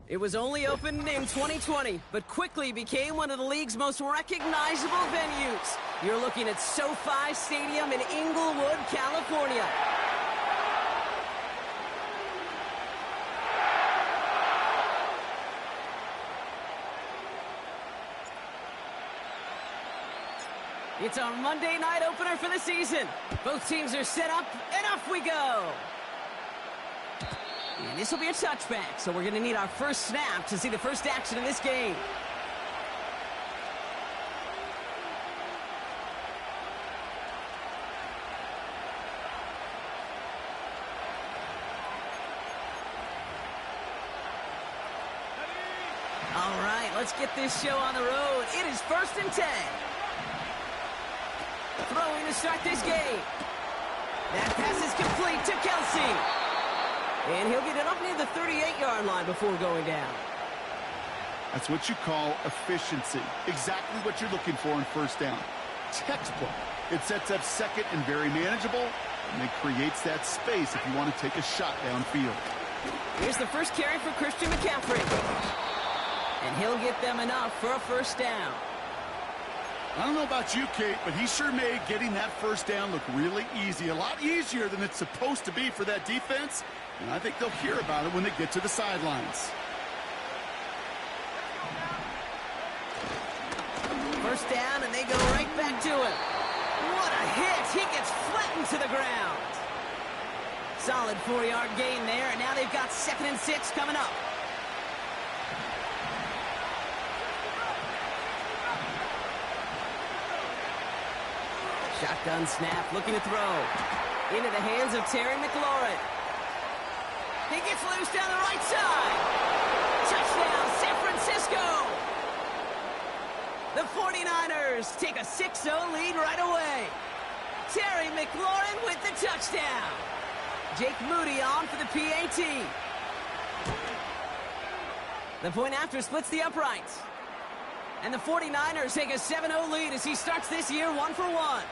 It was only opened in 2020, but quickly became one of the league's most recognizable venues. You're looking at SoFi Stadium in Inglewood, California. It's our Monday night opener for the season. Both teams are set up, and off we go. And this will be a touchback, so we're going to need our first snap to see the first action in this game. All right, let's get this show on the road. It is 1st and 10. Throwing to start this game. That pass is complete to Kelsey. And he'll get it up near the 38-yard line before going down. That's what you call efficiency. Exactly what you're looking for in first down. Textbook. It sets up second and very manageable, and it creates that space if you want to take a shot downfield. Here's the first carry for Christian McCaffrey. And he'll get them enough for a first down. I don't know about you, Kate, but he sure made getting that first down look really easy. A lot easier than it's supposed to be for that defense. And I think they'll hear about it when they get to the sidelines. First down, and they go right back to it. What a hit. He gets flattened to the ground. Solid 4-yard gain there, and now they've got 2nd and 6 coming up. Shotgun snap, looking to throw. Into the hands of Terry McLaurin. He gets loose down the right side. Touchdown, San Francisco. The 49ers take a 6-0 lead right away. Terry McLaurin with the touchdown. Jake Moody on for the PAT. The point after splits the uprights. And the 49ers take a 7-0 lead as he starts this year 1-for-1.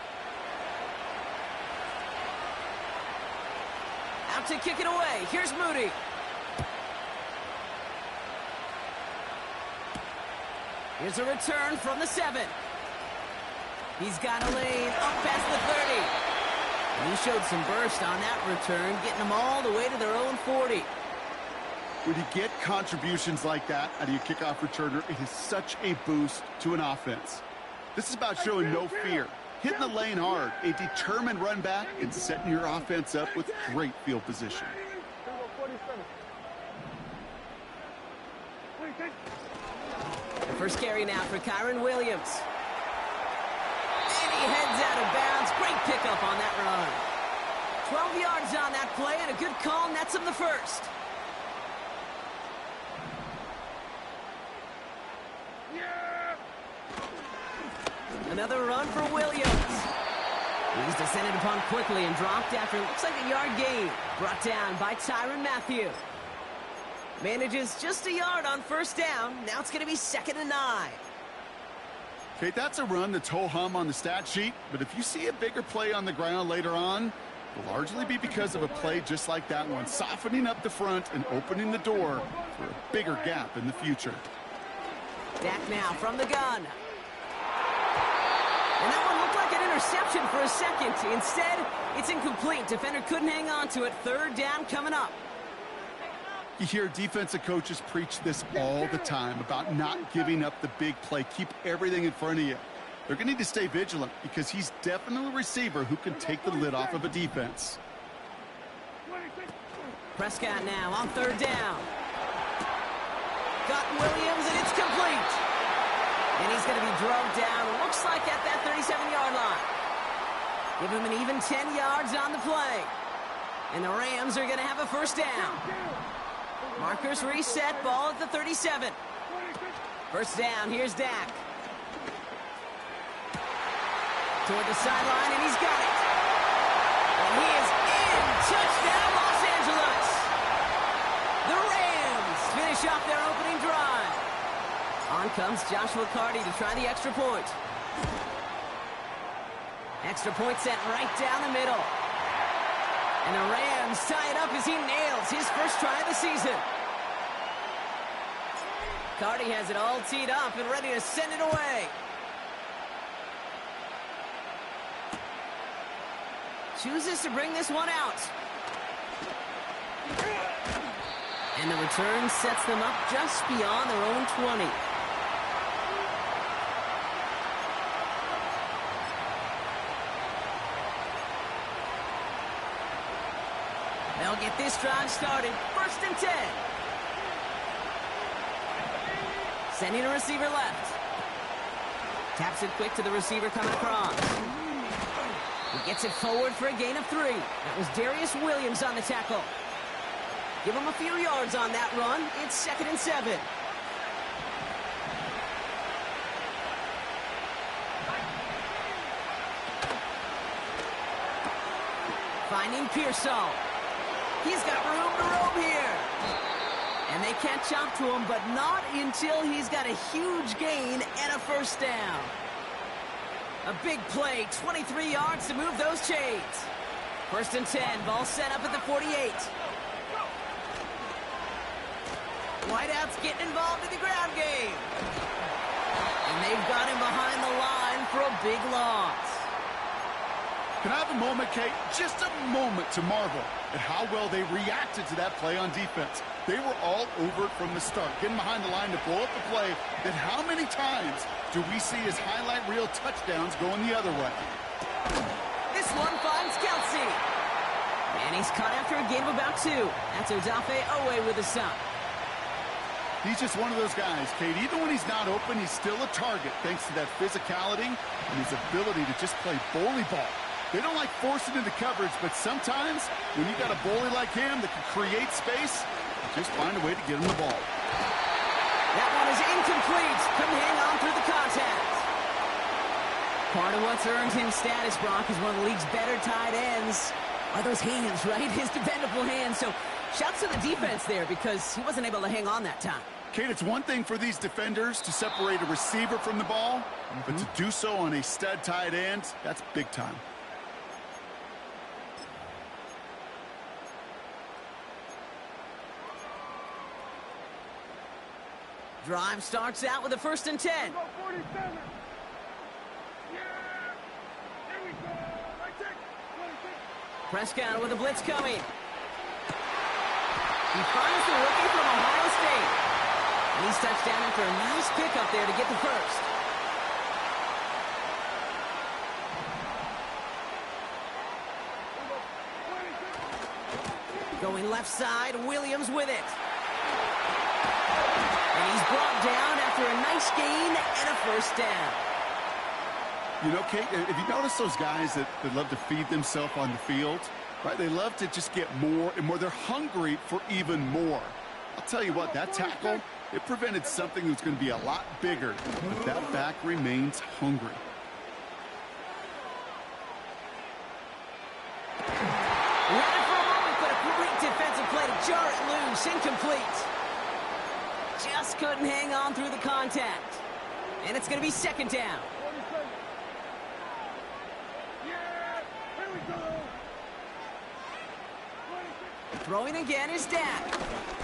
Out to kick it away. Here's Moody. Here's a return from the 7. He's got a lane up past the 30. And he showed some burst on that return, getting them all the way to their own 40. When you get contributions like that out of your kickoff returner, it is such a boost to an offense. This is about showing no fear, hitting the lane hard, a determined run back, and setting your offense up with great field position. The first carry now for Kyron Williams. And he heads out of bounds. Great pickup on that run. 12 yards on that play, and a good call nets him the first. Another run for Williams. He's descended upon quickly and dropped after it looks like a yard gain. Brought down by Tyrann Mathieu. Manages just a yard on first down. Now it's going to be 2nd and 9. Okay, that's a run that's ho-hum on the stat sheet, but if you see a bigger play on the ground later on, it'll largely be because of a play just like that one, softening up the front and opening the door for a bigger gap in the future. Dak now from the gun. And that one looked like an interception for a second. Instead, it's incomplete. Defender couldn't hang on to it. 3rd down coming up. You hear defensive coaches preach this all the time about not giving up the big play. Keep everything in front of you. They're going to need to stay vigilant because he's definitely a receiver who can take the lid off of a defense. Prescott now on 3rd down. Got Williams, and it's complete. And he's going to be drugged down, looks like at that 37-yard line. Give him an even 10 yards on the play. And the Rams are going to have a first down. Markers reset, ball at the 37. First down, here's Dak. Toward the sideline, and he's got it. And he is in. Touchdown, Los Angeles. The Rams finish off their opening drive. On comes Joshua Carty to try the extra point. Extra point sent right down the middle. And the Rams tie it up as he nails his first try of the season. McCarty has it all teed up and ready to send it away. Chooses to bring this one out. And the return sets them up just beyond their own 20. They'll get this drive started. 1st and 10. Sending a receiver left. Taps it quick to the receiver coming across. He gets it forward for a gain of 3. That was Darius Williams on the tackle. Give him a few yards on that run. It's 2nd and 7. Finding Pearsall. He's got room to roam here. And they catch up to him, but not until he's got a huge gain and a 1st down. A big play, 23 yards to move those chains. 1st and 10, ball set up at the 48. Whiteout's getting involved in the ground game. And they've got him behind the line for a big loss. Can I have a moment, Kate? Just a moment to marvel at how well they reacted to that play on defense. They were all over it from the start, getting behind the line to blow up the play. That how many times do we see his highlight reel touchdowns going the other way? This one finds Kelsey. And he's caught after a gain of about 2. That's Odafe Owe with a stop. He's just one of those guys, Kate. Even when he's not open, he's still a target thanks to that physicality and his ability to just play bully ball. They don't like forcing into coverage, but sometimes when you got a bully like him that can create space, just find a way to get him the ball. That one is incomplete. Couldn't hang on through the contact. Part of what's earned him status, Brock, is one of the league's better tight ends. Are those hands, right? His dependable hands. So shouts to the defense there because he wasn't able to hang on that time. Kate, it's one thing for these defenders to separate a receiver from the ball, but to do so on a stud tight end, that's big time. Drive starts out with a 1st and 10. Prescott with a blitz coming. He finds the rookie from Ohio State. And he's touched down after a nice pickup there to get the 1st. Going left side, Williams with it. And he's brought down after a nice gain and a 1st down. You know, Kate, if you notice those guys that love to feed themselves on the field, right? They love to just get more and more. They're hungry for even more. I'll tell you what, that tackle, it prevented something that's going to be a lot bigger, but that back remains hungry. Ran it for a moment, but a great defensive play to jar it loose. Incomplete. Just couldn't hang on through the contact. And it's going to be 2nd down. Throwing again is Dak.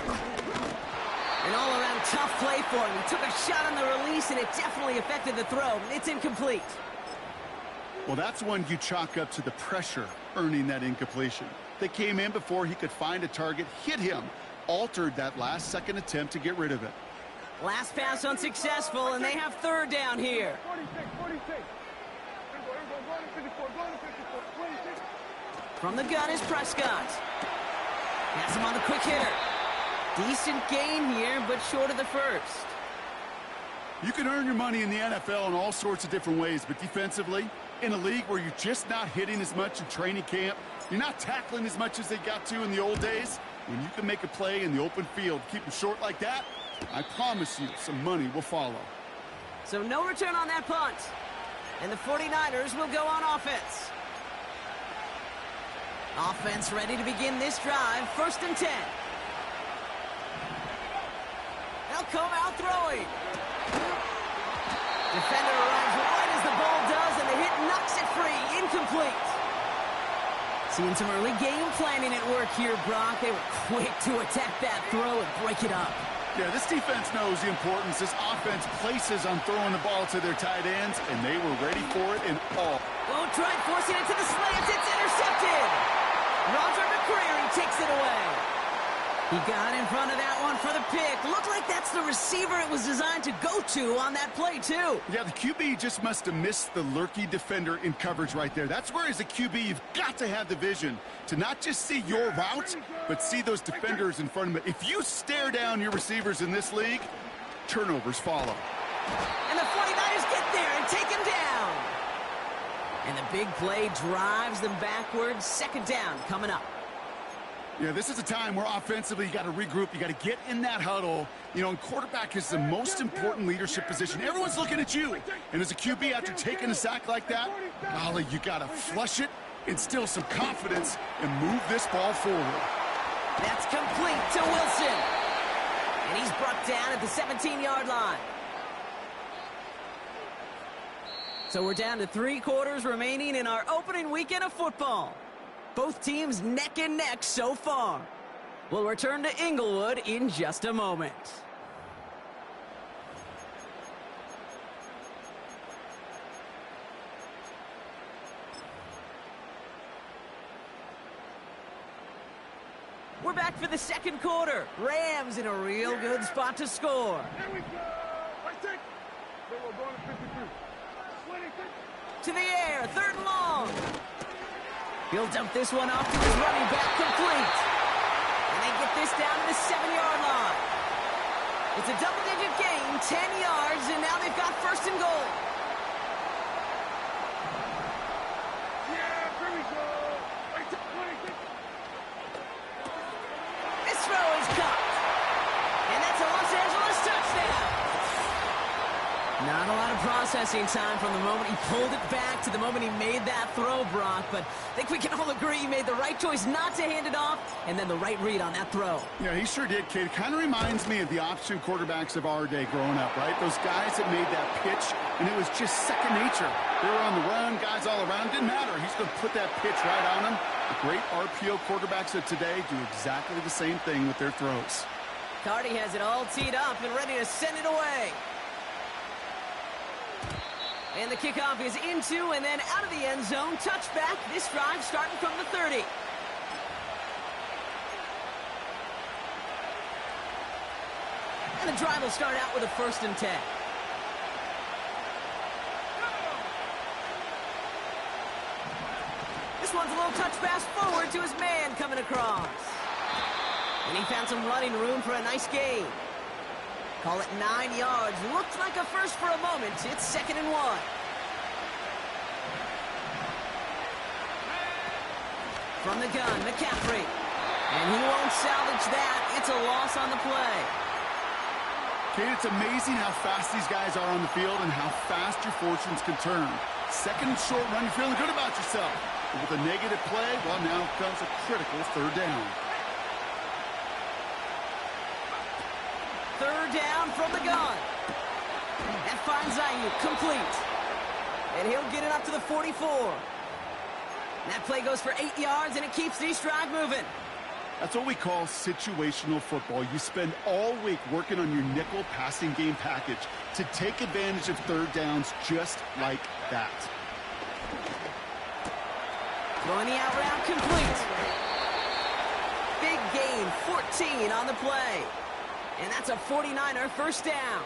An all-around tough play for him. He took a shot on the release, and it definitely affected the throw. It's incomplete. Well, that's one you chalk up to the pressure earning that incompletion. They came in before he could find a target, hit him, altered that last-second attempt to get rid of it. Last pass unsuccessful, and they have 3rd down here. From the gun is Prescott. Has him on the quick hitter. Decent gain here, but short of the 1st. You can earn your money in the NFL in all sorts of different ways, but defensively, in a league where you're just not hitting as much in training camp, you're not tackling as much as they got to in the old days, when you can make a play in the open field, keep them short like that, I promise you some money will follow. So no return on that punt. And the 49ers will go on offense. Offense ready to begin this drive. 1st and 10. They'll come out throwing. Defender arrives right as the ball does, and the hit knocks it free. Incomplete. Seeing some early game planning at work here, Brock. They were quick to attack that throw and break it up. Yeah, this defense knows the importance this offense places on throwing the ball to their tight ends, and they were ready for it in all. Oh, tried forcing it to the slants. It's intercepted. Roger McCreary takes it away. He got in front of that one for the pick. Looked like that's the receiver it was designed to go to on that play, too. Yeah, the QB just must have missed the lurky defender in coverage right there. That's where, as a QB, you've got to have the vision to not just see your route, but see those defenders in front of it. If you stare down your receivers in this league, turnovers follow. And the 49ers get there and take him down. And the big play drives them backwards. Second down coming up. Yeah, this is a time where offensively you got to regroup. You got to get in that huddle. You know, and quarterback is the most important leadership position. Everyone's looking at you. And as a QB, after taking a sack like that, golly, you got to flush it, instill some confidence, and move this ball forward. That's complete to Wilson. And he's brought down at the 17-yard line. So we're down to 3 quarters remaining in our opening weekend of football. Both teams neck and neck so far. We'll return to Inglewood in just a moment. We're back for the second quarter. Rams in a real good spot to score. Here we go. Right take. They were going to 53. 26. To the air, third and long. He'll dump this one off to his running back, complete. And they get this down to the 7-yard line. It's a double-digit gain, 10 yards, and now they've got first and goal. Yeah, here we go. Right take. 26. This throw is caught. And that's a Los Angeles touchdown. Not a lot of processing time from the moment he pulled it back to the moment he made that throw, Brock. But I think we can all agree he made the right choice not to hand it off, and then the right read on that throw. Yeah, he sure did, kid. Kind of reminds me of the option quarterbacks of our day growing up, right? Those guys that made that pitch, and it was just second nature. They were on the run, guys all around. Didn't matter. He's going to put that pitch right on him. The great RPO quarterbacks of today do exactly the same thing with their throws. Cardi has it all teed up and ready to send it away. And the kickoff is into and then out of the end zone. Touchback. This drive starting from the 30. And the drive will start out with a 1st and 10. This one's a little touch pass forward to his man coming across. And he found some running room for a nice gain. Call it 9 yards. Looked like a first for a moment. It's 2nd and 1. From the gun, McCaffrey. And he won't salvage that. It's a loss on the play. Kate, it's amazing how fast these guys are on the field and how fast your fortunes can turn. 2nd and short run, you're feeling good about yourself. But with a negative play, well, now comes a critical 3rd down. 3rd down from the gun. And finds Ayuk, complete. And he'll get it up to the 44. And that play goes for 8 yards, and it keeps this drive moving. That's what we call situational football. You spend all week working on your nickel passing game package to take advantage of 3rd downs just like that. Throwing the out route, complete. Big gain, 14 on the play. And that's a 49er first down.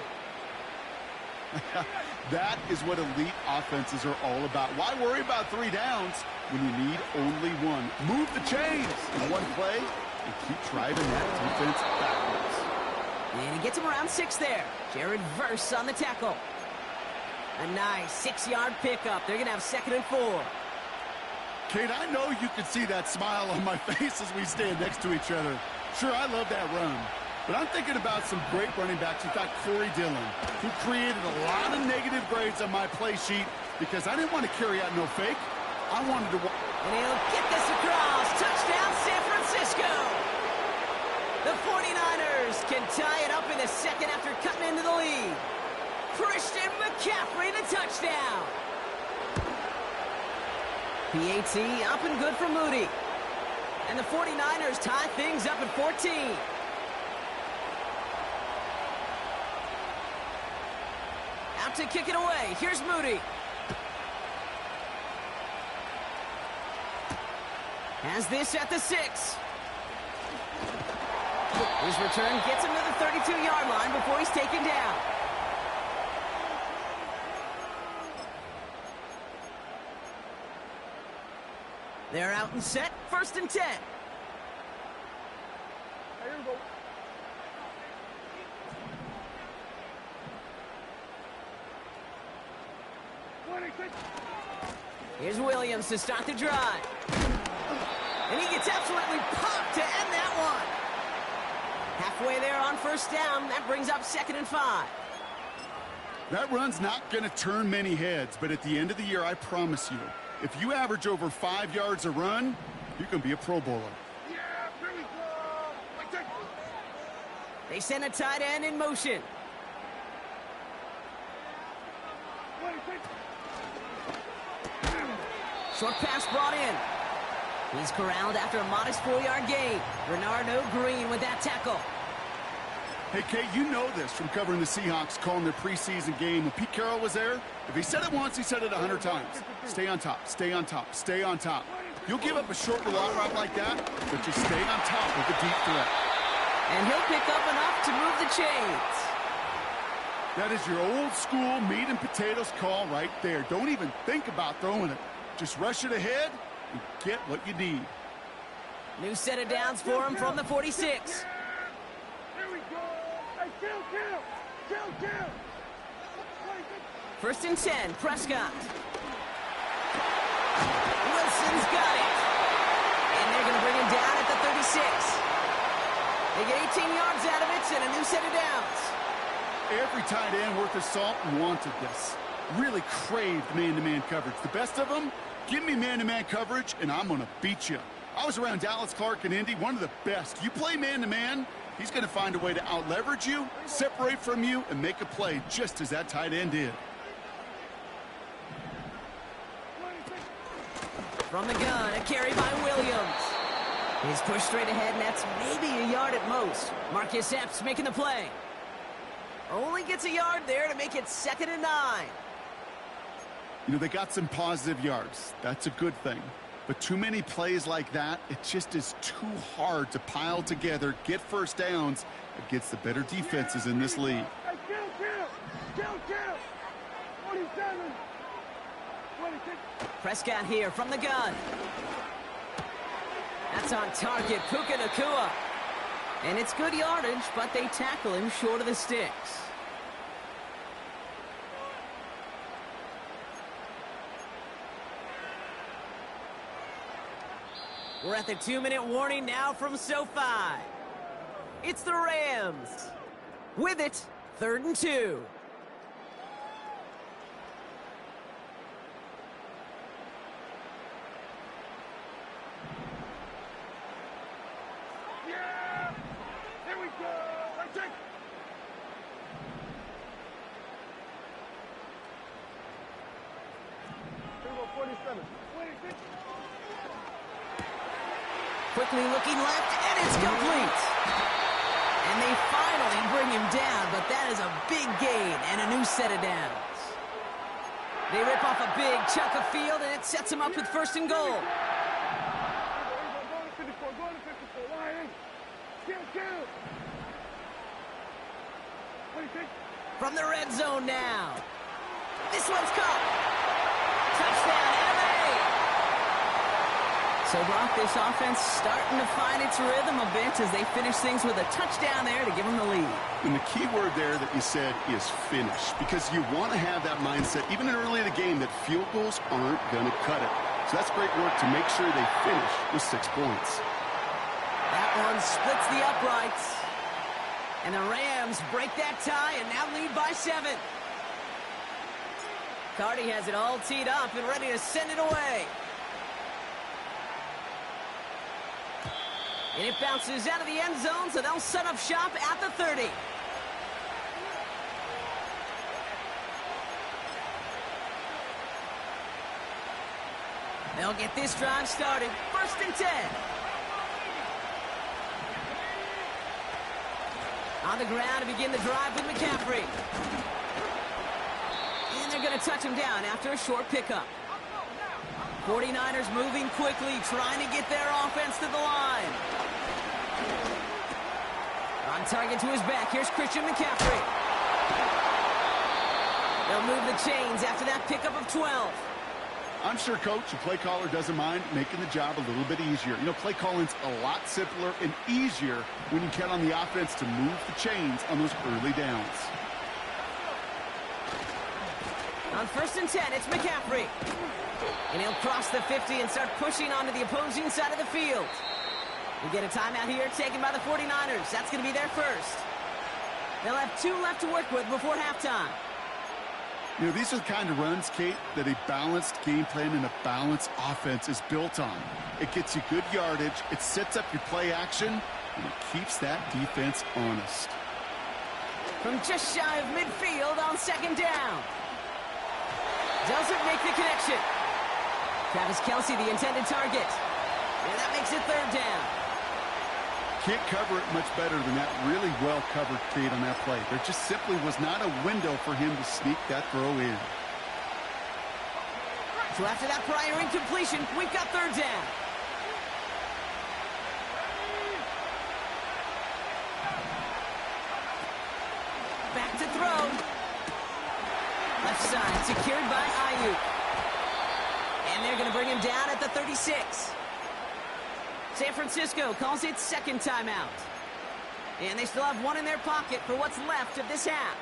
That is what elite offenses are all about. Why worry about 3 downs when you need only 1? Move the chains in one play and keep driving that defense backwards. And he gets him around 6 there. Jared Verse on the tackle. A nice 6-yard pickup. They're going to have 2nd and 4. Kate, I know you can see that smile on my face as we stand next to each other. Sure, I love that run. But I'm thinking about some great running backs. In fact, Corey Dillon, who created a lot of negative grades on my play sheet because I didn't want to carry out no fake. I wanted to... And he'll get this across. Touchdown, San Francisco. The 49ers can tie it up in the 2nd after cutting into the lead. Christian McCaffrey, the touchdown. PAT up and good for Moody. And the 49ers tie things up at 14. to kick it away. Here's Moody. Has this at the 6. His return gets him to the 32-yard line before he's taken down. They're out and set. 1st and 10. Here we go. Here's Williams to start the drive. And he gets absolutely popped to end that one. Halfway there on 1st down. That brings up 2nd and 5. That run's not going to turn many heads, but at the end of the year, I promise you, if you average over 5 yards a run, you can be a Pro Bowler. Yeah, here we go. They send a tight end in motion. Short pass brought in. He's corralled after a modest 4-yard gain. Bernardo Green with that tackle. Hey, Kate, you know this from covering the Seahawks, calling their preseason game. When Pete Carroll was there, if he said it once, he said it 100 times. Stay on top, stay on top, stay on top. You'll give up a short long route like that, but just stay on top with a deep threat. And he'll pick up enough to move the chains. That is your old school meat and potatoes call right there. Don't even think about throwing it. Just rush it ahead and get what you need. New set of downs for him from the 46. Here we go. Hey, kill. 1st and 10, Prescott. Wilson's got it. And they're going to bring him down at the 36. They get 18 yards out of it and a new set of downs. Every tight end worth his salt wanted this. Really craved man-to-man coverage. The best of them, give me man-to-man coverage, and I'm going to beat you. I was around Dallas Clark and Indy, one of the best. You play man-to-man, he's going to find a way to out-leverage you, separate from you, and make a play just as that tight end did. From the gun, a carry by Williams. He's pushed straight ahead, and that's maybe a yard at most. Marcus Epps making the play. Only gets a yard there to make it 2nd and 9. You know, they got some positive yards. That's a good thing. But too many plays like that, it just is too hard to pile together, get 1st downs against the better defenses in this league. Hey, kill. 47. 26. Prescott here from the gun. That's on target, Puka Nacua. And it's good yardage, but they tackle him short of the sticks. We're at the 2-minute warning now from SoFi. It's the Rams. With it, 3rd and 2. Yeah! Here we go! Let's take. Here we go, 47. 26. Quickly looking left, and it's complete. And they finally bring him down, but that is a big gain and a new set of downs. They rip off a big chunk of field, and it sets him up with 1st and goal. Go to 54. Go to 54. Line. Kill. 26. From the red zone now. This one's caught. Touchdown, LA. So, Brock, this offense starting to find its rhythm a bit as they finish things with a touchdown there to give them the lead. And the key word there that you said is finish, because you want to have that mindset, even early in the game, that field goals aren't going to cut it. So that's great work to make sure they finish with 6 points. That one splits the uprights. And the Rams break that tie and now lead by 7. Cardi has it all teed up and ready to send it away. And it bounces out of the end zone, so they'll set up shop at the 30. They'll get this drive started. 1st and 10. On the ground to begin the drive with McCaffrey. they're going to touch him down after a short pickup. 49ers moving quickly, trying to get their offense to the line. On target to his back, here's Christian McCaffrey. They'll move the chains after that pickup of 12. I'm sure coach and play caller doesn't mind making the job a little bit easier. You know, play calling's a lot simpler and easier when you count on the offense to move the chains on those early downs. On 1st and 10, it's McCaffrey. And he'll cross the 50 and start pushing onto the opposing side of the field. We get a timeout here taken by the 49ers. That's going to be their first. They'll have 2 left to work with before halftime. You know, these are the kind of runs, Kate, that a balanced game plan and a balanced offense is built on. It gets you good yardage, it sets up your play action, and it keeps that defense honest. From just shy of midfield on 2nd down. Doesn't make the connection. Travis Kelce, the intended target. And that makes it 3rd down. Can't cover it much better than that. Really well covered, Kate, on that play. There just simply was not a window for him to sneak that throw in. So after that prior incompletion, we've got 3rd down. Back to throw. Left side secured by Ayuk. And they're going to bring him down at the 36. San Francisco calls it 2nd timeout. And they still have 1 in their pocket for what's left of this half.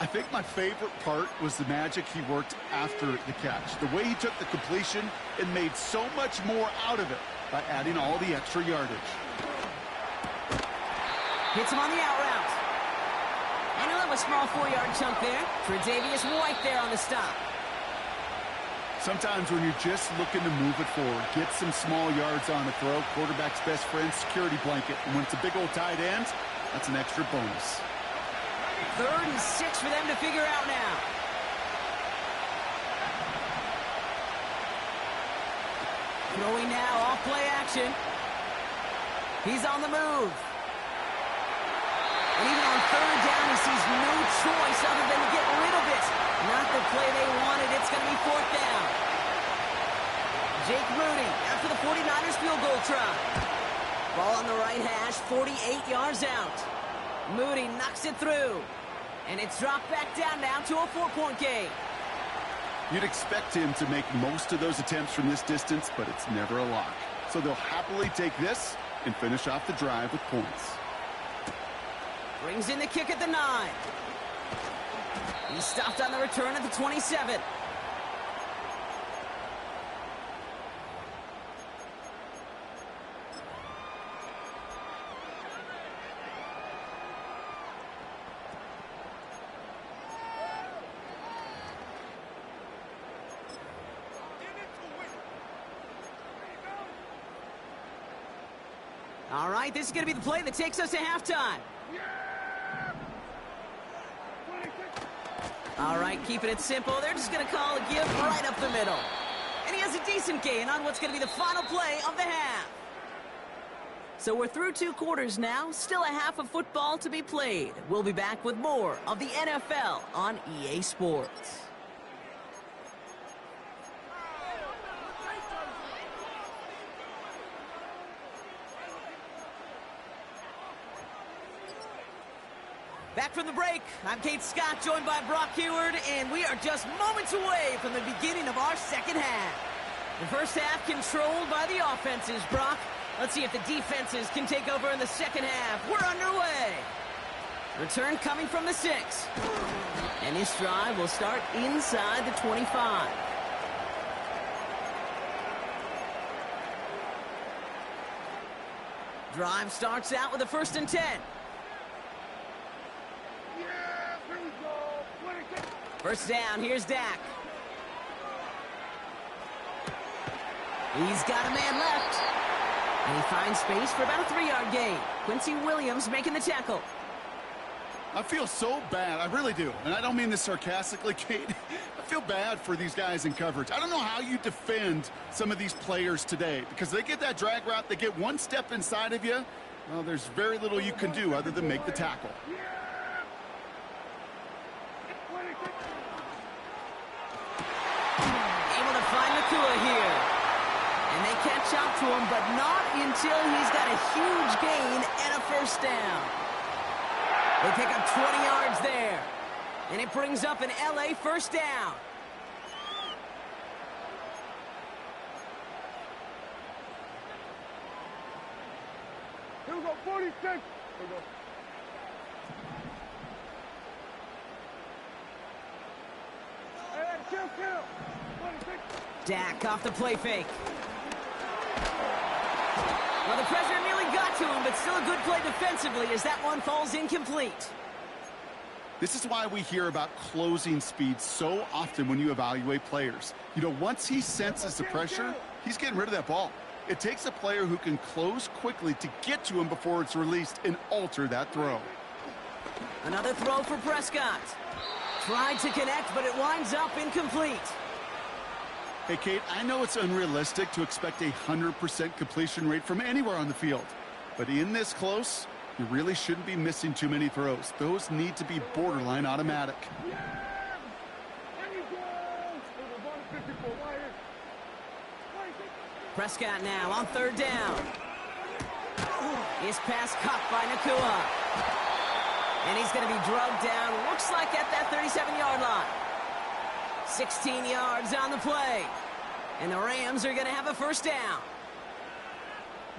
I think my favorite part was the magic he worked after the catch. The way he took the completion and made so much more out of it by adding all the extra yardage. Hits him on the out route. And he'll have a small 4-yard chunk there. Tre'Davious White there on the stop. Sometimes when you're just looking to move it forward, get some small yards on the throw, quarterback's best friend, security blanket. And when it's a big old tight end, that's an extra bonus. 3rd and 6 for them to figure out now. Throwing now, off play action. He's on the move. And even on 3rd down, he sees no choice other than to get rid of it. Not the play they wanted. It's going to be 4th down. Jake Moody after the 49ers field goal try. Ball on the right hash, 48 yards out. Moody knocks it through. And it's dropped back down now to a 4-point game. You'd expect him to make most of those attempts from this distance, but it's never a lock. So they'll happily take this and finish off the drive with points. Brings in the kick at the 9. He's stopped on the return at the 27. All right, this is going to be the play that takes us to halftime. All right, keeping it simple. They're just going to call a give right up the middle. And he has a decent gain on what's going to be the final play of the half. So we're through 2 quarters now. Still a half of football to be played. We'll be back with more of the NFL on EA Sports. Back from the break, I'm Kate Scott, joined by Brock Heward, and we are just moments away from the beginning of our second half. The first half controlled by the offenses, Brock. Let's see if the defenses can take over in the second half. We're underway. Return coming from the 6. And this drive will start inside the 25. Drive starts out with a 1st and 10. First down, here's Dak. He's got a man left. And he finds space for about a 3-yard gain. Quincy Williams making the tackle. I feel so bad. I really do. And I don't mean this sarcastically, Kate. I feel bad for these guys in coverage. I don't know how you defend some of these players today because they get that drag route, they get one step inside of you. Well, there's very little you can do other than make the tackle. catch up to him, but not until he's got a huge gain and a first down. They pick up 20 yards there, and it brings up an LA first down. Here we go, 46. Here we go. Hey, kill. 26. Dak off the play fake. Well, the pressure nearly got to him, but still a good play defensively as that one falls incomplete. This is why we hear about closing speed so often when you evaluate players. You know, once he senses the pressure, he's getting rid of that ball. It takes a player who can close quickly to get to him before it's released and alter that throw. Another throw for Prescott. Tried to connect, but it winds up incomplete. Hey, Kate, I know it's unrealistic to expect a 100% completion rate from anywhere on the field. But in this close, you really shouldn't be missing too many throws. Those need to be borderline automatic. Prescott now on third down. His pass caught by Nakua. And he's going to be drugged down, looks like at that 37-yard line. 16 yards on the play. And the Rams are going to have a first down.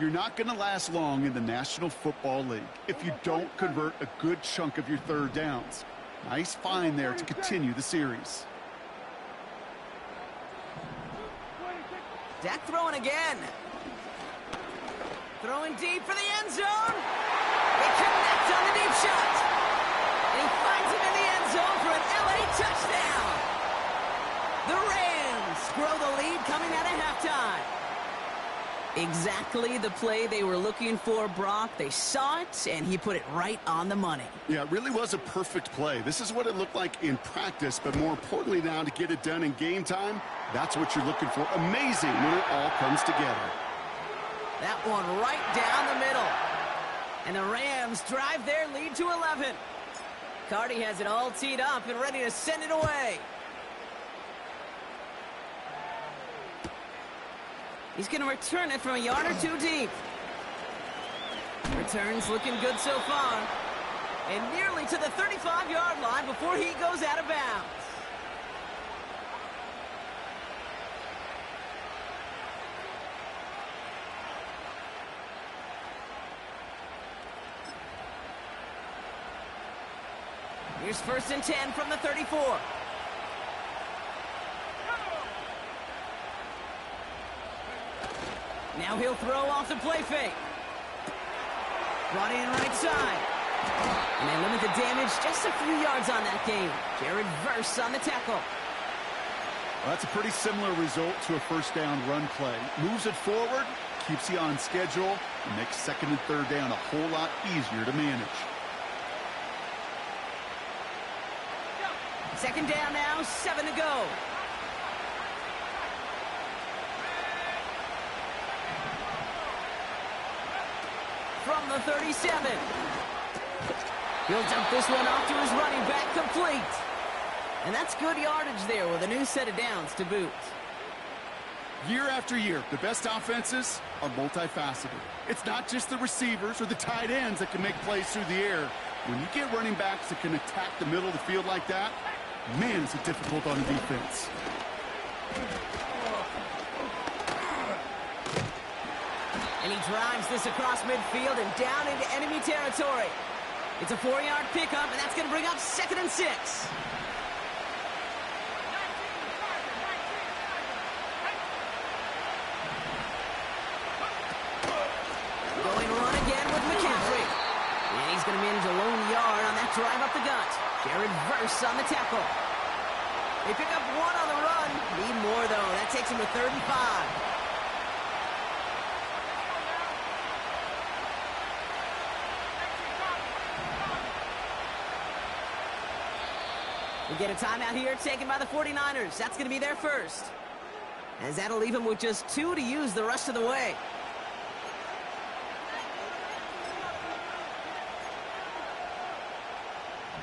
You're not going to last long in the National Football League if you don't convert a good chunk of your third downs. Nice find there to continue the series. Dak throwing again. Throwing deep for the end zone. They connect on the deep shot. And he finds him in the end zone for an LA touchdown. The Rams grow the lead coming out of halftime. Exactly the play they were looking for, Brock. They saw it, and he put it right on the money. Yeah, it really was a perfect play. This is what it looked like in practice, but more importantly now to get it done in game time, that's what you're looking for. Amazing when it all comes together. That one right down the middle. And the Rams drive their lead to 11. Cardi has it all teed up and ready to send it away. He's going to return it from a yard or two deep. Returns looking good so far. And nearly to the 35-yard line before he goes out of bounds. Here's 1st and 10 from the 34. Now he'll throw off the play fake. Brought in right side. And they limit the damage just a few yards on that game. Jared Verse on the tackle. Well, that's a pretty similar result to a first down run play. Moves it forward, keeps you on schedule, and makes 2nd and 3rd down a whole lot easier to manage. 2nd down now, 7 to go. From the 37. He'll dump this one off to his running back, complete. And that's good yardage there with a new set of downs to boot. Year after year, the best offenses are multifaceted. It's not just the receivers or the tight ends that can make plays through the air. When you get running backs that can attack the middle of the field like that, man, is it difficult on the defense. And he drives this across midfield and down into enemy territory. It's a 4-yard pickup, and that's going to bring up 2nd and 6. Going run again with McCaffrey. And he's going to manage a lone yard on that drive up the gut. Jared Verse on the tackle. They pick up 1 on the run. Need more, though. That takes him to 3rd and 5. We get a timeout here taken by the 49ers. That's going to be their first. As that'll leave them with just 2 to use the rest of the way.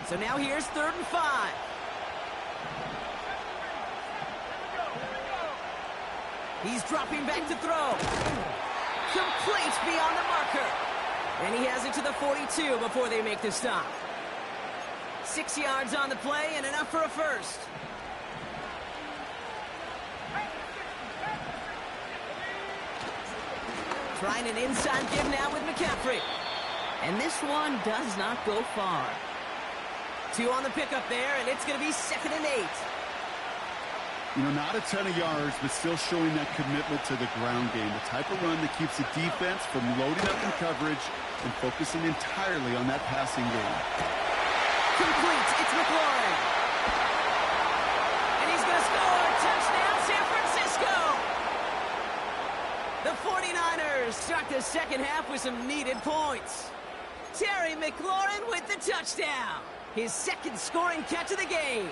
So now here's 3rd and 5. He's dropping back to throw. Complete beyond the marker. And he has it to the 42 before they make the stop. 6 yards on the play and enough for a first. Trying an inside give now with McCaffrey. And this one does not go far. 2 on the pickup there, and it's going to be 2nd and 8. You know, not a ton of yards, but still showing that commitment to the ground game. The type of run that keeps the defense from loading up in coverage and focusing entirely on that passing game. Complete. It's McLaurin. And he's going to score. Touchdown, San Francisco. The 49ers start the second half with some needed points. Terry McLaurin with the touchdown. His 2nd scoring catch of the game.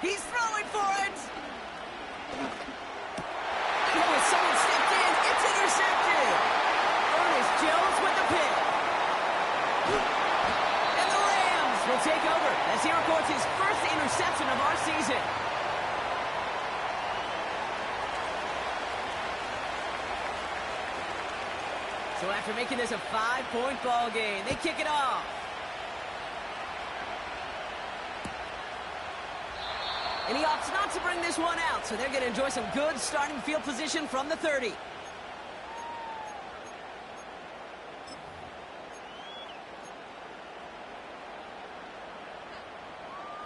He's throwing for it. Oh, someone stepped in. It's intercepted. Ernest Jones with the pick. And the Rams will take over as he records his first interception of our season. So after making this a 5-point ball game, they kick it off. And he opts not to bring this one out, so they're going to enjoy some good starting field position from the 30.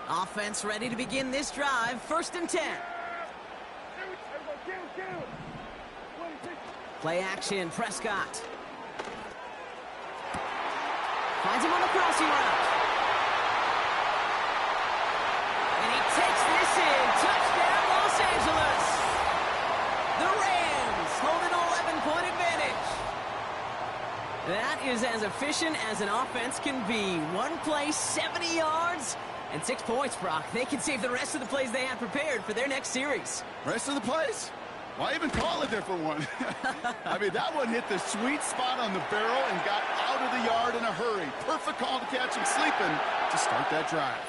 Offense ready to begin this drive. 1st and 10. Play action, Prescott. Finds him on the crossing route. And he takes this in. Touchdown, Los Angeles. The Rams hold an 11-point advantage. That is as efficient as an offense can be. One play, 70 yards, and 6 points, Brock. They can save the rest of the plays they had prepared for their next series. Rest of the plays? Why even call a different one? I mean, that one hit the sweet spot on the barrel and got out of the yard in a hurry. Perfect call to catch him sleeping to start that drive.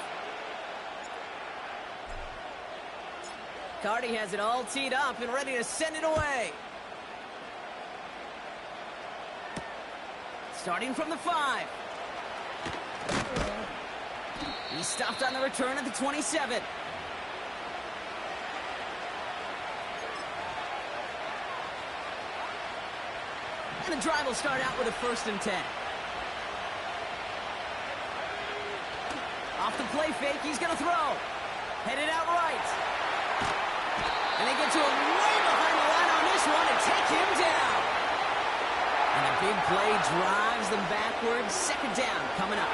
Cardi has it all teed up and ready to send it away. Starting from the 5. He stopped on the return at the 27. And the drive will start out with a 1st and 10. Off the play fake, he's going to throw. Headed out right. And they get to him way behind the line on this one and take him down. And a big play drives them backwards. 2nd down coming up.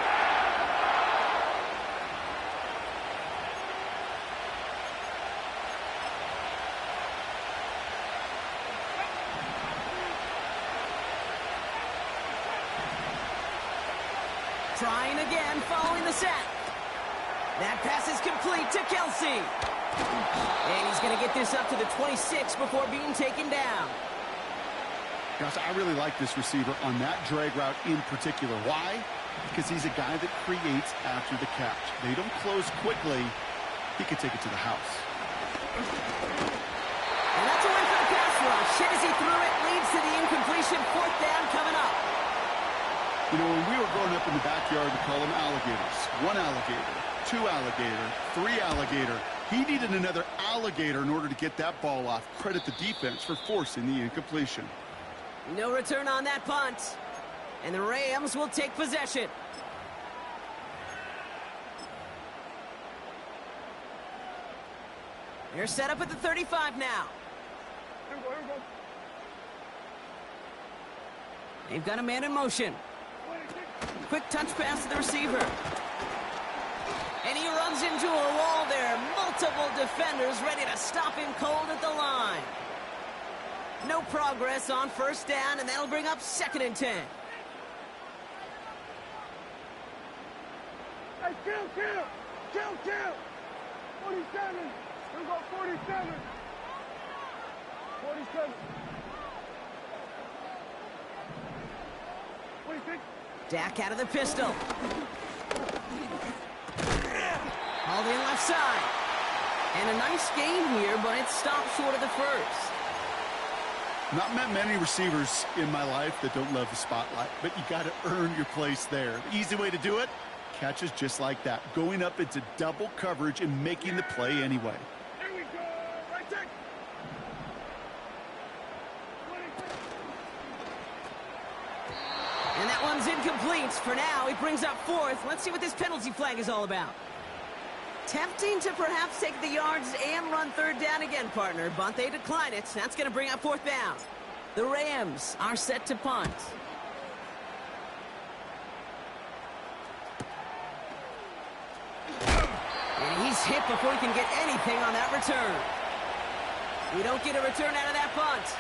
Trying again, following the sack. That pass is complete to Kelsey. And he's going to get this up to the 26 before being taken down. Gosh, I really like this receiver on that drag route in particular. Why? Because he's a guy that creates after the catch. They don't close quickly. He could take it to the house. And that's a win for the pass rush. Hit as he threw it, leads to the incompletion. 4th down coming up. You know, when we were growing up in the backyard, we call them alligators. 1 alligator, 2 alligator, 3 alligator. He needed another alligator in order to get that ball off. Credit the defense for forcing the incompletion. No return on that punt. And the Rams will take possession. They're set up at the 35 now. Here we go. They've got a man in motion. Quick touch pass to the receiver. And he runs into a wall there. Multiple defenders ready to stop him cold at the line. No progress on 1st down, and that'll bring up 2nd and 10. Hey, kill! 47. We got 47. 47. 46. Dak out of the pistol. Hauled in left side. And a nice gain here, but it stopped short of the first. Not met many receivers in my life that don't love the spotlight, but you got to earn your place there. The easy way to do it, catches just like that, going up into double coverage and making the play anyway. Here we go. Right there. And that one's incomplete. For now, he brings up fourth. Let's see what this penalty flag is all about. Tempting to perhaps take the yards and run third down again, partner, but they decline it. That's going to bring up fourth down. The Rams are set to punt. And he's hit before he can get anything on that return. We don't get a return out of that punt.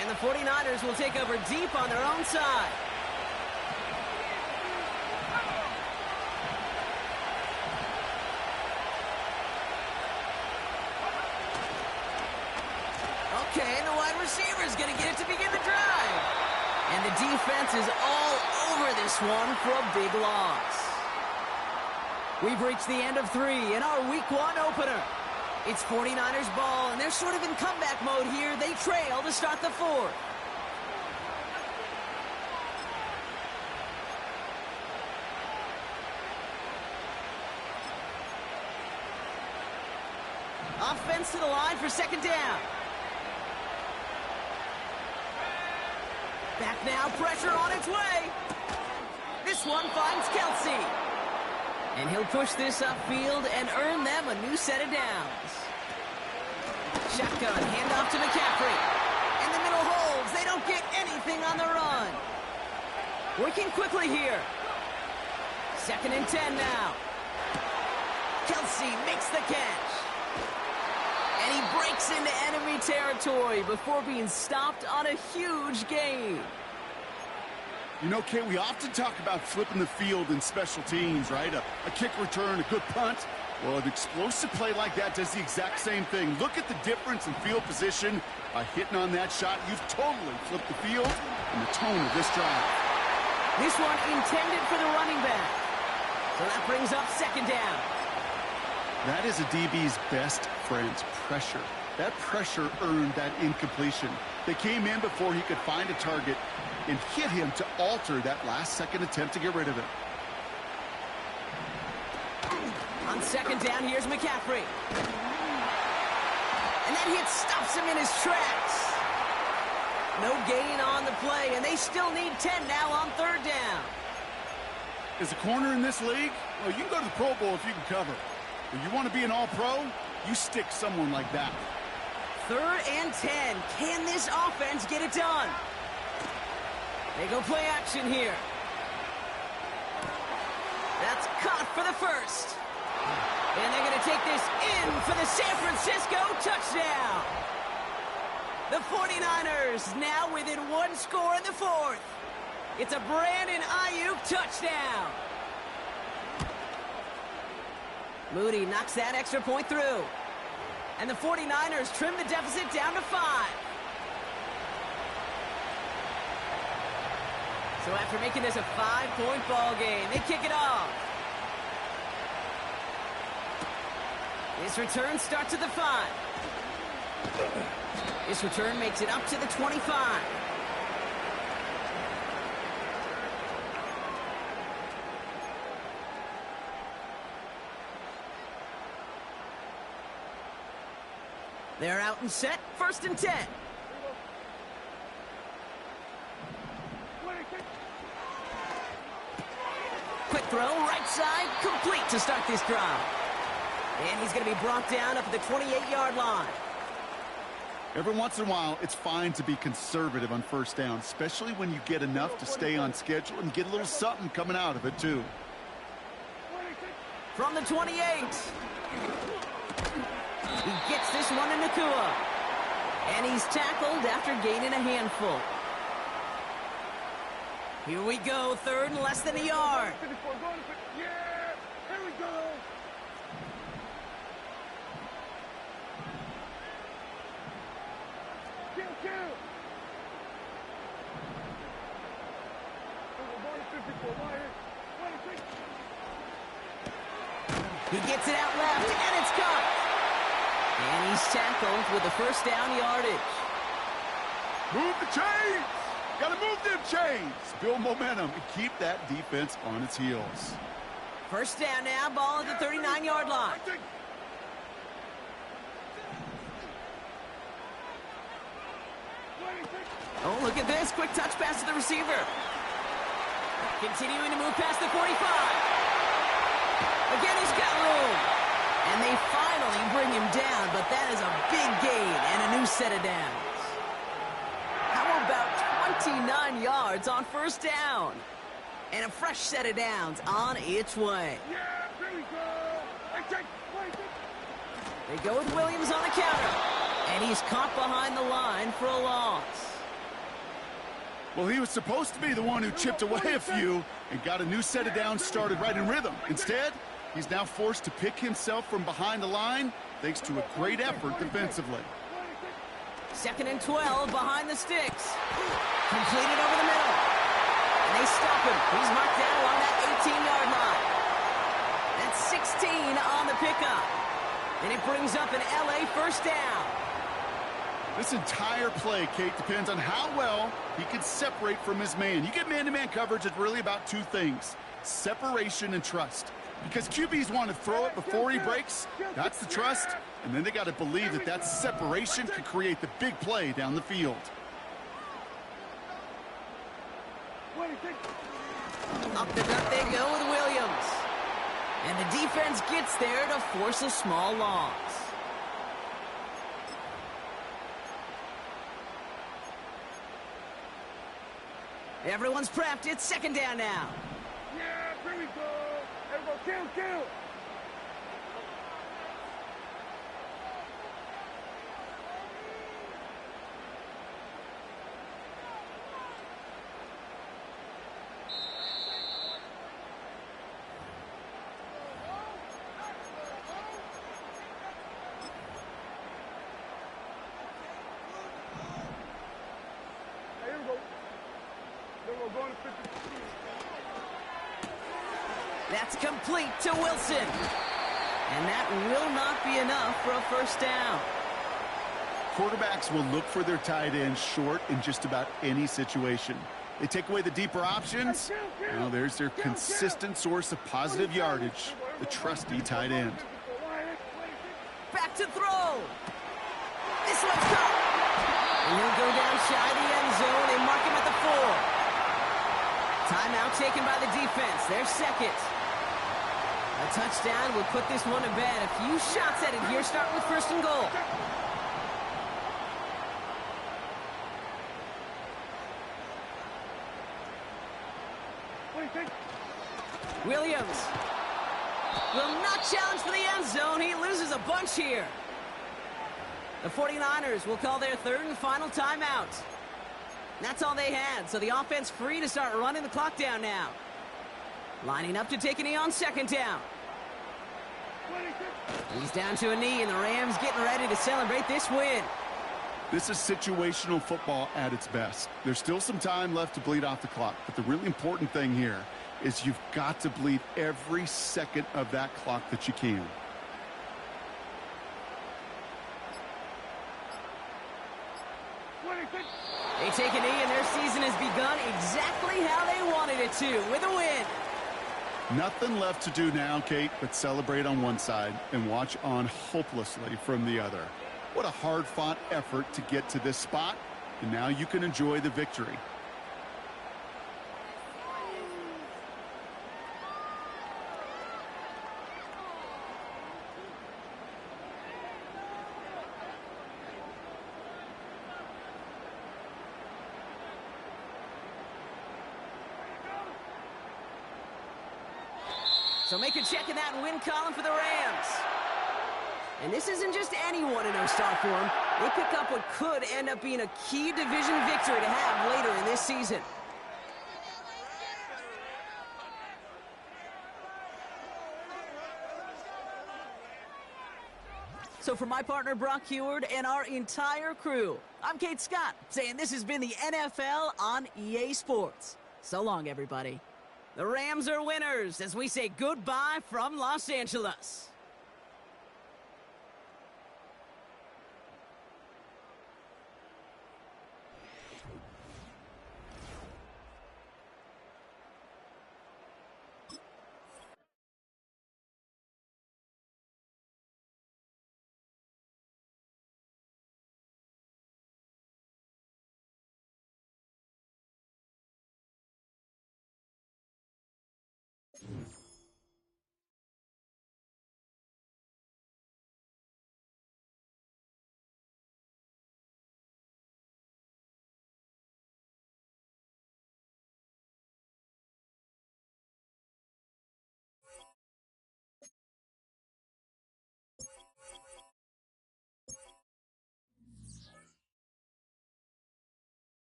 And the 49ers will take over deep on their own side. Okay, the wide receiver's going to get it to begin the drive. And the defense is all over this one for a big loss. We've reached the end of 3 in our Week 1 opener. It's 49ers ball, and they're sort of in comeback mode here. They trail to start the 4th. Offense to the line for second down. Back now, pressure on its way. This one finds Kelsey. And he'll push this upfield and earn them a new set of downs. Shotgun, handoff to McCaffrey. In the middle holds. They don't get anything on the run. Working quickly here. 2nd and 10 now. Kelsey makes the catch. And he breaks into enemy territory before being stopped on a huge gain. You know, Kate, we often talk about flipping the field in special teams, right? A kick return, a good punt. Well, an explosive play like that does the exact same thing. Look at the difference in field position. By hitting on that shot, you've totally flipped the field and the tone of this drive. This one intended for the running back. So that brings up second down. That is a DB's best friend, pressure. That pressure earned that incompletion. They came in before he could find a target and hit him to alter that last-second attempt to get rid of it. On second down, here's McCaffrey. And that hit stops him in his tracks. No gain on the play, and they still need 10 now on third down. As a corner in this league, well, you can go to the Pro Bowl if you can cover. If you want to be an all-pro, you stick someone like that. 3rd and 10. Can this offense get it done? They go play action here. That's caught for the first. And they're going to take this in for the San Francisco touchdown. The 49ers now within 1 score in the 4th. It's a Brandon Ayuk touchdown. Moody knocks that extra point through. And the 49ers trim the deficit down to 5. So after making this a 5-point ball game, they kick it off. This return starts at the 5. This return makes it up to the 25. They're out and set. 1st and 10. Quick throw, right side, complete to start this drive. And he's going to be brought down up at the 28-yard line. Every once in a while, it's fine to be conservative on 1st down, especially when you get enough to stay on schedule and get a little something coming out of it, too. From the 28. He gets this one in Nakua. And he's tackled after gaining a handful. Here we go, 3rd and less than a yard. Yeah, here we go. Kill. gets it out left, and it's caught. And he's tackled with a first down yardage. Move the chains! Gotta move them chains! Build momentum and keep that defense on its heels. First down now, ball at the 39-yard line. Oh, look at this. Quick touch pass to the receiver. Continuing to move past the 45. Again, he's got room. And they finally bring him down, but that is a big gain and a new set of downs. How about 29 yards on first down? And a fresh set of downs on its way. Yeah, there we go. They go with Williams on the counter. And he's caught behind the line for a loss. Well, he was supposed to be the one who chipped away a few and got a new set of downs started right in rhythm. Instead, he's now forced to pick himself from behind the line thanks to a great effort defensively. 2nd and 12 behind the sticks. Completed over the middle. And they stop him. He's marked down along that 18-yard line. That's 16 on the pickup. And it brings up an LA first down. This entire play, Kate, depends on how well he can separate from his man. You get man-to-man coverage, it's really about two things: separation and trust. Because QBs want to throw it before he breaks, that's the trust, and then they got to believe that that separation can create the big play down the field. Up the gut they go with Williams. And the defense gets there to force a small loss. Everyone's prepped. It's 2nd down now. Yeah, here we go. Everybody, kill. That's complete to Wilson. And that will not be enough for a first down. Quarterbacks will look for their tight end short in just about any situation. They take away the deeper options. Now there's their consistent source of positive yardage, the trusty tight end. Back to throw. This one's caught. And he'll go down shy of the end zone and mark him at the 4. Timeout taken by the defense. Their second. A touchdown will put this one to bed. A few shots at it here, starting with 1st and goal. Williams will not challenge for the end zone. He loses a bunch here. The 49ers will call their 3rd and final timeout. That's all they had, so the offense free to start running the clock down now. Lining up to take a knee on 2nd down. He's down to a knee, and the Rams getting ready to celebrate this win. This is situational football at its best. There's still some time left to bleed off the clock, but the really important thing here is you've got to bleed every second of that clock that you can. They take a knee, and their season has begun exactly how they wanted it to, with a win. Nothing left to do now, Kate, but celebrate on one side and watch on hopelessly from the other. What a hard-fought effort to get to this spot, and now you can enjoy the victory. So make a check in that win column for the Rams. And this isn't just any 1-0 start for them. They pick up what could end up being a key division victory to have later in this season. So for my partner Brock Heward and our entire crew, I'm Kate Scott, saying this has been the NFL on EA Sports. So long, everybody. The Rams are winners as we say goodbye from Los Angeles.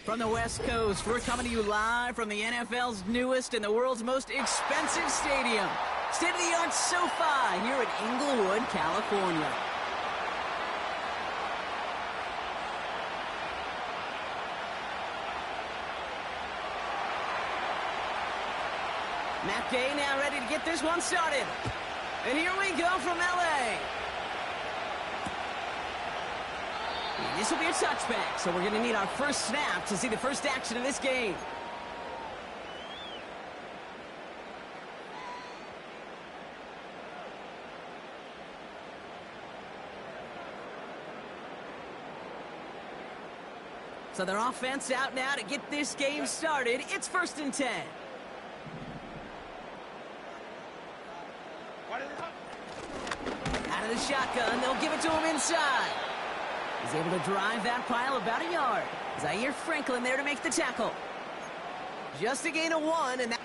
From the West Coast, we're coming to you live from the NFL's newest and the world's most expensive stadium. State-of-the-art SoFi here in Inglewood, California. Matt Gay now ready to get this one started. And here we go from LA. And this will be a touchback, so we're going to need our first snap to see the first action of this game. So their offense out now to get this game started. It's 1st and 10. Out of the shotgun, they'll give it to him inside. He's able to drive that pile about a yard. Zaire Franklin there to make the tackle. Just a gain of 1, and that...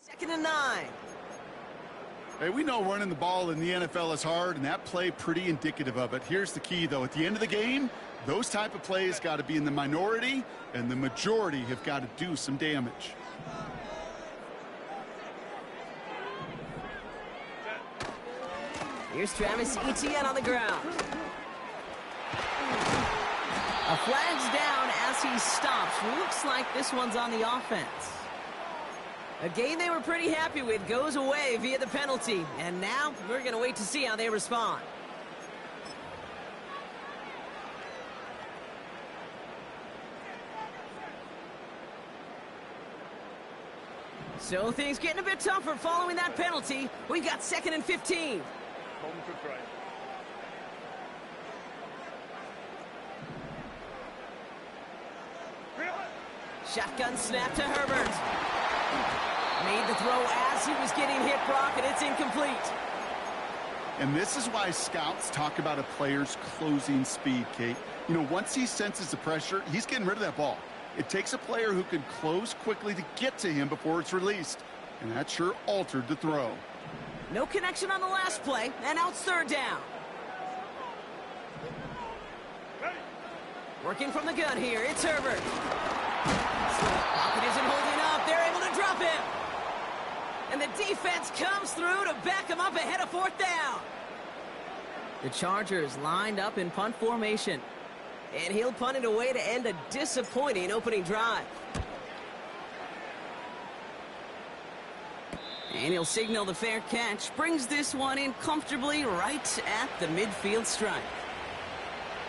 Second and 9. Hey, we know running the ball in the NFL is hard, and that play pretty indicative of it. Here's the key, though. At the end of the game, those type of plays got to be in the minority, and the majority have got to do some damage. Here's Travis Etienne on the ground. A flag's down as he stops. Looks like this one's on the offense. A game they were pretty happy with goes away via the penalty. And now we're going to wait to see how they respond. So things getting a bit tougher following that penalty. We've got 2nd and 15. Shotgun snap to Herbert. Made the throw as he was getting hit, Brock, and it's incomplete. And this is why scouts talk about a player's closing speed, Kate. You know, once he senses the pressure, he's getting rid of that ball. It takes a player who can close quickly to get to him before it's released. And that sure altered the throw. No connection on the last play, and now it's 3rd down. Working from the gun here, it's Herbert. Pocket isn't holding up, they're able to drop him. And the defense comes through to back him up ahead of 4th down. The Chargers lined up in punt formation. And he'll punt it away to end a disappointing opening drive. And he'll signal the fair catch. Brings this one in comfortably right at the midfield stripe.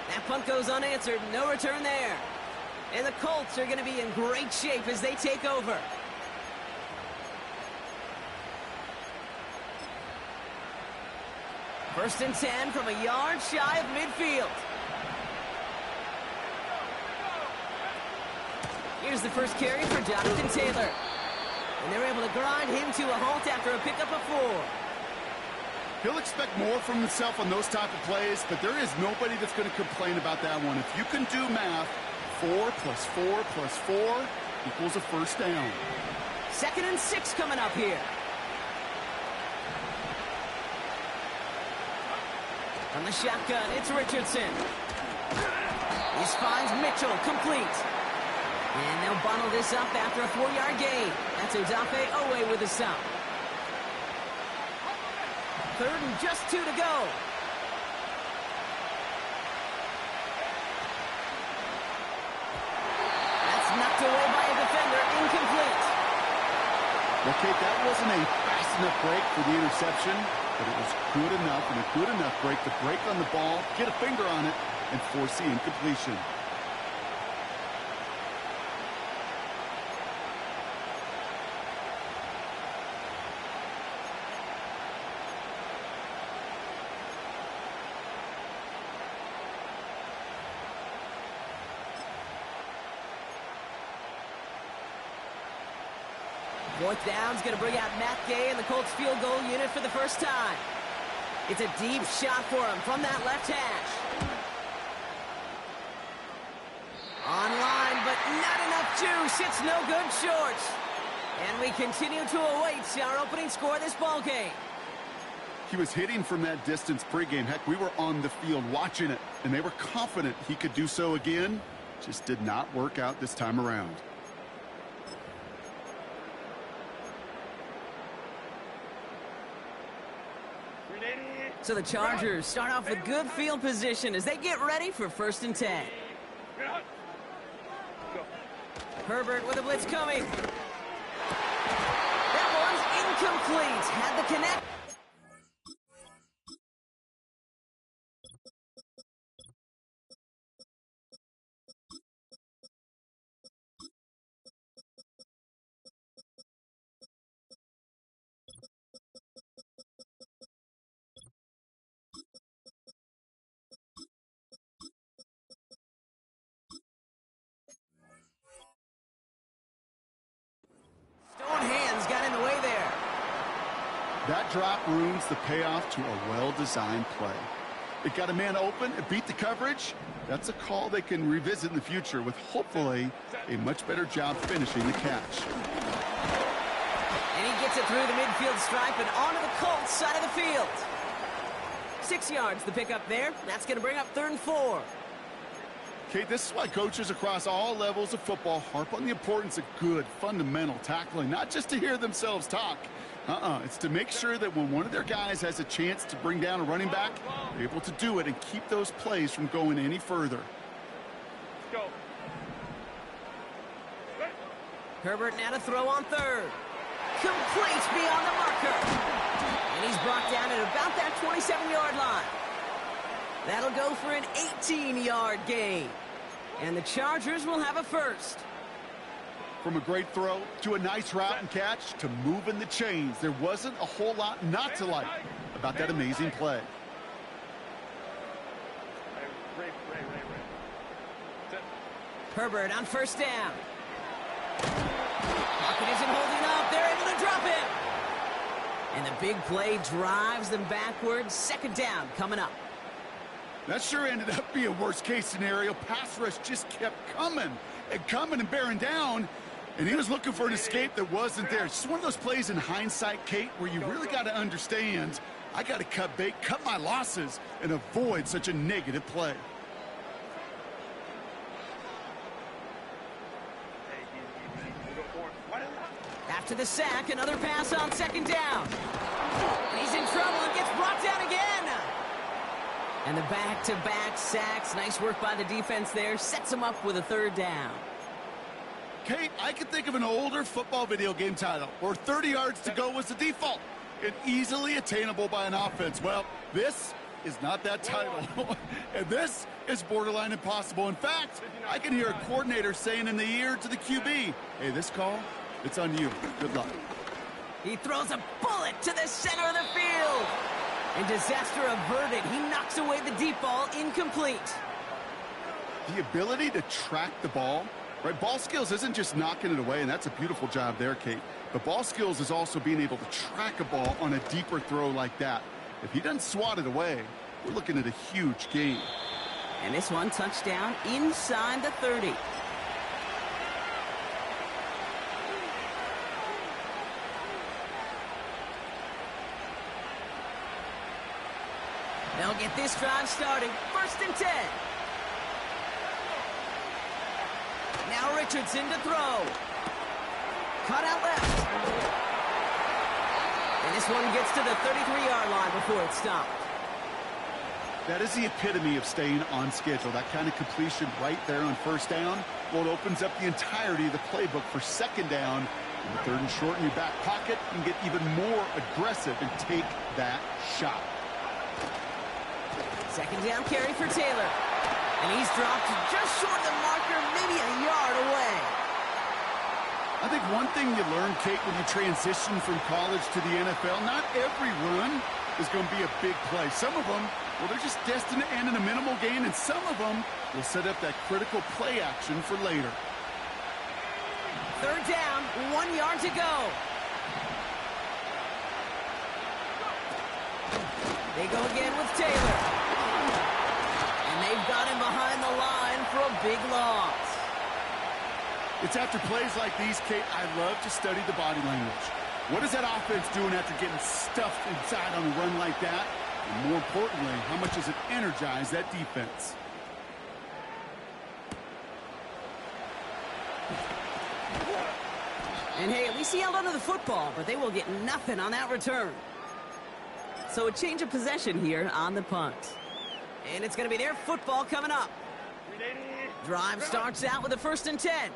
That punt goes unanswered. No return there. And the Colts are going to be in great shape as they take over. First and 10 from a yard shy of midfield. Here's the first carry for Jonathan Taylor. And they're able to grind him to a halt after a pickup of 4. He'll expect more from himself on those type of plays, but there is nobody that's going to complain about that one. If you can do math, 4 plus 4 plus 4 equals a first down. 2nd and 6 coming up here. From the shotgun, it's Richardson. He finds Mitchell, complete. And they'll bundle this up after a 4-yard gain. That's Odafe Owe with a stop. 3rd and just 2 to go. That's knocked away by a defender, incomplete. Well, Kate, that wasn't a fast enough break for the interception, but it was good enough and a good enough break to break on the ball, get a finger on it, and force the incompletion. Fourth down's going to bring out Matt Gay and the Colts field goal unit for the first time. It's a deep shot for him from that left hash. Online, but not enough juice. It's no good short. And we continue to await our opening score of this ball game. He was hitting from that distance pregame. Heck, we were on the field watching it, and they were confident he could do so again. Just did not work out this time around. So the Chargers start off with good field position as they get ready for 1st and 10. Herbert with a blitz coming. That one's incomplete. Had the connect. Hands got in the way there. That drop ruins the payoff to a well-designed play. It got a man open, it beat the coverage. That's a call they can revisit in the future with hopefully a much better job finishing the catch. And he gets it through the midfield stripe and onto the Colts side of the field. 6 yards the pickup there. That's going to bring up 3rd and 4. Kate, this is why coaches across all levels of football harp on the importance of good, fundamental tackling, not just to hear themselves talk. It's to make sure that when one of their guys has a chance to bring down a running back, they're able to do it and keep those plays from going any further. Let's go. Herbert now to throw on 3rd. Complete beyond the marker. And he's brought down at about that 27-yard line. That'll go for an 18-yard gain. And the Chargers will have a first. From a great throw to a nice route and catch to moving the chains, there wasn't a whole lot not to like about that amazing play. Herbert on 1st down. Pocket isn't holding up. They're able to drop him. And the big play drives them backwards. 2nd down coming up. That sure ended up being a worst-case scenario. Pass rush just kept coming and bearing down, and he was looking for an escape that wasn't there. It's just one of those plays in hindsight, Kate, where you really got to understand, I got to cut bait, cut my losses, and avoid such a negative play. After the sack, another pass on 2nd down. And he's in trouble and gets brought down again. And the back-to-back sacks. Nice work by the defense there. Sets him up with a 3rd down. Kate, I can think of an older football video game title where 30 yards to go was the default and easily attainable by an offense. Well, this is not that title. And this is borderline impossible. In fact, I can hear a coordinator saying in the ear to the QB, hey, this call, it's on you. Good luck. He throws a bullet to the center of the field. And disaster averted. He knocks away the deep ball, incomplete. The ability to track the ball, right? Ball skills isn't just knocking it away, and that's a beautiful job there, Kate. But ball skills is also being able to track a ball on a deeper throw like that. If he doesn't swat it away, we're looking at a huge gain. And this one touchdown inside the 30. They'll get this drive started. 1st and 10. Now Richardson to throw. Cut out left. And this one gets to the 33-yard line before it's stopped. That is the epitome of staying on schedule. That kind of completion right there on 1st down. Well, it opens up the entirety of the playbook for 2nd down. And 3rd and short in your back pocket and get even more aggressive and take that shot. 2nd down carry for Taylor. And he's dropped just short of the marker, maybe a yard away. I think one thing you learn, Kate, when you transition from college to the NFL, not every run is going to be a big play. Some of them, well, they're just destined to end in a minimal gain, and some of them will set up that critical play action for later. third down, 1 yard to go. They go again with Taylor. And they've got him behind the line for a big loss. It's after plays like these, Kate, I love to study the body language. What is that offense doing after getting stuffed inside on a run like that? And more importantly, how much does it energize that defense? And hey, at least he held onto the football, but they will get nothing on that return. So a change of possession here on the punt. And it's going to be their football coming up. Drive starts out with a 1st and 10.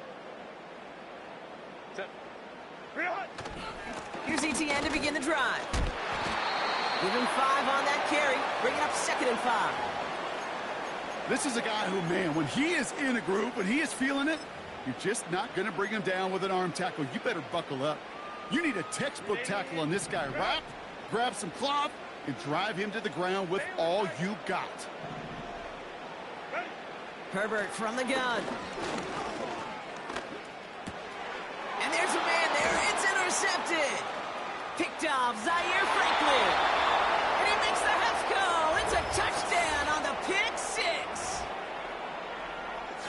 Here's ETN to begin the drive. Give him 5 on that carry, bringing up 2nd and 5. This is a guy who, man, when he is in a group, when he is feeling it, you're just not going to bring him down with an arm tackle. You better buckle up. You need a textbook tackle on this guy. Wrap, grab some cloth, and drive him to the ground with all you got. Herbert from the gun. And there's a man there. It's intercepted. Picked off Zaire Franklin. And he makes the Hefco. It's a touchdown on the pick 6.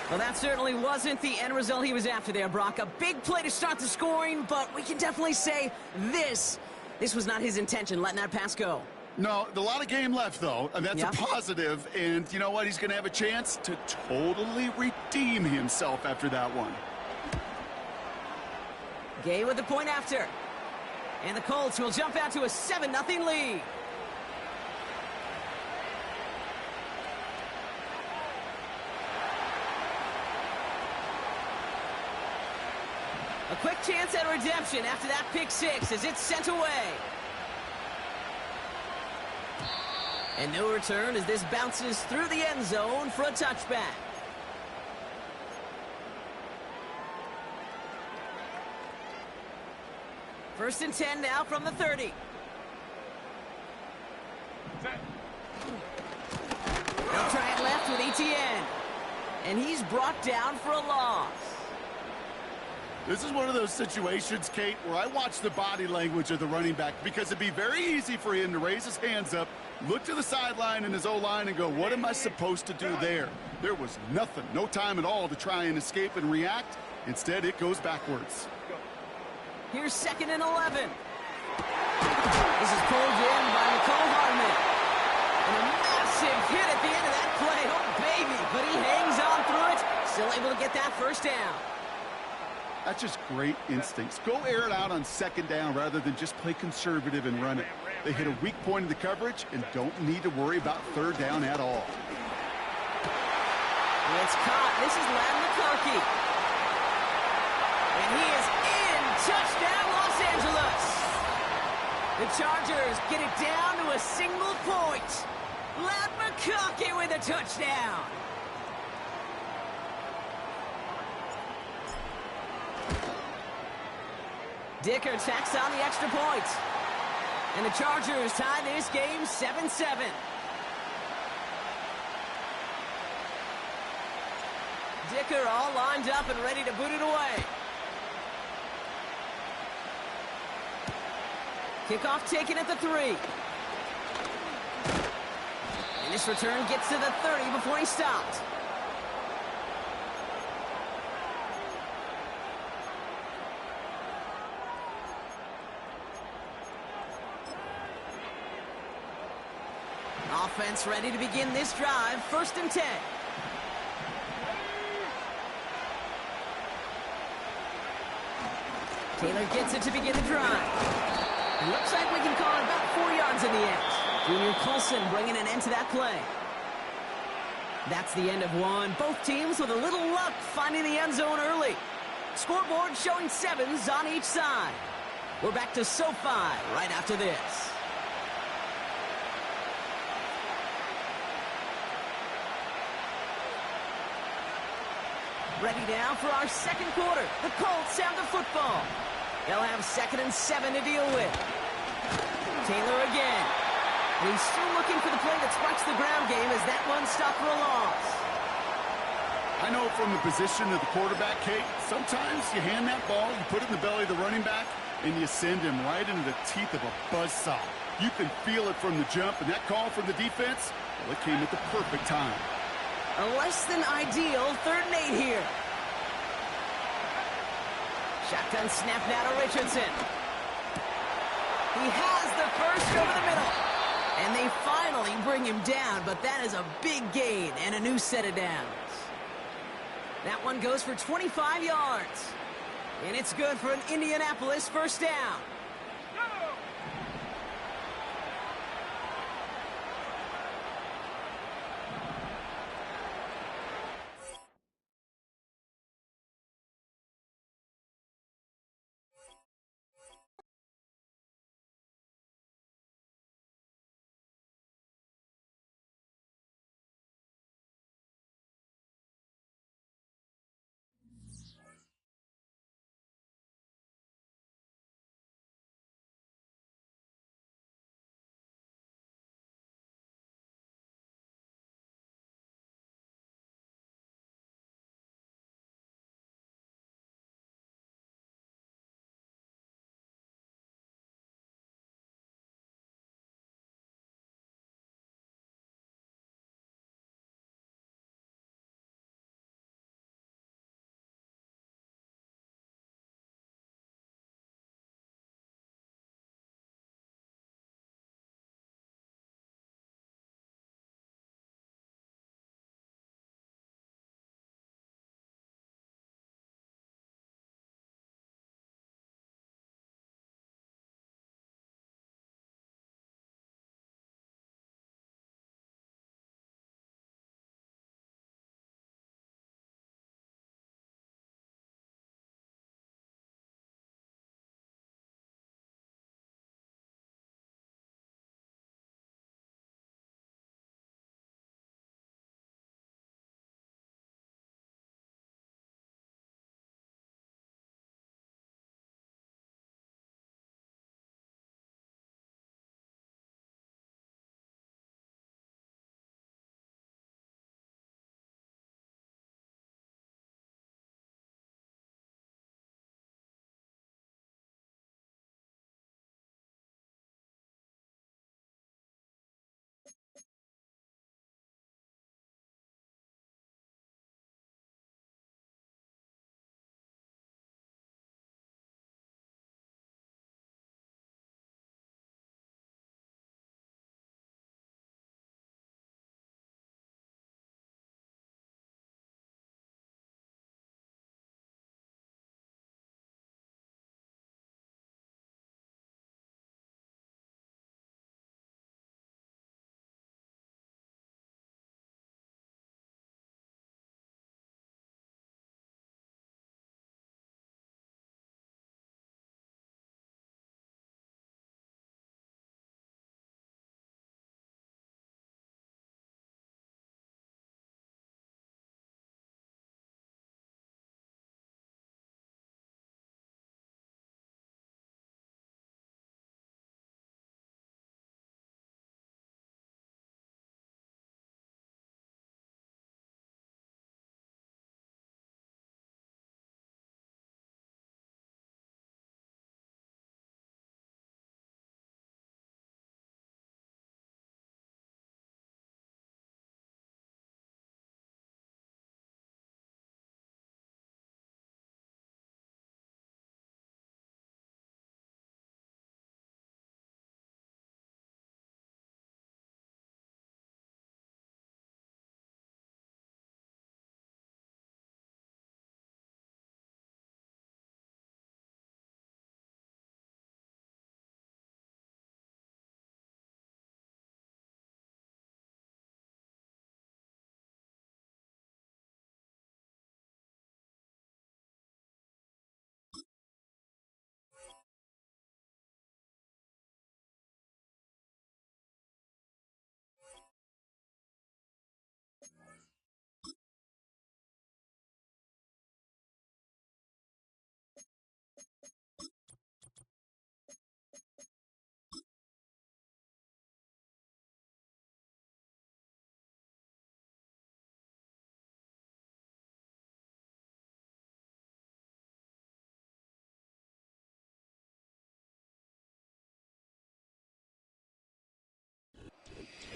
Well, that certainly wasn't the end result he was after there, Brock. A big play to start the scoring, but we can definitely say this was not his intention, letting that pass go. No, a lot of game left, though, and that's Yep. a positive. And you know what? He's going to have a chance to totally redeem himself after that one. Gay with the point after. And the Colts will jump out to a 7-0 lead. A quick chance at redemption after that pick 6 as it's sent away. And no return as this bounces through the end zone for a touchback. First and 10 now from the 30. They'll try it left with ETN. And he's brought down for a loss. This is one of those situations, Kate, where I watch the body language of the running back because it'd be very easy for him to raise his hands up, look to the sideline in his O-line and go, what am I supposed to do there? There was nothing, no time at all to try and escape and react. Instead, it goes backwards. Here's 2nd and 11. This is pulled in by Nicole Hardman. And a massive hit at the end of that play. Oh, baby. But he hangs on through it. Still able to get that first down. That's just great instincts. Go air it out on 2nd down rather than just play conservative and run it. They hit a weak point in the coverage and don't need to worry about 3rd down at all. It's caught. This is Lam McCarkey. And he is in. Touchdown, Los Angeles. The Chargers get it down to a single point. Lam McCarkey with a touchdown. Dicker tacks on the extra point. And the Chargers tie this game 7-7. Dicker all lined up and ready to boot it away. Kickoff taken at the 3. And this return gets to the 30 before he stopped. Offense ready to begin this drive. 1st and 10. Taylor gets it to begin the drive. Looks like we can call it about 4 yards in the end. Junior Colson bringing an end to that play. That's the end of one. Both teams with a little luck finding the end zone early. Scoreboard showing 7s on each side. We're back to SoFi right after this. Ready now for our 2nd quarter. The Colts have the football. They'll have 2nd and 7 to deal with. Taylor again. And he's still looking for the play that sparks the ground game as that one stopped for a loss. I I know from the position of the quarterback, Kate, sometimes you hand that ball, you put it in the belly of the running back, and you send him right into the teeth of a buzzsaw. You can feel it from the jump, and that call from the defense, well, it came at the perfect time. A less than ideal 3rd and 8 here. Shotgun snap now to Richardson. He has the first over the middle. And they finally bring him down, but that is a big gain and a new set of downs. That one goes for 25 yards. And it's good for an Indianapolis first down.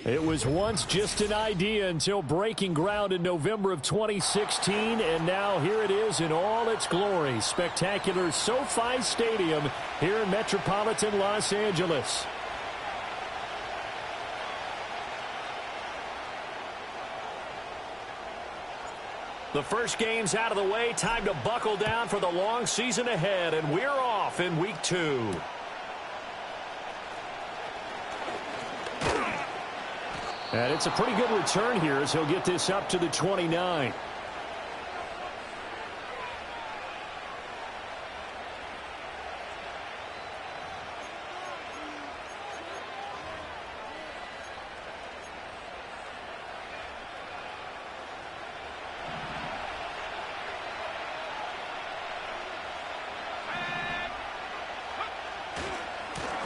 It was once just an idea until breaking ground in November of 2016, and now here it is in all its glory. Spectacular SoFi Stadium here in metropolitan Los Angeles. The first game's out of the way. Time to buckle down for the long season ahead, and we're off in week 2. And it's a pretty good return here as he'll get this up to the 29.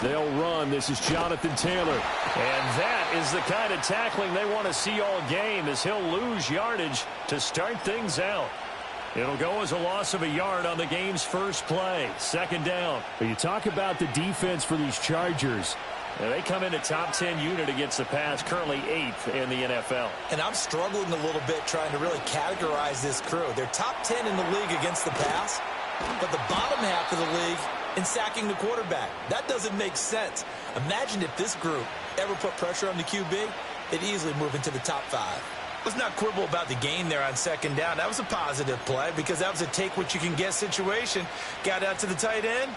They'll run. This is Jonathan Taylor. And that is the kind of tackling they want to see all game, as he'll lose yardage to start things out. It'll go as a loss of a yard on the game's first play. Second down. But you talk about the defense for these Chargers. They come in a top 10 unit against the pass, currently 8th in the NFL. And I'm struggling a little bit trying to really categorize this crew. They're top 10 in the league against the pass, but the bottom half of the league in sacking the quarterback. That doesn't make sense. Imagine if this group ever put pressure on the QB, they'd easily move into the top 5. Let's not quibble about the gain there on second down. That was a positive play because that was a take-what-you-can-get situation. Got out to the tight end.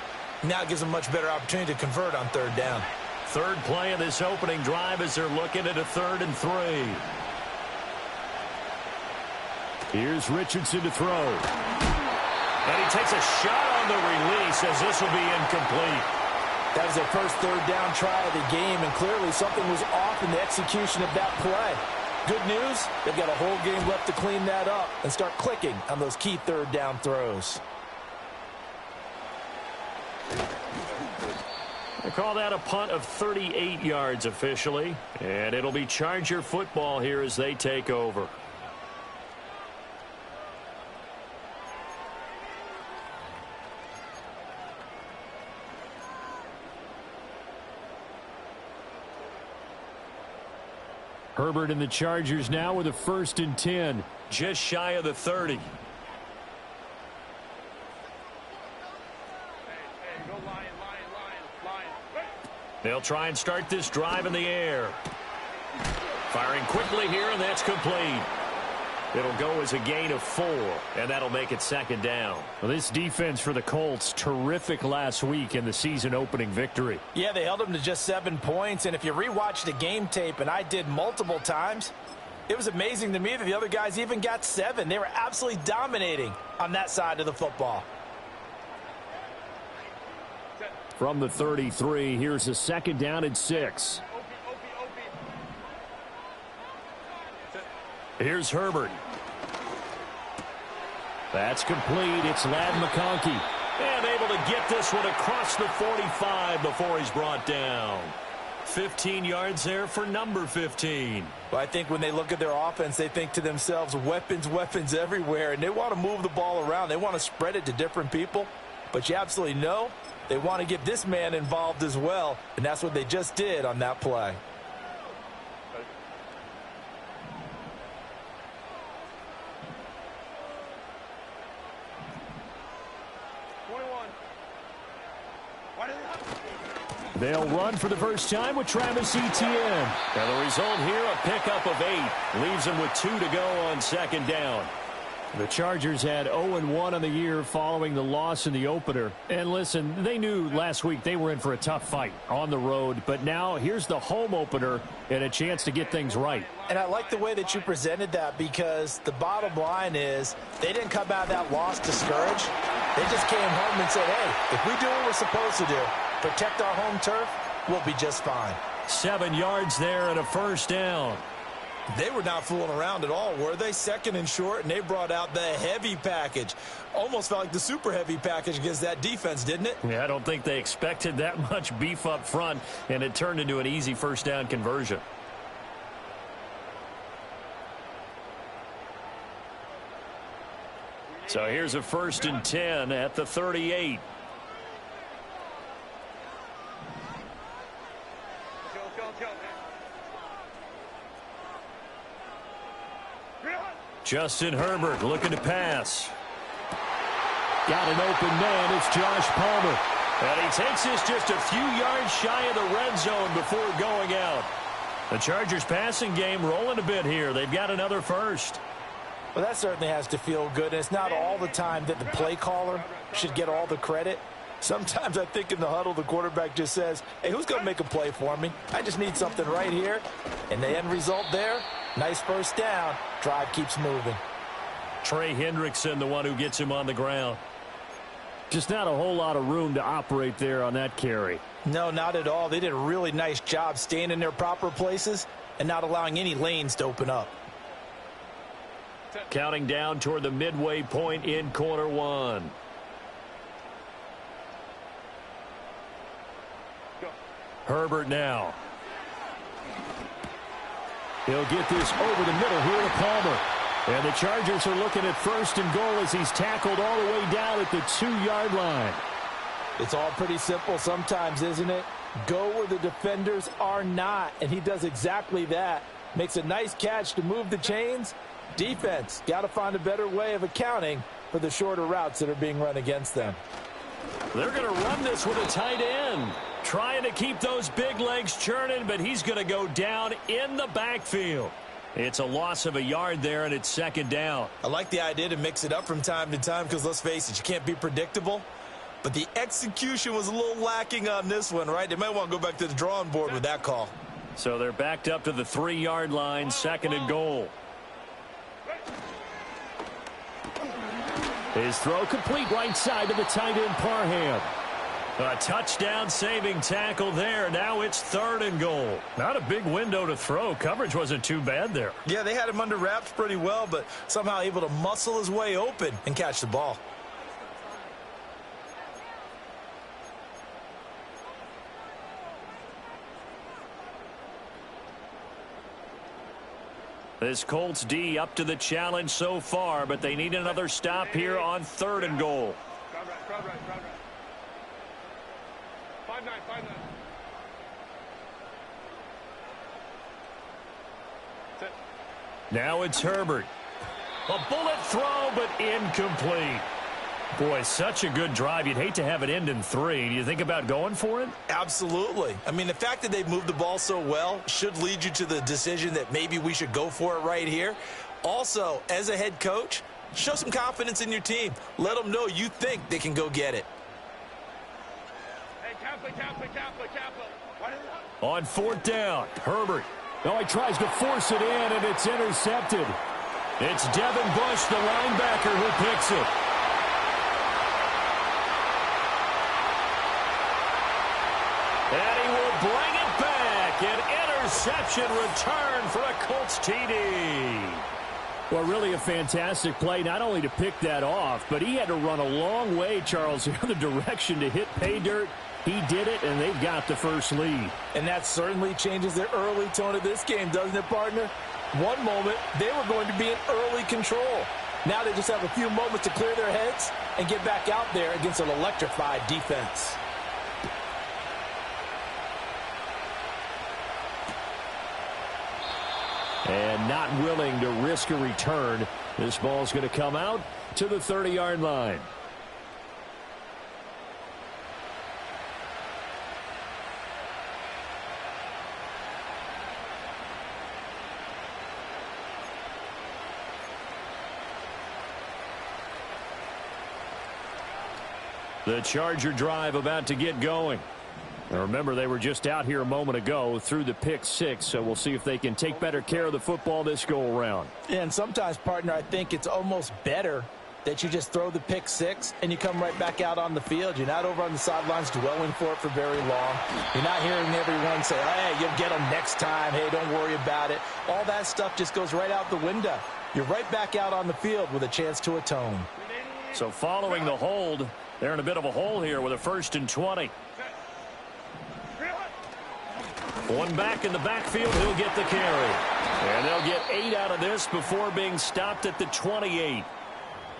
Now it gives them a much better opportunity to convert on third down. Third play of this opening drive as they're looking at a 3rd and 3. Here's Richardson to throw. And he takes a shot on the release as this will be incomplete. That was their first third down try of the game, and clearly something was off in the execution of that play. Good news, they've got a whole game left to clean that up and start clicking on those key third down throws. They call that a punt of 38 yards officially, and it'll be Charger football here as they take over. Herbert and the Chargers now with a 1st and 10, just shy of the 30. They'll try and start this drive in the air. Firing quickly here, and that's complete. It'll go as a gain of 4, and that'll make it second down. Well, this defense for the Colts, terrific last week in the season-opening victory. Yeah, they held them to just 7 points, and if you rewatch the game tape, and I did multiple times, it was amazing to me that the other guys even got 7. They were absolutely dominating on that side of the football. From the 33, here's a 2nd down and 6. Here's Herbert. That's complete. It's Ladd McConkey. And able to get this one across the 45 before he's brought down. 15 yards there for number 15. Well, I think when they look at their offense, they think to themselves, weapons, weapons everywhere. And they want to move the ball around. They want to spread it to different people. But you absolutely know they want to get this man involved as well. And that's what they just did on that play. They'll run for the first time with Travis Etienne. And the result here, a pickup of 8. Leaves them with 2 to go on second down. The Chargers had 0-1 on the year following the loss in the opener. And listen, they knew last week they were in for a tough fight on the road. But now here's the home opener and a chance to get things right. And I like the way that you presented that, because the bottom line is they didn't come out of that loss discouraged. They just came home and said, hey, if we do what we're supposed to do, protect our home turf, we'll be just fine. 7 yards there and a first down. They were not fooling around at all, were they? 2nd and short, and they brought out the heavy package. Almost felt like the super heavy package against that defense, didn't it? Yeah, I don't think they expected that much beef up front, and it turned into an easy first down conversion. So here's a 1st and 10 at the 38. Justin Herbert looking to pass. Got an open man. It's Josh Palmer. And he takes this just a few yards shy of the red zone before going out. The Chargers passing game rolling a bit here. They've got another first. Well, that certainly has to feel good. And it's not all the time that the play caller should get all the credit. Sometimes I think in the huddle, the quarterback just says, hey, who's going to make a play for me? I just need something right here. And the end result there, nice first down. Drive keeps moving. Trey Hendrickson, the one who gets him on the ground. Just not a whole lot of room to operate there on that carry. No, not at all. They did a really nice job staying in their proper places and not allowing any lanes to open up. Counting down toward the midway point in quarter one. Herbert now. He'll get this over the middle here to Palmer. And the Chargers are looking at first and goal as he's tackled all the way down at the 2-yard line. It's all pretty simple sometimes, isn't it? Go where the defenders are not, and he does exactly that. Makes a nice catch to move the chains. Defense, got to find a better way of accounting for the shorter routes that are being run against them. They're going to run this with a tight end. Trying to keep those big legs churning, but he's going to go down in the backfield. It's a loss of a yard there, and it's second down. I like the idea to mix it up from time to time because, let's face it, you can't be predictable. But the execution was a little lacking on this one, right? They might want to go back to the drawing board with that call. So they're backed up to the 3-yard line, second and goal. His throw complete right side to the tight end Parham. A touchdown-saving tackle there. Now it's third and goal. Not a big window to throw. Coverage wasn't too bad there. Yeah, they had him under wraps pretty well, but somehow able to muscle his way open and catch the ball. This Colts D up to the challenge so far, but they need another stop here on third and goal. Crowd right. 5-9. Now it's Herbert. A bullet throw, but incomplete. Boy, such a good drive. You'd hate to have it end in 3. Do you think about going for it? Absolutely. I mean, the fact that they've moved the ball so well should lead you to the decision that maybe we should go for it right here. Also, as a head coach, show some confidence in your team. Let them know you think they can go get it. Hey, Kaplan. On fourth down, Herbert. Oh, he tries to force it in, and it's intercepted. It's Devin Bush, the linebacker, who picks it. And he will bring it back. An interception return for a Colts TD. Well, really a fantastic play, not only to pick that off, but he had to run a long way, Charles, the other direction to hit pay dirt. He did it, and they've got the first lead. And that certainly changes the early tone of this game, doesn't it, partner? One moment, they were going to be in early control. Now they just have a few moments to clear their heads and get back out there against an electrified defense. And not willing to risk a return. This ball's going to come out to the 30-yard line. The Charger drive about to get going. Now remember, they were just out here a moment ago through the pick 6, so we'll see if they can take better care of the football this go-around. And sometimes, partner, I think it's almost better that you just throw the pick 6 and you come right back out on the field. You're not over on the sidelines dwelling for it for very long. You're not hearing everyone say, hey, you'll get them next time. Hey, don't worry about it. All that stuff just goes right out the window. You're right back out on the field with a chance to atone. So following the hold, they're in a bit of a hole here with a 1st and 20. One back in the backfield, he'll get the carry. And they'll get 8 out of this before being stopped at the 28.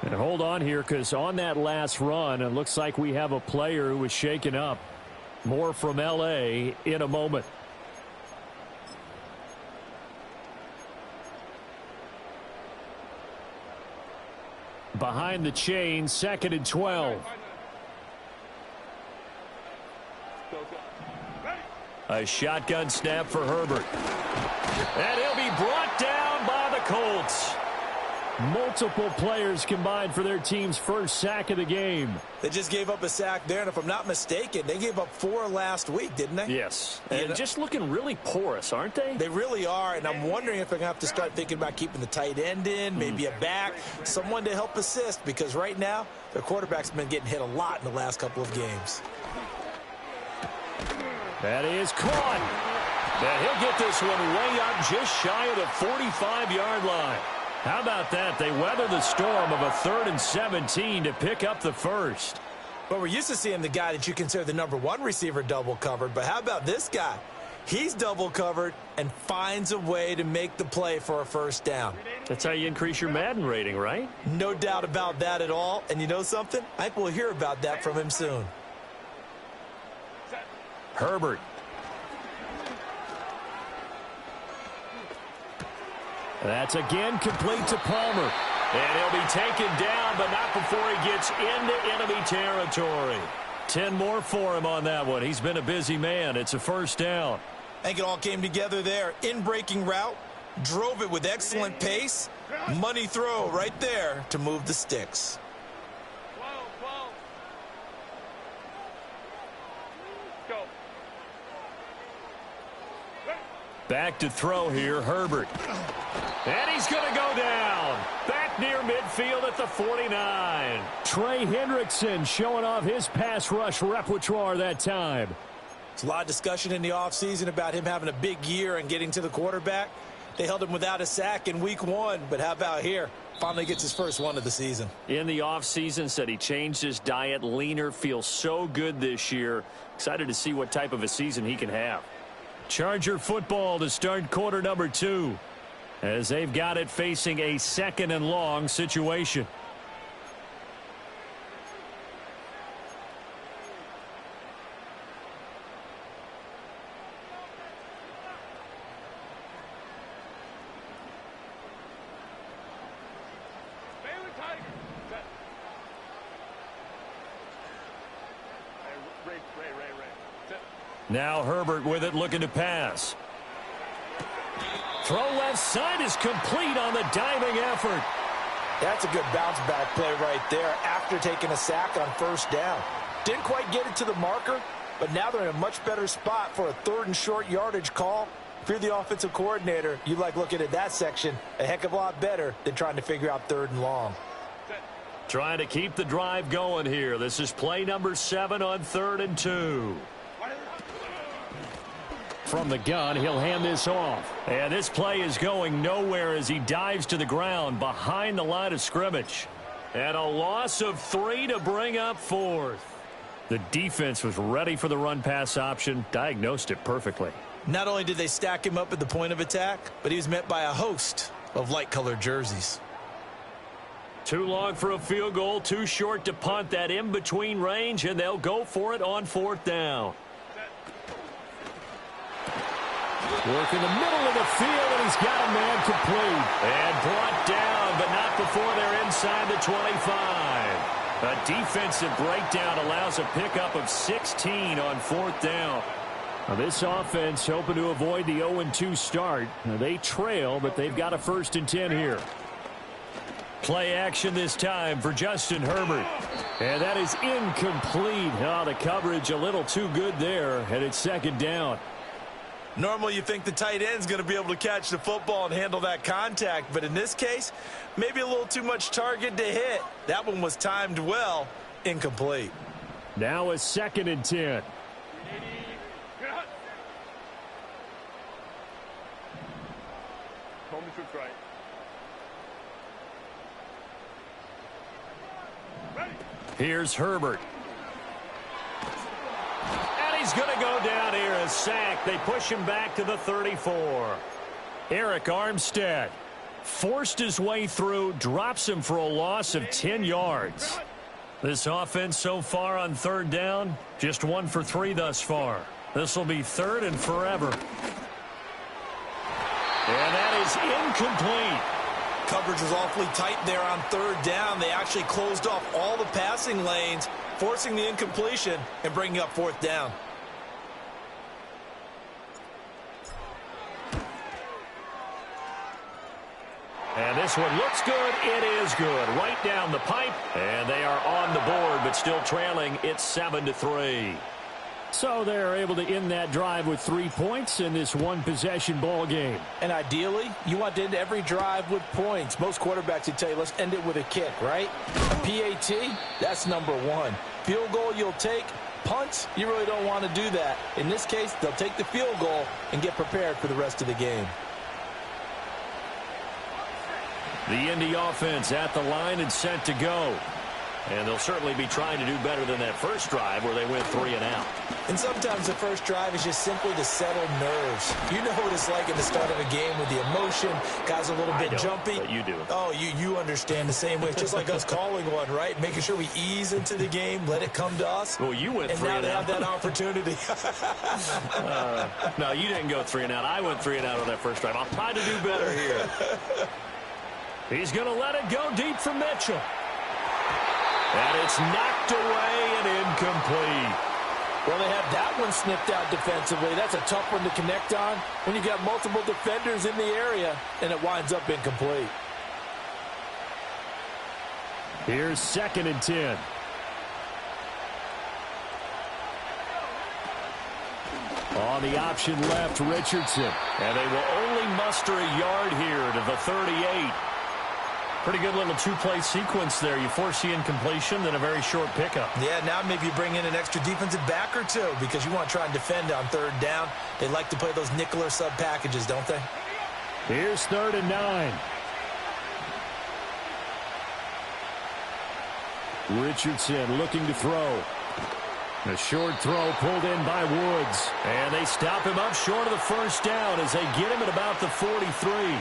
And hold on here, because on that last run, it looks like we have a player who was shaken up. More from L.A. in a moment. Behind the chain, 2nd and 12. A shotgun snap for Herbert. And he'll be brought down by the Colts. Multiple players combined for their team's first sack of the game. They just gave up a sack there, and if I'm not mistaken, they gave up 4 last week, didn't they? Yes. And just looking really porous, aren't they? They really are, and I'm wondering if they're going to have to start thinking about keeping the tight end in, maybe a back, someone to help assist, because right now, their quarterback's been getting hit a lot in the last couple of games. That is caught. And he'll get this one way up just shy of the 45-yard line. How about that? They weather the storm of a 3rd and 17 to pick up the first. But we're used to seeing the guy that you consider the #1 receiver double covered. But how about this guy? He's double covered and finds a way to make the play for a first down. That's how you increase your Madden rating, right? No doubt about that at all. And you know something? I think we'll hear about that from him soon. Herbert. That's again complete to Palmer. And he'll be taken down, but not before he gets into enemy territory. 10 more for him on that one. He's been a busy man. It's a first down. I think it all came together there. In-breaking route, drove it with excellent pace. Money throw right there to move the sticks. Back to throw here, Herbert. And he's going to go down. Back near midfield at the 49. Trey Hendrickson showing off his pass rush repertoire that time. There's a lot of discussion in the offseason about him having a big year and getting to the quarterback. They held him without a sack in week 1, but how about here? Finally gets his first one of the season. In the offseason, said he changed his diet, leaner, feels so good this year. Excited to see what type of a season he can have. Charger football to start quarter number 2 as they've got it facing a 2nd and long situation. Now Herbert with it, looking to pass. Throw left side is complete on the diving effort. That's a good bounce back play right there after taking a sack on first down. Didn't quite get it to the marker, but now they're in a much better spot for a 3rd and short yardage call. If you're the offensive coordinator, you like looking at that section a heck of a lot better than trying to figure out 3rd and long. Trying to keep the drive going here. This is play number 7 on 3rd and 2. From the gun, he'll hand this off. And this play is going nowhere as he dives to the ground behind the line of scrimmage. And a loss of 3 to bring up 4th. The defense was ready for the run-pass option, diagnosed it perfectly. Not only did they stack him up at the point of attack, but he was met by a host of light-colored jerseys. Too long for a field goal, too short to punt. That in-between range, and they'll go for it on 4th down. Work in the middle of the field, and he's got a man complete. And brought down, but not before they're inside the 25. A defensive breakdown allows a pickup of 16 on 4th down. Now this offense hoping to avoid the 0-2 start. Now they trail, but they've got a 1st and 10 here. Play action this time for Justin Herbert. And that is incomplete. Oh, the coverage a little too good there, and it's 2nd down. Normally you think the tight end's going to be able to catch the football and handle that contact, but in this case, maybe a little too much target to hit. That one was timed well, incomplete. Now a 2nd and 10. Here's Herbert. He's going to go down here, a sack. They push him back to the 34. Eric Armstead forced his way through, drops him for a loss of 10 yards. This offense so far on 3rd down, just 1 for 3 thus far. This will be 3rd and forever. And that is incomplete. coverage was awfully tight there on third down. They actually closed off all the passing lanes, forcing the incompletion and bringing up fourth down. And this one looks good. It is good. Right down the pipe. And they are on the board, but still trailing. It's 7-3. So they're able to end that drive with 3 points in this one-possession ball game. And ideally, you want to end every drive with points. Most quarterbacks would tell you, let's end it with a kick, right? PAT, that's number one. Field goal you'll take. Punts, you really don't want to do that. In this case, they'll take the field goal and get prepared for the rest of the game. The Indy offense at the line and set to go. And they'll certainly be trying to do better than that first drive where they went 3 and out. And sometimes the first drive is just simply to settle nerves. You know what it's like at the start of a game with the emotion. Guys are a little bit jumpy. But you do. Oh, you understand the same way. It's just like us calling one, right? Making sure we ease into the game, let it come to us. Well, you went 3 and out. And now they have that opportunity. No, you didn't go 3 and out. I went 3 and out on that first drive. I'll try to do better here. He's going to let it go deep for Mitchell. And it's knocked away and incomplete. Well, they have that one snipped out defensively. That's a tough one to connect on when you got multiple defenders in the area, and it winds up incomplete. Here's 2nd and 10. On the option left, Richardson. And they will only muster a yard here to the 38. Pretty good little two-play sequence there. You force the incompletion, then a very short pickup. Yeah, now maybe you bring in an extra defensive back or two because you want to try and defend on third down. They like to play those nickel or sub packages, don't they? Here's 3rd and 9. Richardson looking to throw. A short throw pulled in by Woods. And they stop him up short of the first down as they get him at about the 43.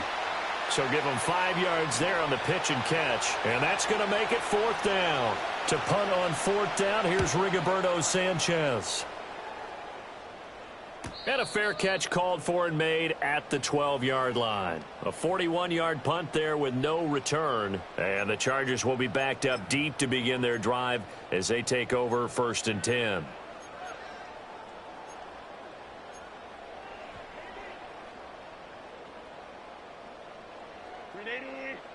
So give them 5 yards there on the pitch and catch. And that's going to make it 4th down. To punt on 4th down, here's Rigoberto Sanchez. And a fair catch called for and made at the 12-yard line. A 41-yard punt there with no return. And the Chargers will be backed up deep to begin their drive as they take over 1st and 10.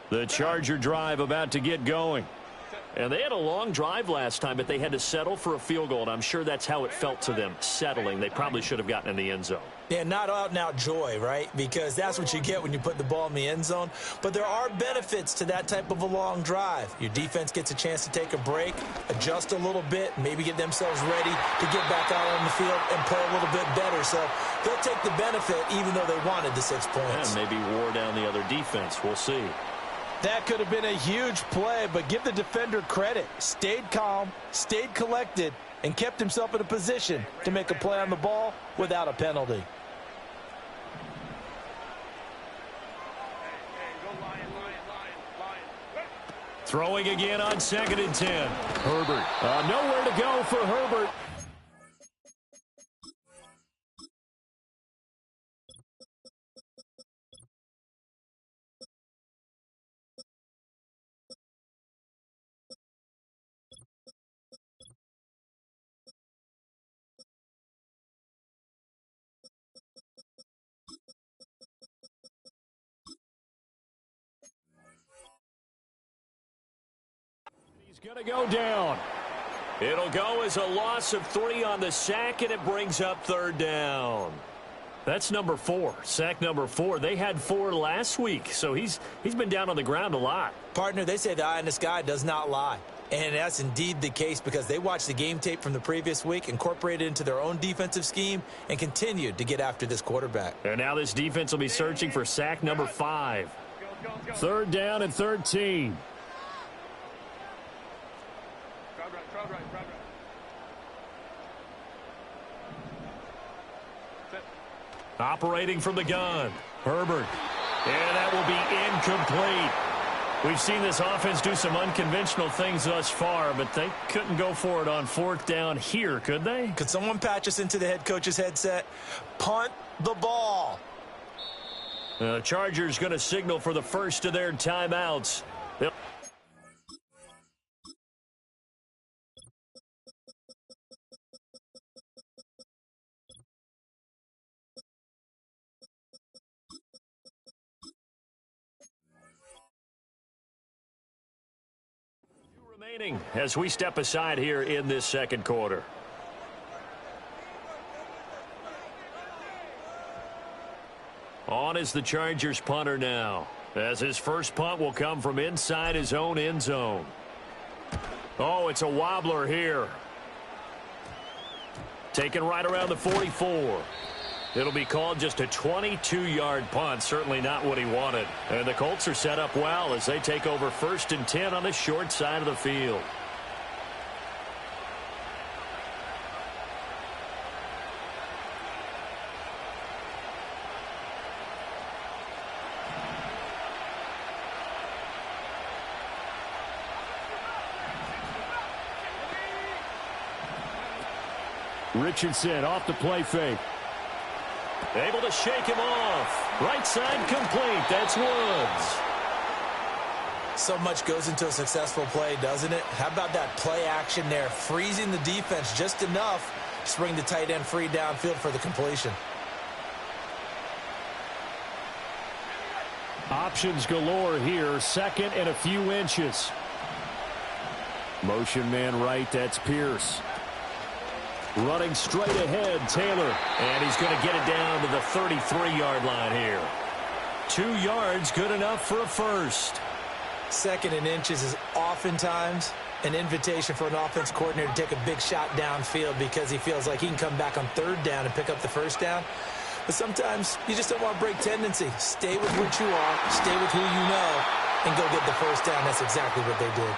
The Charger drive about to get going. And they had a long drive last time, but they had to settle for a field goal, and I'm sure that's how it felt to them, settling. They probably should have gotten in the end zone. Yeah, not out-and-out joy, right? Because that's what you get when you put the ball in the end zone. But there are benefits to that type of a long drive. Your defense gets a chance to take a break, adjust a little bit, maybe get themselves ready to get back out on the field and play a little bit better. So they'll take the benefit even though they wanted the 6 points. And maybe wore down the other defense. We'll see. That could have been a huge play, but give the defender credit. Stayed calm, stayed collected, and kept himself in a position to make a play on the ball without a penalty. Throwing again on 2nd and 10. Herbert. Nowhere to go for Herbert. He's going to go down. It'll go as a loss of 3 on the sack, and it brings up 3rd down. That's number 4, sack number 4. They had 4 last week, so he's been down on the ground a lot. Partner, they say the eye in the sky does not lie. And that's indeed the case because they watched the game tape from the previous week, incorporated it into their own defensive scheme, and continued to get after this quarterback. And now this defense will be searching for sack number 5. 3rd down and 13. Operating from the gun, Herbert. And that will be incomplete. We've seen this offense do some unconventional things thus far, but they couldn't go for it on 4th down here, could they? Could someone patch us into the head coach's headset? Punt the ball. The Chargers going to signal for the first of their timeouts. Remaining as we step aside here in this second quarter. On is the Chargers punter now, as his first punt will come from inside his own end zone. Oh, it's a wobbler here. Taken right around the 44. It'll be called just a 22-yard punt, certainly not what he wanted. And the Colts are set up well as they take over 1st and 10 on the short side of the field. Richardson off the play fake. Able to shake him off. Right side complete. That's Woods. So much goes into a successful play, doesn't it? How about that play action there? Freezing the defense just enough to bring the tight end free downfield for the completion. Options galore here. 2nd and a few inches. Motion man right. That's Pierce. Running straight ahead, Taylor. And he's going to get it down to the 33-yard line here. 2 yards, good enough for a first. 2nd and inches is oftentimes an invitation for an offense coordinator to take a big shot downfield because he feels like he can come back on 3rd down and pick up the first down. But sometimes you just don't want to break tendency. Stay with what you are, stay with who you know, and go get the first down. That's exactly what they did.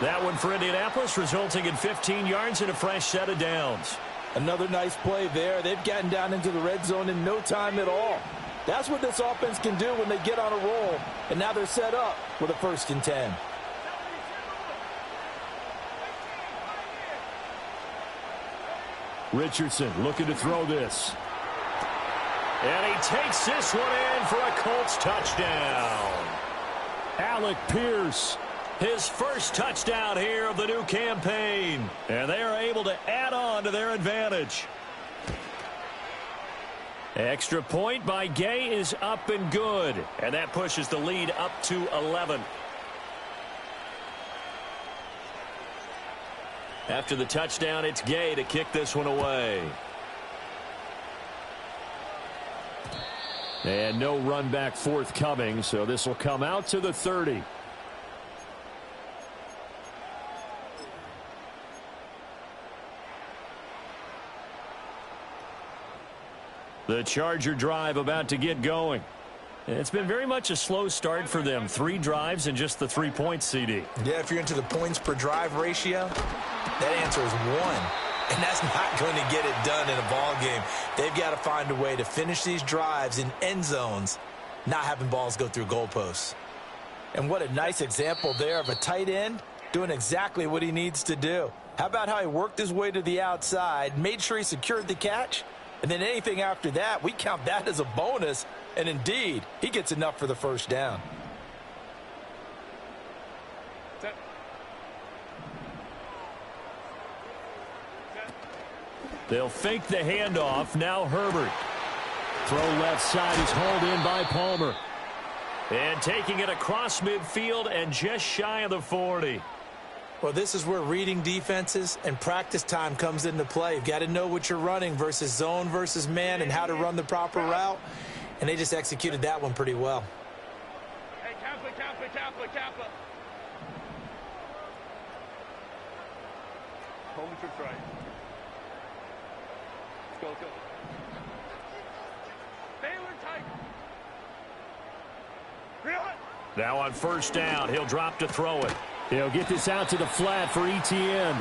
That one for Indianapolis, resulting in 15 yards and a fresh set of downs. Another nice play there. They've gotten down into the red zone in no time at all. That's what this offense can do when they get on a roll. And now they're set up with a 1st and 10. Richardson looking to throw this. And he takes this one in for a Colts touchdown. Alec Pierce. His first touchdown here of the new campaign. And they are able to add on to their advantage. Extra point by Gay is up and good. And that pushes the lead up to 11. After the touchdown, it's Gay to kick this one away. And no run back forthcoming, so this will come out to the 30. The Charger drive about to get going. It's been very much a slow start for them. 3 drives and just the 3 points, CD. Yeah, if you're into the points per drive ratio, that answer is 1. And that's not going to get it done in a ball game. They've got to find a way to finish these drives in end zones, not having balls go through goalposts. And what a nice example there of a tight end doing exactly what he needs to do. How about how he worked his way to the outside, made sure he secured the catch, and then anything after that, we count that as a bonus. And indeed, he gets enough for the first down. They'll fake the handoff. Now Herbert. Throw left side is hauled in by Palmer. And taking it across midfield and just shy of the 40. Well, this is where reading defenses and practice time comes into play. You've got to know what you're running versus zone versus man and how to run the proper route. And they just executed that one pretty well. Hey, Kappa. Hold the trips right. Let's go. Baylor tight. Reel it. Now on first down, he'll drop to throw it. He'll get this out to the flat for Etienne.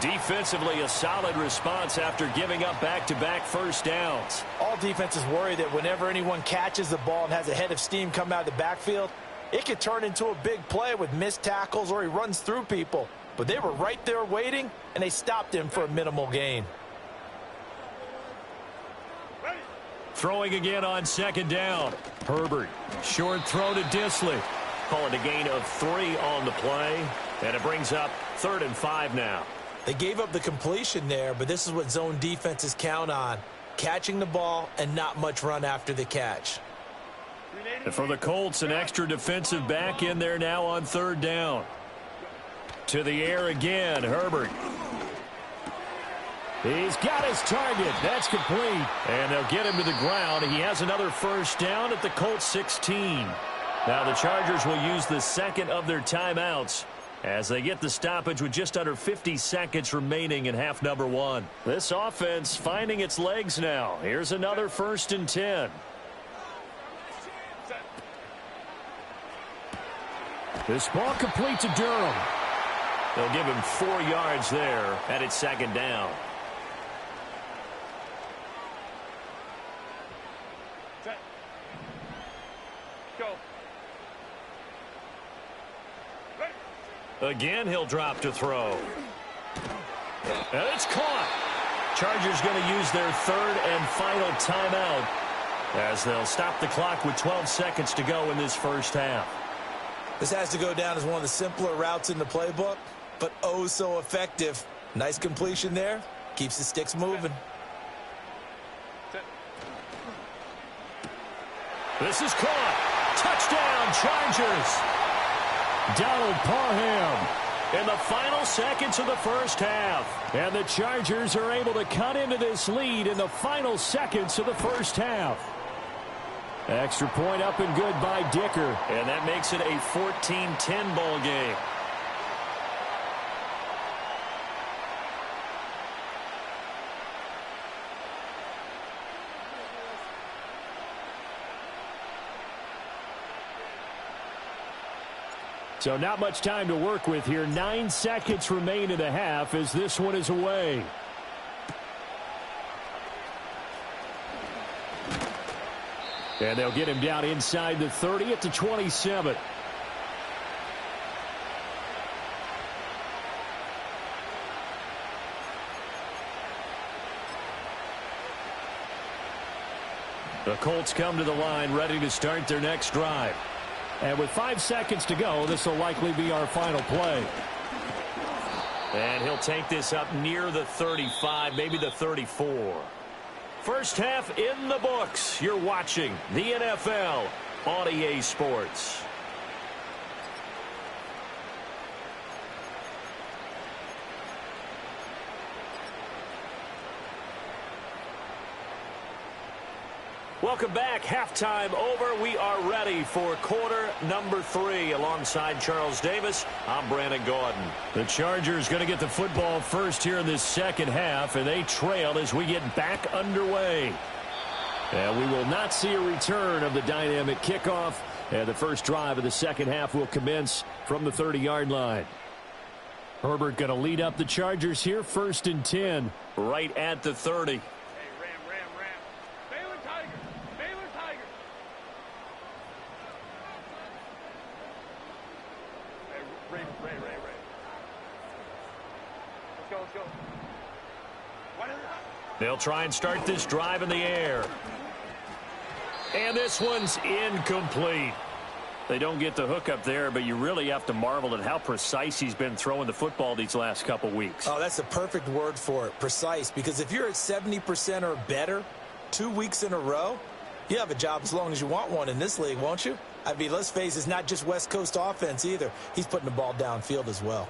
Defensively, a solid response after giving up back-to-back first downs. All defenses worry that whenever anyone catches the ball and has a head of steam come out of the backfield, it could turn into a big play with missed tackles or he runs through people. But they were right there waiting, and they stopped him for a minimal gain. Throwing again on second down. Herbert, short throw to Disley. Call it a gain of 3 on the play, and it brings up 3rd and 5 now. They gave up the completion there, but this is what zone defenses count on. Catching the ball and not much run after the catch. And for the Colts, an extra defensive back in there now on 3rd down. To the air again, Herbert. He's got his target. That's complete. And they'll get him to the ground. He has another first down at the Colts 16. Now the Chargers will use the second of their timeouts as they get the stoppage with just under 50 seconds remaining in half number 1. This offense finding its legs now. Here's another 1st and 10. This ball complete to Durham. They'll give him 4 yards there, and it's 2nd down. Set. Go. Again, he'll drop to throw. And it's caught. Chargers going to use their 3rd and final timeout as they'll stop the clock with 12 seconds to go in this first half. This has to go down as one of the simpler routes in the playbook, but oh so effective. Nice completion there. Keeps the sticks moving. This is caught. Touchdown, Chargers. Donald Parham in the final seconds of the first half. And the Chargers are able to cut into this lead in the final seconds of the first half. Extra point up and good by Dicker. And that makes it a 14-10 ball game. So not much time to work with here. 9 seconds remain in the half as this one is away. And they'll get him down inside the 30 at the 27. The Colts come to the line ready to start their next drive. And with 5 seconds to go, this will likely be our final play. And he'll take this up near the 35, maybe the 34. First half in the books. You're watching the NFL on EA Sports. Welcome back. Halftime over. We are ready for quarter number 3. Alongside Charles Davis, I'm Brandon Gordon. The Chargers going to get the football first here in this second half, and they trail as we get back underway. And we will not see a return of the dynamic kickoff, and the first drive of the second half will commence from the 30-yard line. Herbert going to lead up the Chargers here, 1st and 10, right at the 30. They'll try and start this drive in the air. And this one's incomplete. They don't get the hook up there, but you really have to marvel at how precise he's been throwing the football these last couple weeks. Oh, that's the perfect word for it, precise, because if you're at 70% or better 2 weeks in a row, you have a job as long as you want one in this league, won't you? I mean, let's face it, it's not just West Coast offense either. He's putting the ball downfield as well.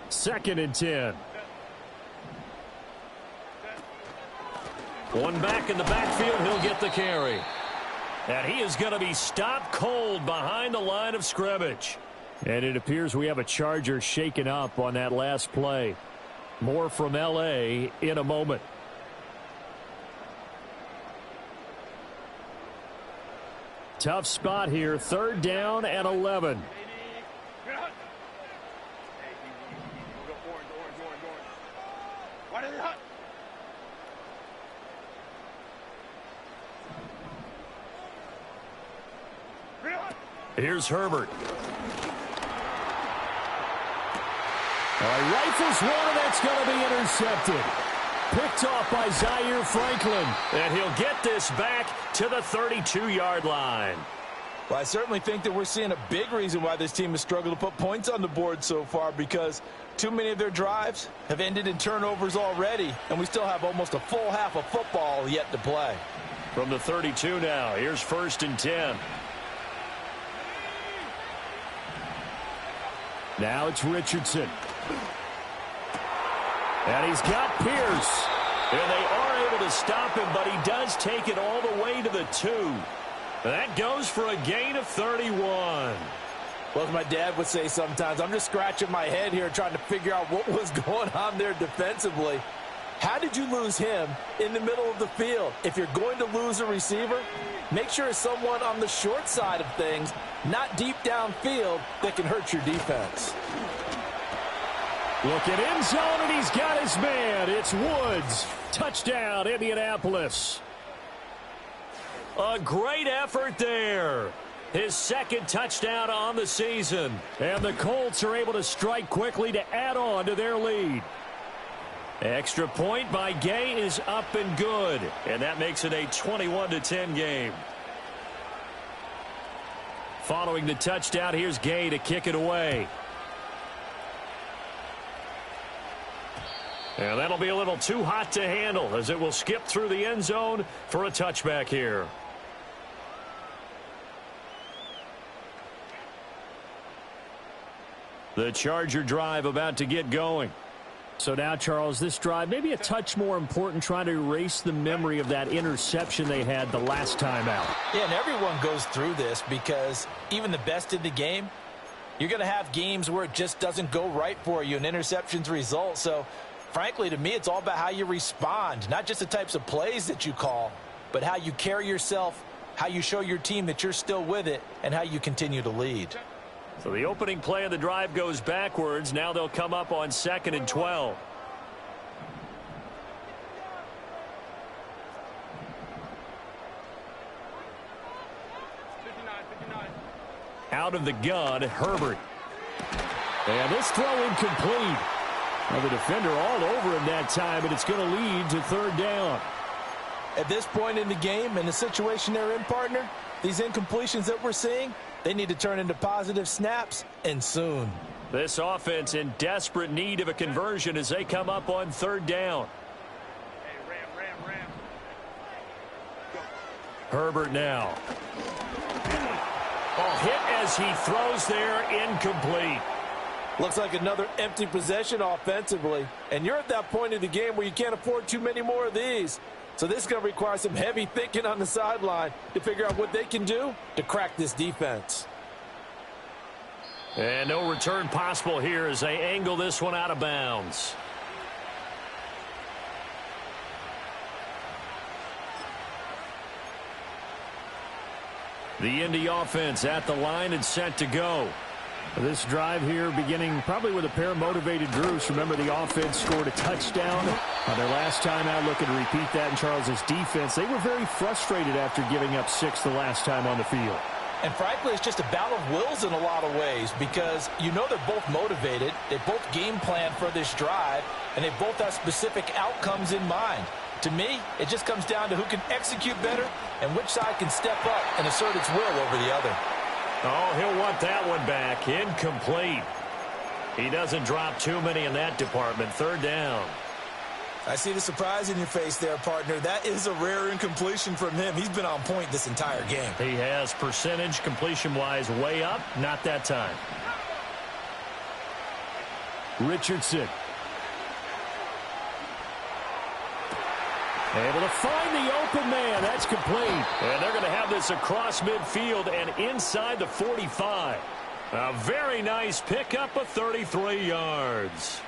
2nd and 10. One back in the backfield, he'll get the carry. And he is going to be stopped cold behind the line of scrimmage. And it appears we have a Charger shaken up on that last play. More from L.A. in a moment. Tough spot here, 3rd down and 11. Here's Herbert. Rifles one, and that's going to be intercepted. picked off by Zaire Franklin. And he'll get this back to the 32-yard line. Well, I certainly think that we're seeing a big reason why this team has struggled to put points on the board so far, because too many of their drives have ended in turnovers already, and we still have almost a full half of football yet to play. From the 32 now, here's 1st and 10. Now it's Richardson. And he's got Pierce. And they are able to stop him, but he does take it all the way to the 2. That goes for a gain of 31. Well, as my dad would say sometimes, I'm just scratching my head here trying to figure out what was going on there defensively. How did you lose him in the middle of the field? If you're going to lose a receiver, make sure it's someone on the short side of things, not deep downfield, that can hurt your defense. Look at end zone, and he's got his man. It's Woods. Touchdown, Indianapolis. A great effort there. His 2nd touchdown on the season. And the Colts are able to strike quickly to add on to their lead. Extra point by Gay is up and good. And that makes it a 21-10 game. Following the touchdown, here's Gay to kick it away. And that'll be a little too hot to handle, as it will skip through the end zone for a touchback here. The Charger drive about to get going. So now, Charles, this drive maybe a touch more important, trying to erase the memory of that interception they had the last time out. Yeah, and everyone goes through this, because even the best in the game, you're going to have games where it just doesn't go right for you and interceptions result. So, frankly, to me, it's all about how you respond, not just the types of plays that you call, but how you carry yourself, how you show your team that you're still with it, and how you continue to lead. So the opening play of the drive goes backwards. Now they'll come up on 2nd and 12. Out of the gun, Herbert. And this throw incomplete. Well, the defender all over him that time, and it's going to lead to 3rd down. At this point in the game, in the situation they're in, partner, these incompletions that we're seeing, they need to turn into positive snaps, and soon. This offense in desperate need of a conversion as they come up on 3rd down. Hey, ram. Herbert now. Oh, hit as he throws there, incomplete. Looks like another empty possession offensively. And you're at that point in the game where you can't afford too many more of these. So this is going to require some heavy thinking on the sideline to figure out what they can do to crack this defense. And no return possible here as they angle this one out of bounds. The Indy offense at the line and set to go. This drive here beginning probably with a pair of motivated Drews. Remember, the offense scored a touchdown on their last time out. Looking to repeat that in Charles's defense. They were very frustrated after giving up 6 the last time on the field. And frankly, it's just a battle of wills in a lot of ways, because you know they're both motivated. They both game plan for this drive, and they both have specific outcomes in mind. To me, it just comes down to who can execute better and which side can step up and assert its will over the other. Oh, he'll want that one back. Incomplete. He doesn't drop too many in that department. 3rd down. I see the surprise in your face there, partner. That is a rare incompletion from him. He's been on point this entire game. He has percentage completion-wise way up. Not that time. Richardson. Able to find the open man. That's complete. And they're going to have this across midfield and inside the 45. A very nice pickup of 33 yards.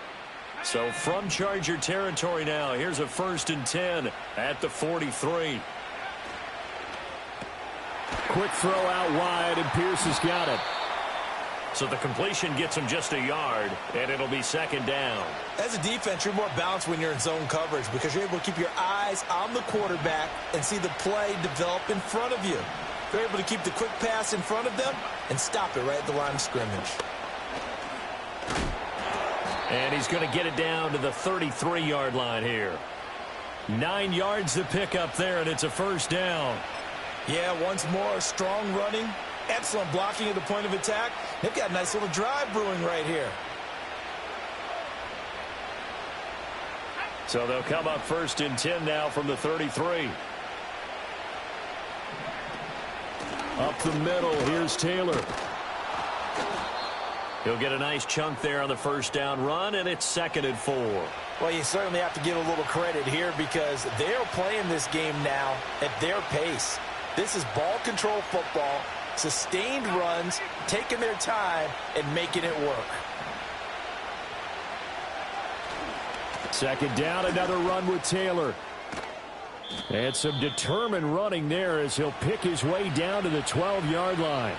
So from Charger territory now, here's a 1st and 10 at the 43. Quick throw out wide, and Pierce has got it. So the completion gets him just a yard, and it'll be 2nd down. As a defense, you're more balanced when you're in zone coverage because you're able to keep your eyes on the quarterback and see the play develop in front of you. They're able to keep the quick pass in front of them and stop it right at the line of scrimmage. And he's going to get it down to the 33-yard line here. 9 yards to pick up there, and it's a first down. Yeah, once more, strong running, excellent blocking at the point of attack. They've got a nice little drive brewing right here. So they'll come up 1st and 10 now from the 33. Up the middle, here's Taylor. He'll get a nice chunk there on the first down run, and it's 2nd and 4. Well, you certainly have to give a little credit here because they're playing this game now at their pace. This is ball control football, sustained runs, taking their time, and making it work. 2nd down, another run with Taylor. And some determined running there as he'll pick his way down to the 12-yard line.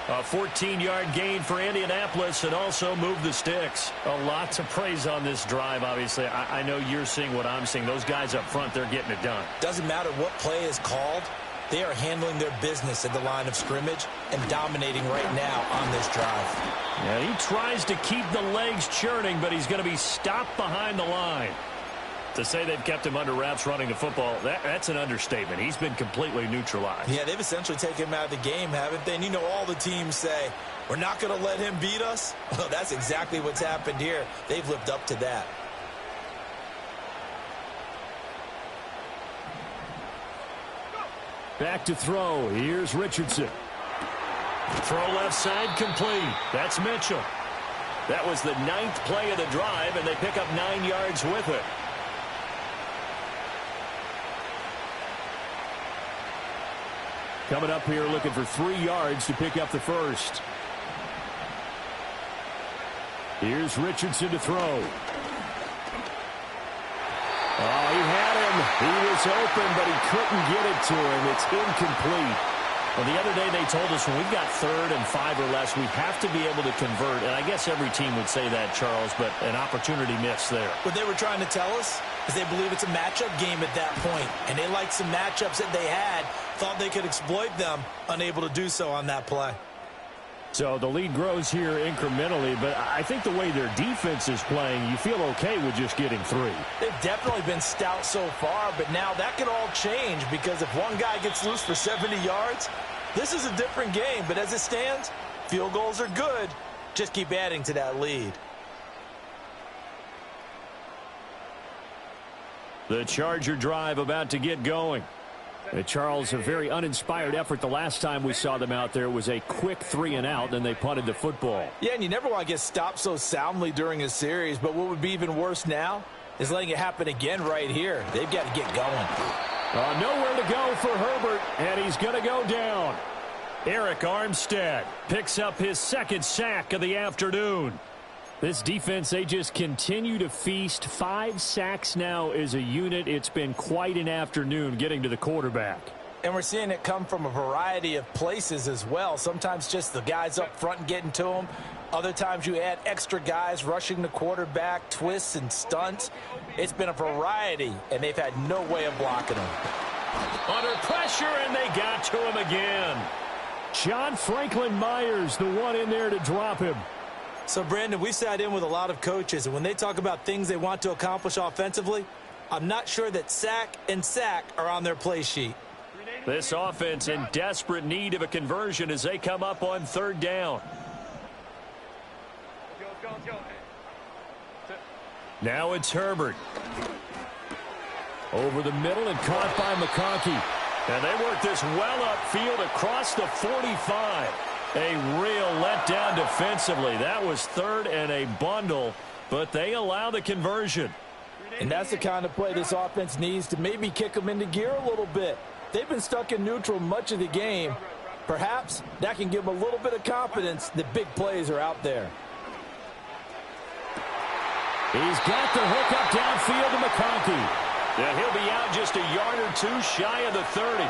A 14-yard gain for Indianapolis and also move the sticks. A lot to praise on this drive, obviously. I know you're seeing what I'm seeing. Those guys up front, they're getting it done. Doesn't matter what play is called. They are handling their business at the line of scrimmage and dominating right now on this drive. Yeah, he tries to keep the legs churning, but he's going to be stopped behind the line. To say they've kept him under wraps running the football, that's an understatement. He's been completely neutralized. Yeah, they've essentially taken him out of the game, haven't they? And you know all the teams say, we're not going to let him beat us. Well, that's exactly what's happened here. They've lived up to that. Back to throw. Here's Richardson. Throw left side complete. That's Mitchell. That was the 9th play of the drive, and they pick up 9 yards with it. Coming up here looking for 3 yards to pick up the first. Here's Richardson to throw. Oh, he had him. He was open, but he couldn't get it to him. It's incomplete. Well, the other day they told us when we've got 3rd and 5 or less, we have to be able to convert. And I guess every team would say that, Charles, but an opportunity missed there. What they were trying to tell us is they believe it's a matchup game at that point. And they liked some matchups that they had, thought they could exploit them, unable to do so on that play. So the lead grows here incrementally, but I think the way their defense is playing, you feel okay with just getting 3. They've definitely been stout so far, but now that could all change because if one guy gets loose for 70 yards, this is a different game. But as it stands, field goals are good. Just keep adding to that lead. The Charger drive about to get going. Charles, a very uninspired effort the last time we saw them out there. It was a quick 3 and out, then they punted the football. Yeah, and you never want to get stopped so soundly during a series, but what would be even worse now is letting it happen again right here. They've got to get going. Nowhere to go for Herbert, and he's going to go down. Eric Armstead picks up his 2nd sack of the afternoon. This defense, they just continue to feast. 5 sacks now as a unit. It's been quite an afternoon getting to the quarterback. And we're seeing it come from a variety of places as well. Sometimes just the guys up front and getting to them. Other times you add extra guys rushing the quarterback, twists and stunts. It's been a variety, and they've had no way of blocking them. Under pressure, and they got to him again. John Franklin Myers, the one in there to drop him. So, Brandon, we sat in with a lot of coaches, and when they talk about things they want to accomplish offensively, I'm not sure that sack and sack are on their play sheet. This offense in desperate need of a conversion as they come up on 3rd down. Now it's Herbert. Over the middle and caught by McConkey. And they work this well upfield across the 45. A real letdown defensively. That was 3rd and a bundle, but they allow the conversion. And that's the kind of play this offense needs to maybe kick them into gear a little bit. They've been stuck in neutral much of the game. Perhaps that can give them a little bit of confidence that big plays are out there. He's got the hook up downfield to McConkey. Yeah, he'll be out just a yard or 2 shy of the 30.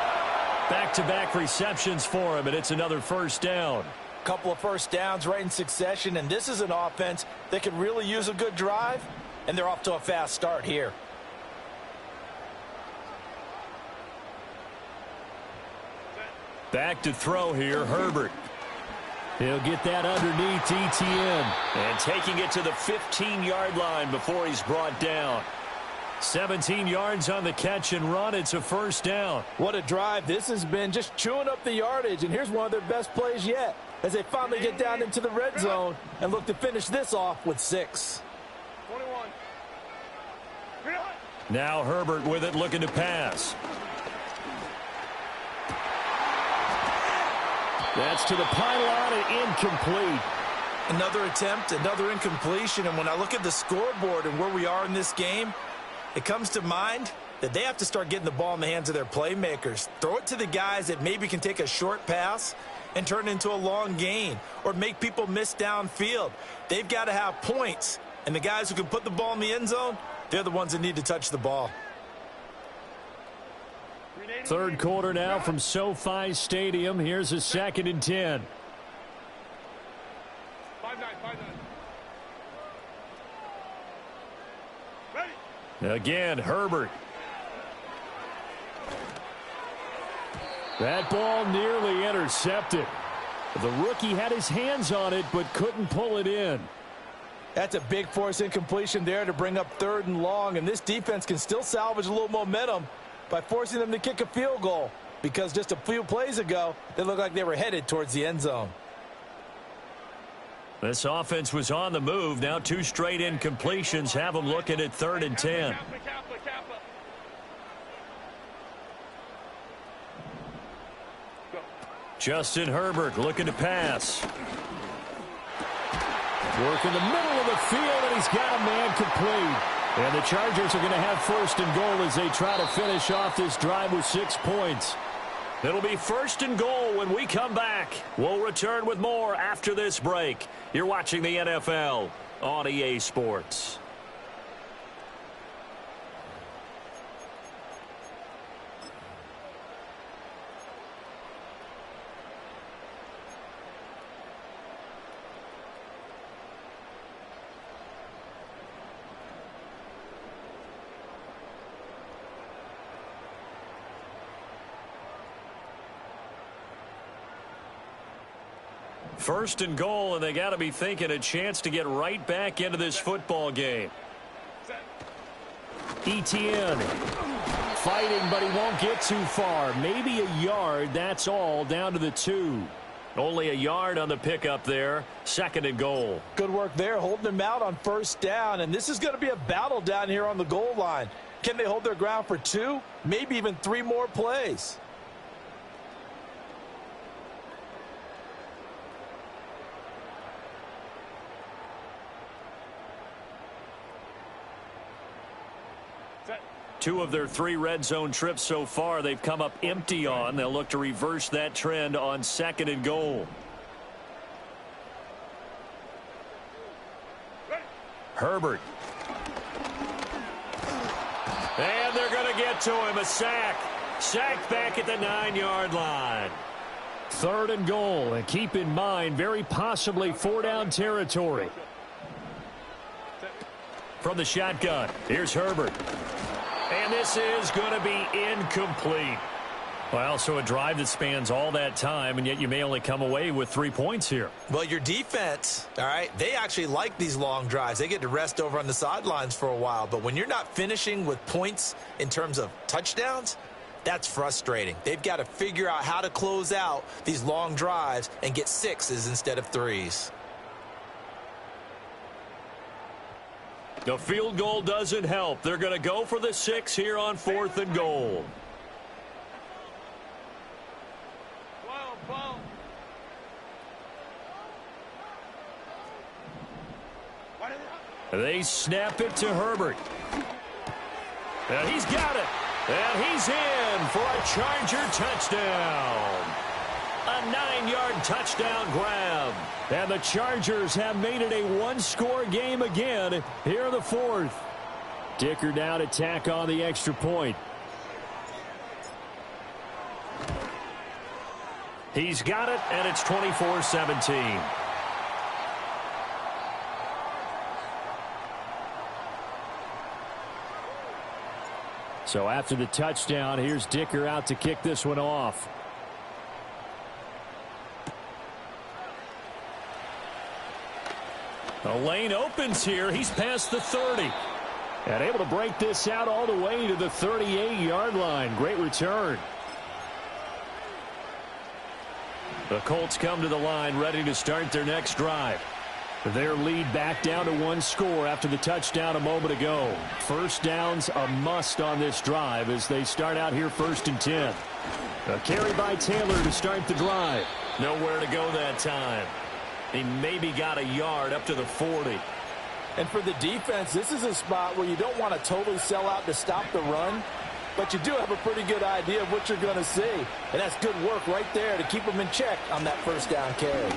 Back-to-back receptions for him, and it's another first down. Couple of first downs right in succession, and this is an offense that could really use a good drive, and they're off to a fast start here. Back to throw here, Herbert. He'll get that underneath Etienne. And taking it to the 15-yard line before he's brought down. 17 yards on the catch and run. It's a first down. What a drive this has been, just chewing up the yardage. And here's one of their best plays yet as they finally get down into the red zone and look to finish this off with 6. 21. Now Herbert with it, looking to pass. That's to the pylon and incomplete. Another attempt, another incompletion. And when I look at the scoreboard and where we are in this game, it comes to mind that they have to start getting the ball in the hands of their playmakers. Throw it to the guys that maybe can take a short pass and turn it into a long gain or make people miss downfield. They've got to have points. And the guys who can put the ball in the end zone, they're the ones that need to touch the ball. Third quarter now from SoFi Stadium. Here's a 2nd and 10. 5-9. Ready. Again, Herbert. That ball nearly intercepted. The rookie had his hands on it but couldn't pull it in. That's a big force incompletion there to bring up 3rd and long, and this defense can still salvage a little momentum by forcing them to kick a field goal, because just a few plays ago, they looked like they were headed towards the end zone. This offense was on the move. Now 2 straight incompletions have them looking at 3rd and 10. Justin Herbert looking to pass. Work in the middle of the field, and he's got a man complete. And the Chargers are going to have 1st and goal as they try to finish off this drive with 6 points. It'll be 1st and goal when we come back. We'll return with more after this break. You're watching the NFL on EA Sports. First and goal, and they got to be thinking a chance to get right back into this football game. Etienne fighting, but he won't get too far. Maybe a yard, that's all, down to the 2. Only a yard on the pickup there. 2nd and goal. Good work there, holding them out on 1st down, and this is going to be a battle down here on the goal line. Can they hold their ground for 2, maybe even 3 more plays? Two of their 3 red zone trips so far they've come up empty on. They'll look to reverse that trend on 2nd and goal. Herbert. And they're going to get to him. A sack. Sacked back at the 9-yard line. 3rd and goal. And keep in mind, very possibly 4-down territory. From the shotgun, here's Herbert. And this is going to be incomplete. Well, so a drive that spans all that time, and yet you may only come away with 3 points here. Well, your defense, all right, they actually like these long drives. They get to rest over on the sidelines for a while. But when you're not finishing with points in terms of touchdowns, that's frustrating. They've got to figure out how to close out these long drives and get 6s instead of 3s. The field goal doesn't help. They're going to go for the 6 here on 4th and goal. They snap it to Herbert. And he's got it. And he's in for a Charger touchdown. A 9-yard touchdown grab. And the Chargers have made it a 1-score game again here in the 4th. Dicker now to tack on the extra point. He's got it, and it's 24-17. So after the touchdown, here's Dicker out to kick this one off. The lane opens here. He's past the 30. And able to break this out all the way to the 38-yard line. Great return. The Colts come to the line ready to start their next drive. Their lead back down to 1 score after the touchdown a moment ago. First down's a must on this drive as they start out here 1st and 10. A carry by Taylor to start the drive. Nowhere to go that time. He maybe got a yard up to the 40. And for the defense, this is a spot where you don't want to totally sell out to stop the run, but you do have a pretty good idea of what you're going to see. And that's good work right there to keep them in check on that first down carry.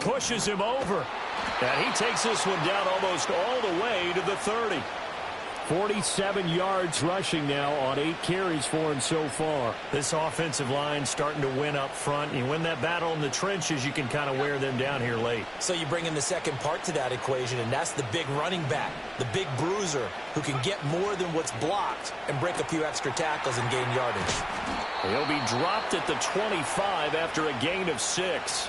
Pushes him over. And he takes this one down almost all the way to the 30. 47 yards rushing now on 8 carries for him so far. This offensive line starting to win up front. You win that battle in the trenches, you can kind of wear them down here late. So you bring in the second part to that equation, and that's the big running back, the big bruiser, who can get more than what's blocked and break a few extra tackles and gain yardage. He'll be dropped at the 25 after a gain of 6.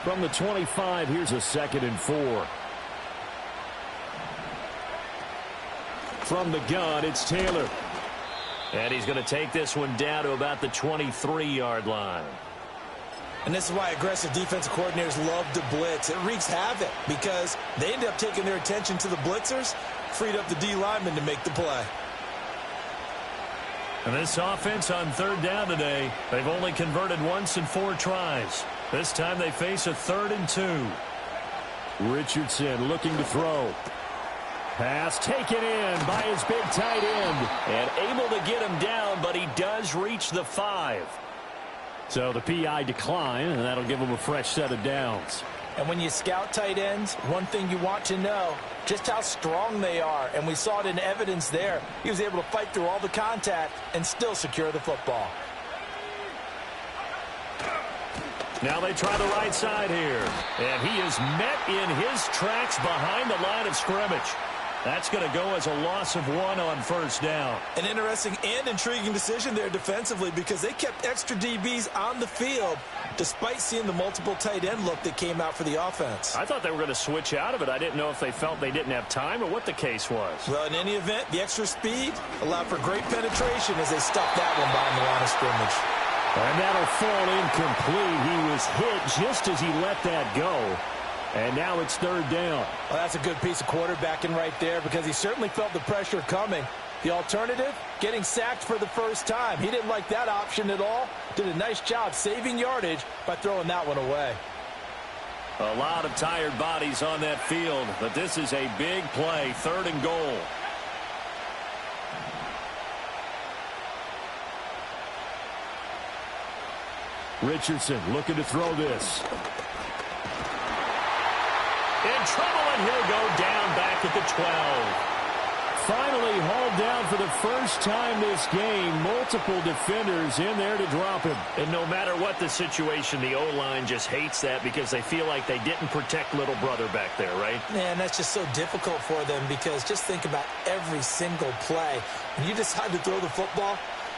From the 25, here's a 2nd and 4. From the gun, it's Taylor. And he's going to take this one down to about the 23-yard line. And this is why aggressive defensive coordinators love to blitz. It wreaks havoc because they end up taking their attention to the blitzers, freed up the D lineman to make the play. And this offense on 3rd down today, they've only converted once in 4 tries. This time they face a 3rd and 2. Richardson looking to throw. Pass taken in by his big tight end. And able to get him down, but he does reach the 5. So the PI decline, and that'll give him a fresh set of downs. And when you scout tight ends, one thing you want to know, just how strong they are. And we saw it in evidence there. He was able to fight through all the contact and still secure the football. Now they try the right side here. And he is met in his tracks behind the line of scrimmage. That's going to go as a loss of 1 on 1st down. An interesting and intriguing decision there defensively because they kept extra DBs on the field despite seeing the multiple tight end look that came out for the offense. I thought they were going to switch out of it. I didn't know if they felt they didn't have time or what the case was. Well, in any event, the extra speed allowed for great penetration as they stuffed that one behind the line of scrimmage. And that'll fall incomplete. He was hit just as he let that go. And now it's 3rd down. Well, that's a good piece of quarterbacking right there because he certainly felt the pressure coming. The alternative, getting sacked for the first time. He didn't like that option at all. Did a nice job saving yardage by throwing that one away. A lot of tired bodies on that field, but this is a big play, 3rd and goal. Richardson looking to throw this. In trouble, and he'll go down back at the 12. Finally hauled down for the first time this game. Multiple defenders in there to drop him. And no matter what the situation, the O-line just hates that because they feel like they didn't protect little brother back there, right? Man, that's just so difficult for them because just think about every single play. When you decide to throw the football,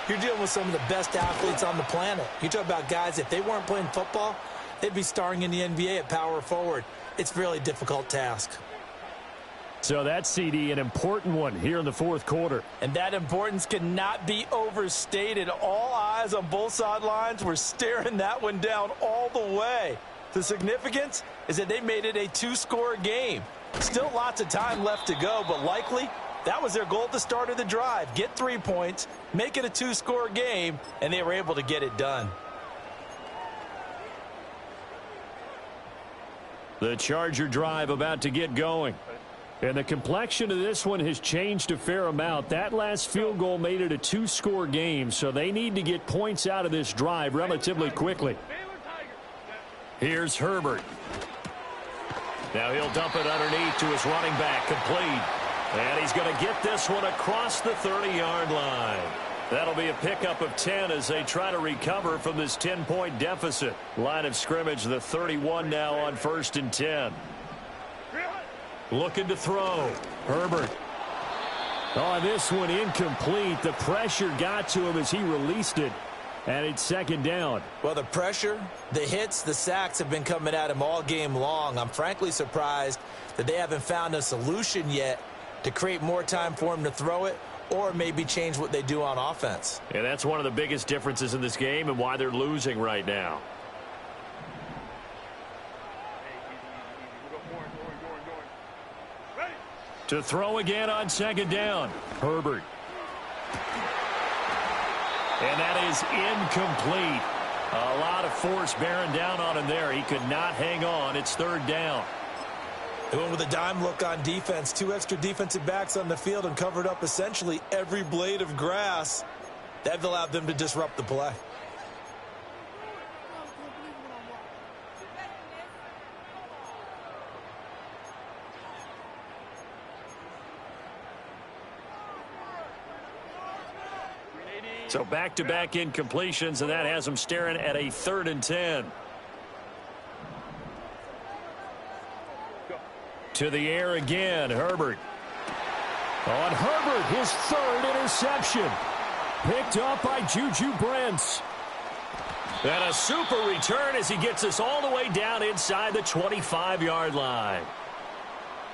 you're dealing with some of the best athletes on the planet. You talk about guys, if they weren't playing football, they'd be starring in the NBA at power forward. It's a really difficult task. So that CD, an important one here in the 4th quarter. And that importance cannot be overstated. All eyes on both sidelines were staring that one down all the way. The significance is that they made it a 2-score game. Still lots of time left to go, but likely that was their goal at the start of the drive. Get 3 points, make it a 2-score game, and they were able to get it done. The Charger drive about to get going. And the complexion of this one has changed a fair amount. That last field goal made it a 2-score game, so they need to get points out of this drive relatively quickly. Here's Herbert. Now he'll dump it underneath to his running back, complete. And he's going to get this one across the 30-yard line. That'll be a pickup of 10 as they try to recover from this 10-point deficit. Line of scrimmage, the 31 now on 1st and 10. Looking to throw. Herbert. Oh, this one incomplete. The pressure got to him as he released it. And it's second down. Well, the pressure, the hits, the sacks have been coming at him all game long. I'm frankly surprised that they haven't found a solution yet to create more time for him to throw it or maybe change what they do on offense. And that's one of the biggest differences in this game and why they're losing right now. To throw again on second down. Herbert. And that is incomplete. A lot of force bearing down on him there. He could not hang on. It's third down. They went with a dime look on defense. 2 extra defensive backs on the field and covered up essentially every blade of grass. That allowed them to disrupt the play. So back-to-back incompletions, and that has them staring at a 3rd and 10. To the air again, Herbert. On Herbert, his 3rd interception. Picked up by Juju Brents. And a super return as he gets us all the way down inside the 25-yard line.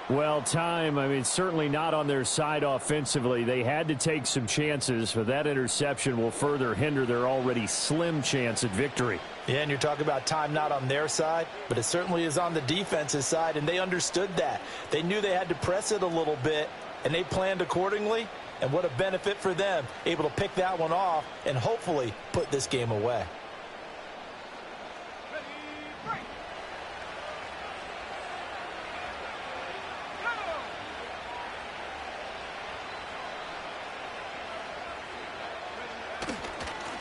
Well, certainly not on their side offensively. They had to take some chances, but that interception will further hinder their already slim chance at victory. Yeah, and you're talking about time not on their side, but it certainly is on the defense's side, and they understood that. They knew they had to press it a little bit, and they planned accordingly, and what a benefit for them, able to pick that one off and hopefully put this game away.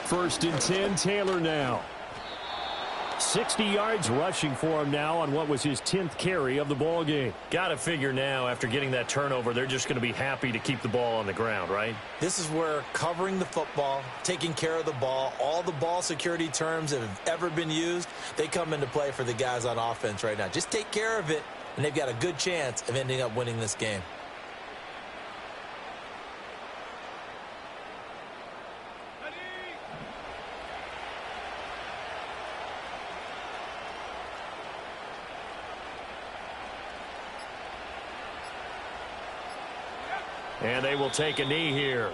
First and 10, Taylor now. 60 yards rushing for him now on what was his 10th carry of the ball game. Got to figure now, after getting that turnover, they're just going to be happy to keep the ball on the ground, right? This is where covering the football, taking care of the ball, all the ball security terms that have ever been used, they come into play for the guys on offense right now. Just take care of it, and they've got a good chance of ending up winning this game. And they will take a knee here.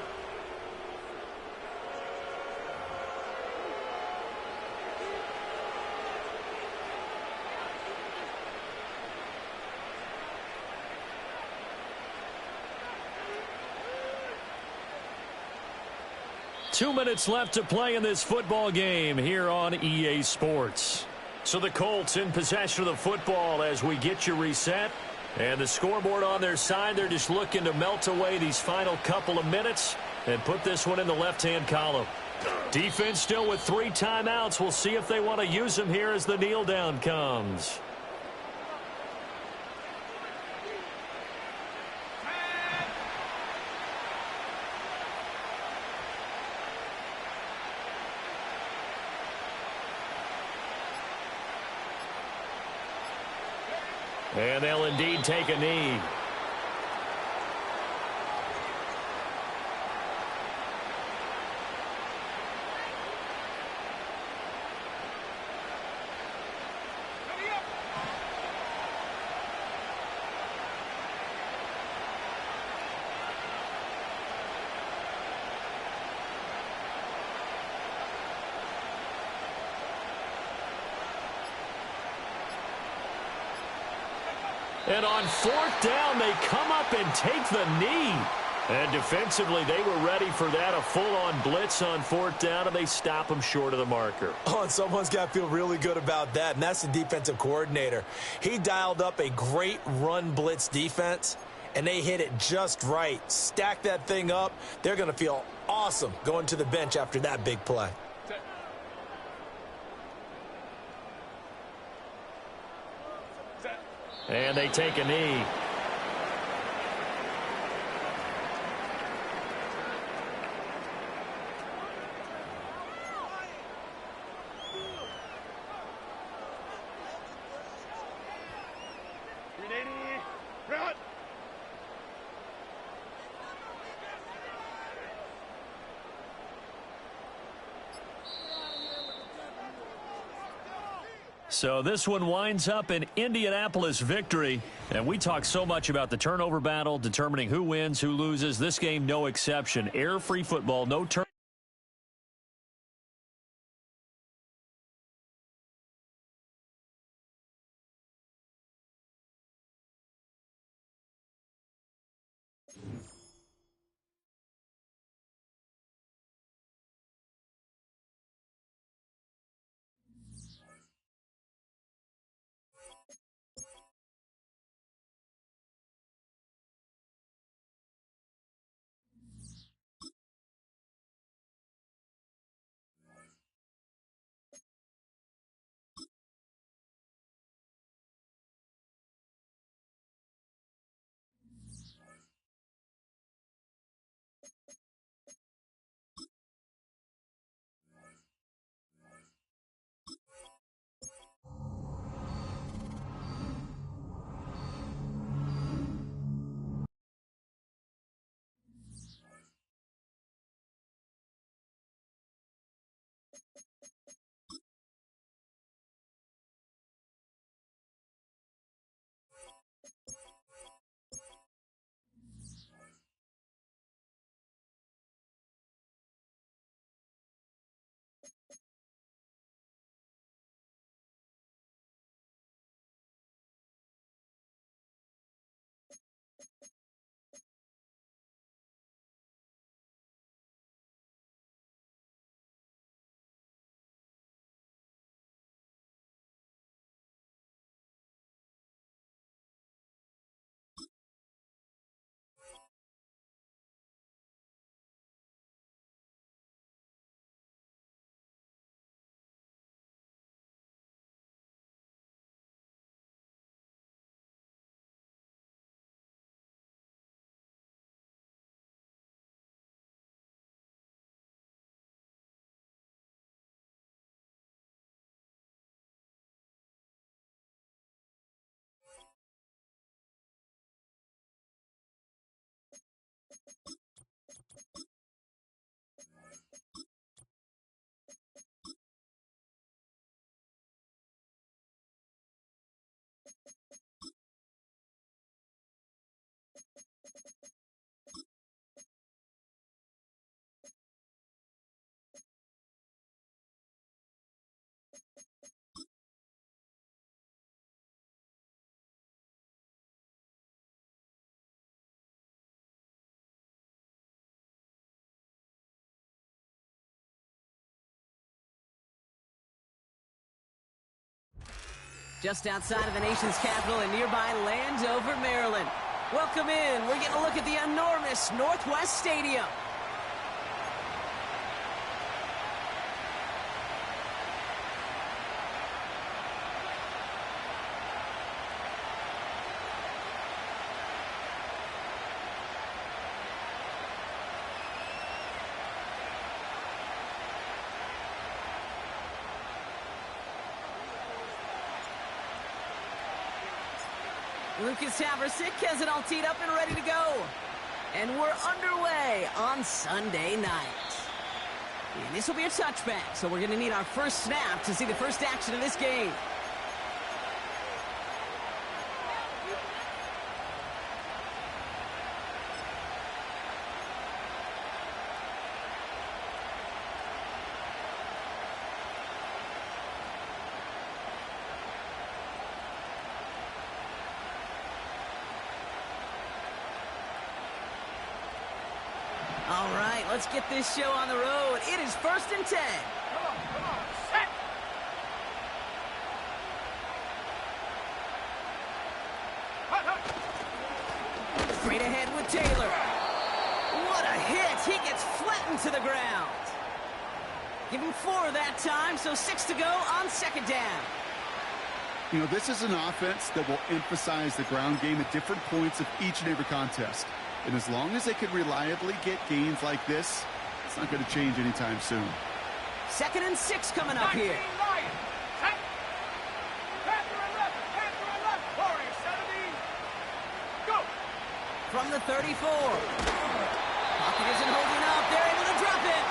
Two minutes left to play in this football game here on EA Sports. So the Colts in possession of the football as we get you reset. And the scoreboard on their side, they're just looking to melt away these final couple of minutes and put this one in the left-hand column. Defense still with 3 timeouts. We'll see if they want to use them here as the kneel down comes. And they'll indeed take a knee. And on 4th down, they come up and take the knee. And defensively, they were ready for that, a full-on blitz on 4th down, and they stop them short of the marker. Oh, and someone's got to feel really good about that, and that's the defensive coordinator. He dialed up a great run blitz defense, and they hit it just right. Stack that thing up. They're going to feel awesome going to the bench after that big play. And they take a knee. So this one winds up an Indianapolis victory. And we talk so much about the turnover battle, determining who wins, who loses. This game, no exception. Error-free football, no turnover. Just outside of the nation's capital in nearby Landover, Maryland. Welcome in. We're getting a look at the enormous Northwest Stadium. Lucas Haversick has it all teed up and ready to go. And we're underway on Sunday night. And this will be a touchback, so we're going to need our first snap to see the first action of this game. All right, let's get this show on the road. It is 1st and 10. Come on, set. Straight ahead with Taylor. What a hit. He gets flattened to the ground. Give him 4 that time, so 6 to go on 2nd down. You know, this is an offense that will emphasize the ground game at different points of each and every contest. And as long as they can reliably get gains like this, it's not going to change anytime soon. 2nd and 6 coming up here. From the 34. Pocket isn't holding up. They're able to drop it.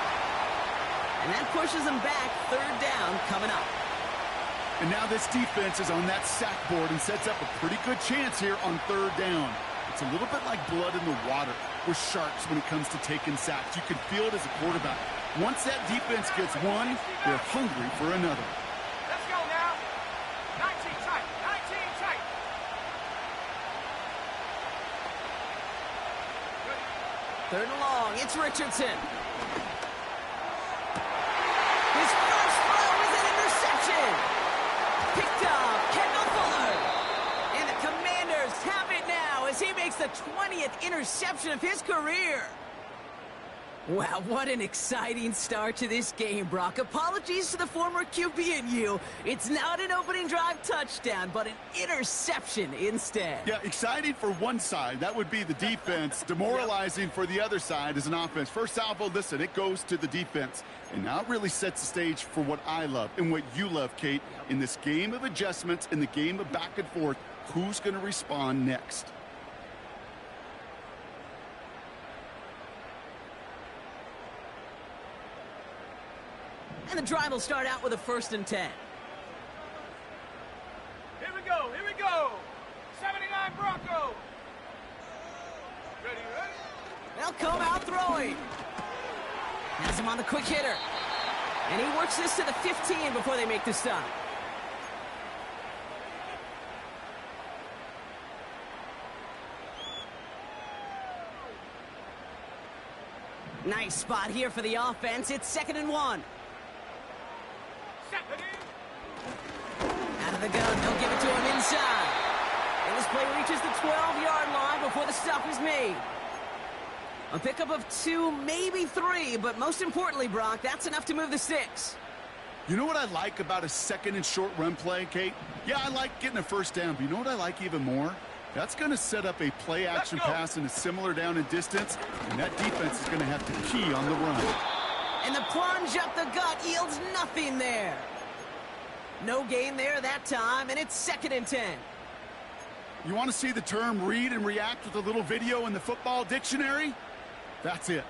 And that pushes them back. 3rd down coming up. And now this defense is on that sack board and sets up a pretty good chance here on third down. It's a little bit like blood in the water with sharks when it comes to taking sacks. You can feel it as a quarterback. Once that defense gets one, they're hungry for another. Let's go now. 19 tight. 19 tight. Third and long. It's Richardson. His first throw is an interception. Picked up Kendall Fuller. And the Commanders have it now as he makes the 20th interception of his career. Wow, what an exciting start to this game, Brock. Apologies to the former QB and you. It's not an opening drive touchdown, but an interception instead. Yeah, exciting for one side. That would be the defense. Demoralizing for the other side as an offense. First salvo, listen, it goes to the defense. And now it really sets the stage for what I love and what you love, Kate. In this game of adjustments, in the game of back and forth, who's going to respond next? And the drive will start out with a 1st and 10. Here we go. Here we go. 79 Bronco. Ready, ready? They'll come out throwing. Has him on the quick hitter. And he works this to the 15 before they make the stop. Nice spot here for the offense. It's 2nd and 1. Out of the gun, they'll give it to him inside. And this play reaches the 12-yard line before the stop is made. A pickup of 2, maybe 3, but most importantly, Brock, that's enough to move the sticks. You know what I like about a 2nd and short run play, Kate? Yeah, I like getting a 1st down, but you know what I like even more? That's going to set up a play-action pass in a similar down and distance, and that defense is going to have to key on the run. And the plunge up the gut yields nothing there. No gain there that time, and it's 2nd and 10. You want to see the term read and react with a little video in the football dictionary? That's it.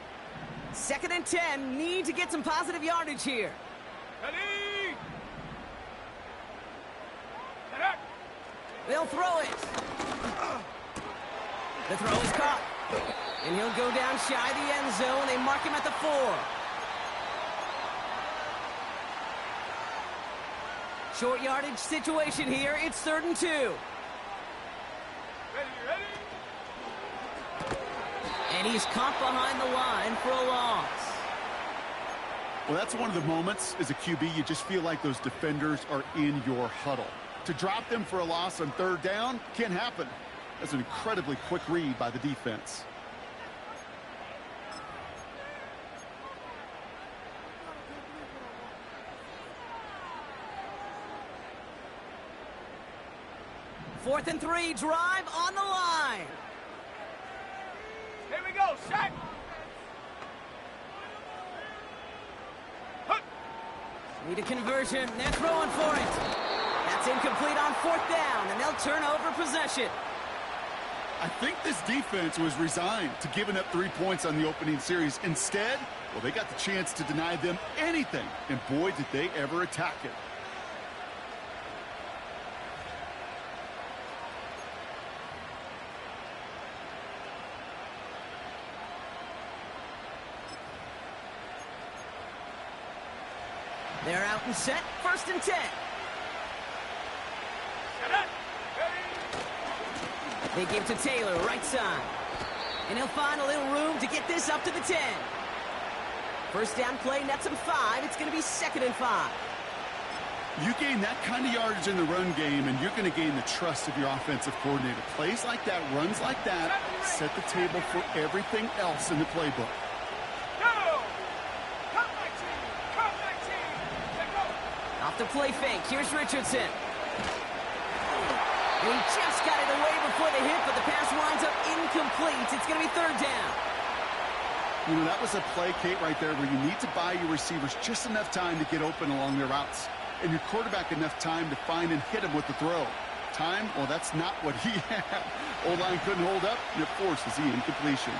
2nd and 10, need to get some positive yardage here. Ready? They'll throw it. The throw is caught. And he'll go down shy the end zone. They mark him at the 4. Short yardage situation here. It's 3rd and 2. Ready, ready? And he's caught behind the line for a loss. Well, that's one of the moments as a QB, you just feel like those defenders are in your huddle. To drop them for a loss on 3rd down can't happen. That's an incredibly quick read by the defense. Fourth and 3, drive on the line. Here we go, set. Need a conversion. They're throwing for it. That's incomplete on 4th down, and they'll turn over possession. I think this defense was resigned to giving up 3 points on the opening series. Instead, well, they got the chance to deny them anything, and boy, did they ever attack it. They're out and set. 1st and 10. They give to Taylor, right side. And he'll find a little room to get this up to the 10. 1st down play nets him 5. It's going to be 2nd and 5. You gain that kind of yardage in the run game, and you're going to gain the trust of your offensive coordinator. Plays like that, runs like that, set the table for everything else in the playbook. Off the play fake. Here's Richardson. And he just got it away before the hit, but the pass winds up incomplete. It's going to be 3rd down. You know, that was a play, Kate, right there, where you need to buy your receivers just enough time to get open along their routes. And your quarterback enough time to find and hit him with the throw. Time? Well, that's not what he had. O-line couldn't hold up, and it forces the incompletion.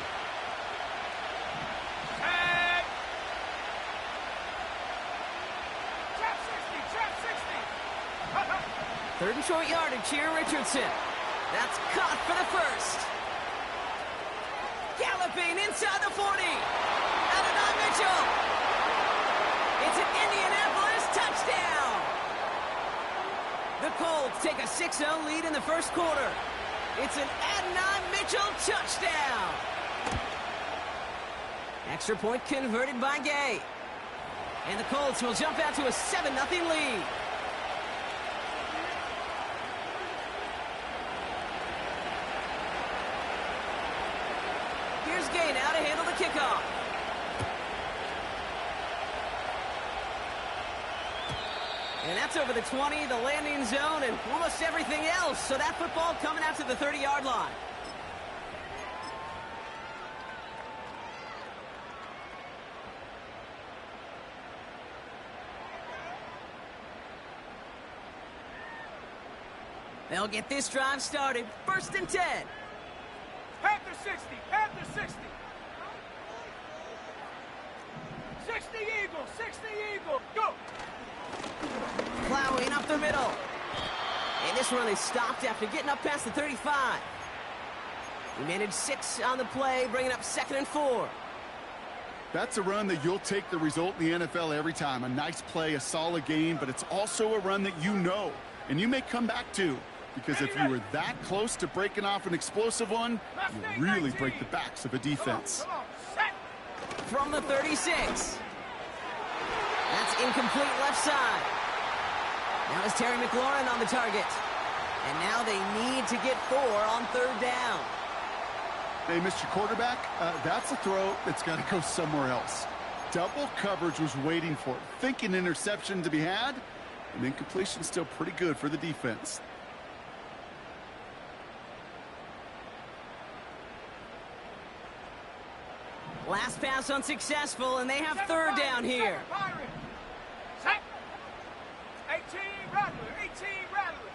Third and short yardage here, Richardson. That's caught for the first. Galloping inside the 40. Adonai Mitchell. It's an Indianapolis touchdown. The Colts take a 6-0 lead in the first quarter. It's an Adonai Mitchell touchdown. Extra point converted by Gay. And the Colts will jump out to a 7-0 lead. Here's Gay now to handle the kickoff. And that's over the 20, the landing zone, and almost everything else. So that football coming out to the 30-yard line. They'll get this drive started. First and 10. Panther 60. Panther 60. 60 Eagle. 60 Eagle. Go. Plowing up the middle. And this run is stopped after getting up past the 35. He managed 6 on the play, bringing up 2nd and 4. That's a run that you'll take the result in the NFL every time. A nice play, a solid game, but it's also a run that you know, and you may come back to. Because if you were that close to breaking off an explosive one, you really break the backs of a defense. From the 36. That's incomplete left side. Now is Terry McLaurin on the target. And now they need to get 4 on 3rd down. Hey, Mr. Quarterback, that's a throw that's got to go somewhere else. Double coverage was waiting for it. Thinking interception to be had, and then completion still pretty good for the defense. Last pass unsuccessful, and they have 3rd down here. 18 Rattler. 18 Rattler.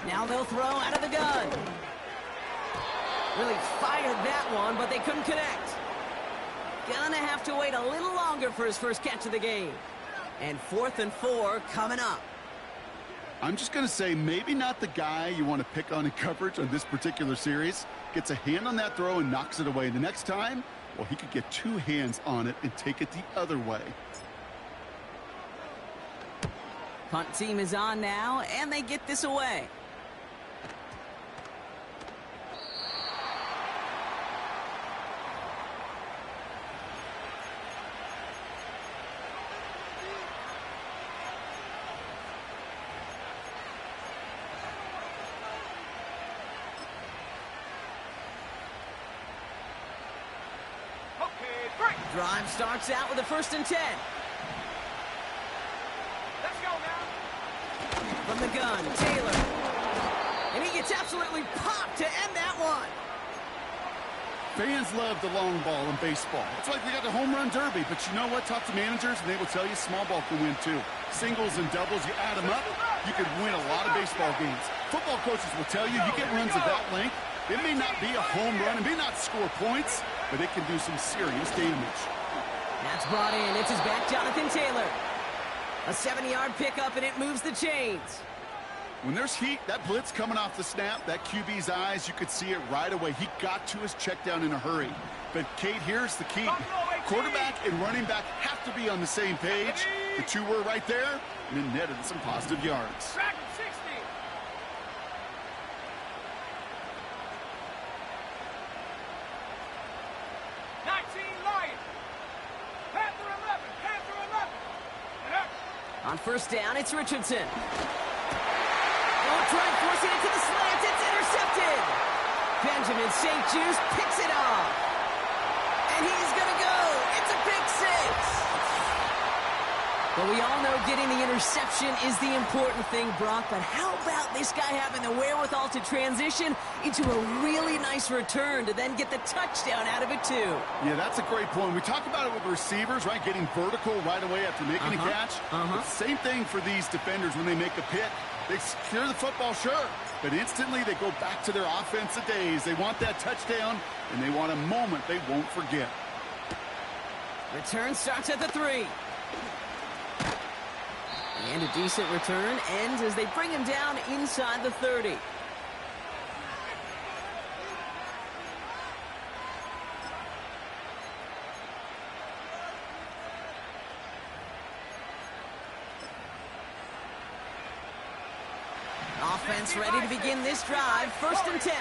Now they'll throw out of the gun. Really fired that one, but they couldn't connect. Gonna have to wait a little longer for his first catch of the game. And 4th and 4 coming up. I'm just going to say maybe not the guy you want to pick on in coverage on this particular series. Gets a hand on that throw and knocks it away. The next time, well, he could get 2 hands on it and take it the other way. Punt team is on now, and they get this away. Drive starts out with a 1st and 10. Let's go now. From the gun, Taylor. And he gets absolutely popped to end that one. Fans love the long ball in baseball. It's like we got the home run derby, but you know what? Talk to managers, and they will tell you small ball can win too. Singles and doubles, you add them up, you could win a lot of baseball games. Football coaches will tell you get runs of that length. It may not be a home run, it may not score points, but it can do some serious damage. That's brought in. It's his back, Jonathan Taylor. A 70-yard pickup, and it moves the chains. When there's heat, that blitz coming off the snap, that QB's eyes, you could see it right away. He got to his check down in a hurry. But, Kate, here's the key. Quarterback and running back have to be on the same page. The 2 were right there, and then netted some positive yards. Dragon 60. 19 Lions. Panther 11. Panther 11. On 1st down, it's Richardson. Try forcing it to the slant. It's intercepted. Benjamin St. Juice picks it off. And he's going to go. It's a pick 6. But we all know getting the interception is the important thing, Brock. But how about this guy having the wherewithal to transition into a really nice return to then get the touchdown out of it, too? Yeah, that's a great point. We talk about it with receivers, right? Getting vertical right away after making a catch. But same thing for these defenders when they make a pick. They secure the football, sure, but instantly they go back to their offensive days. They want that touchdown, and they want a moment they won't forget. Return starts at the 3. And a decent return ends as they bring him down inside the 30. Offense ready to begin this drive. 1st and 10.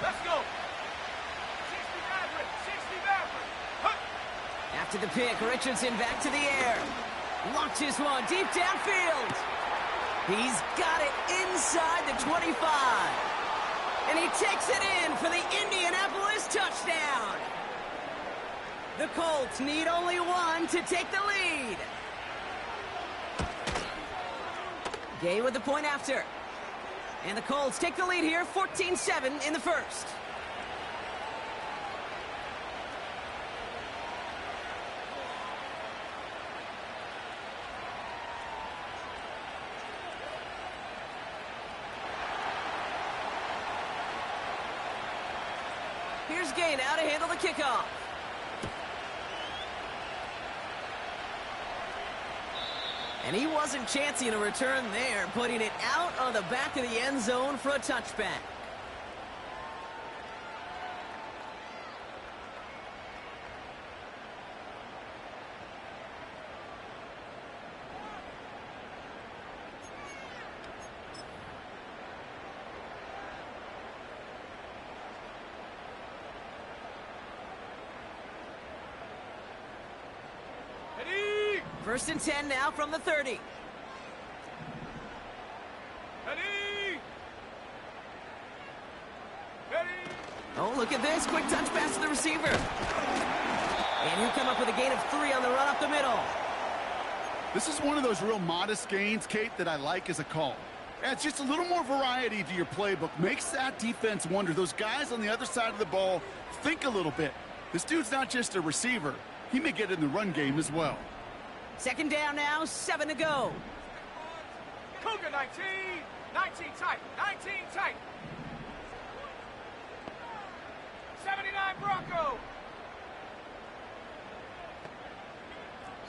Let's go. 60 Maverick. After the pick, Richardson back to the air. Launches one deep downfield. He's got it inside the 25. And he takes it in for the Indianapolis touchdown. The Colts need only one to take the lead. Gay with the point after. And the Colts take the lead here, 14-7 in the first. Here's Gay now to handle the kickoff. And he wasn't chancing a return there, putting it out on the back of the end zone for a touchback. Ready? 1st and 10 now from the 30. Ready? Ready? Oh, look at this. Quick touch pass to the receiver. And he'll come up with a gain of 3 on the run up the middle. This is one of those real modest gains, Kate, that I like as a call. Adds just a little more variety to your playbook. Makes that defense wonder. Those guys on the other side of the ball think a little bit. This dude's not just a receiver. He may get in the run game as well. 2nd down now, 7 to go. Cougar 19. 19 tight. 19 tight. 79 Bronco.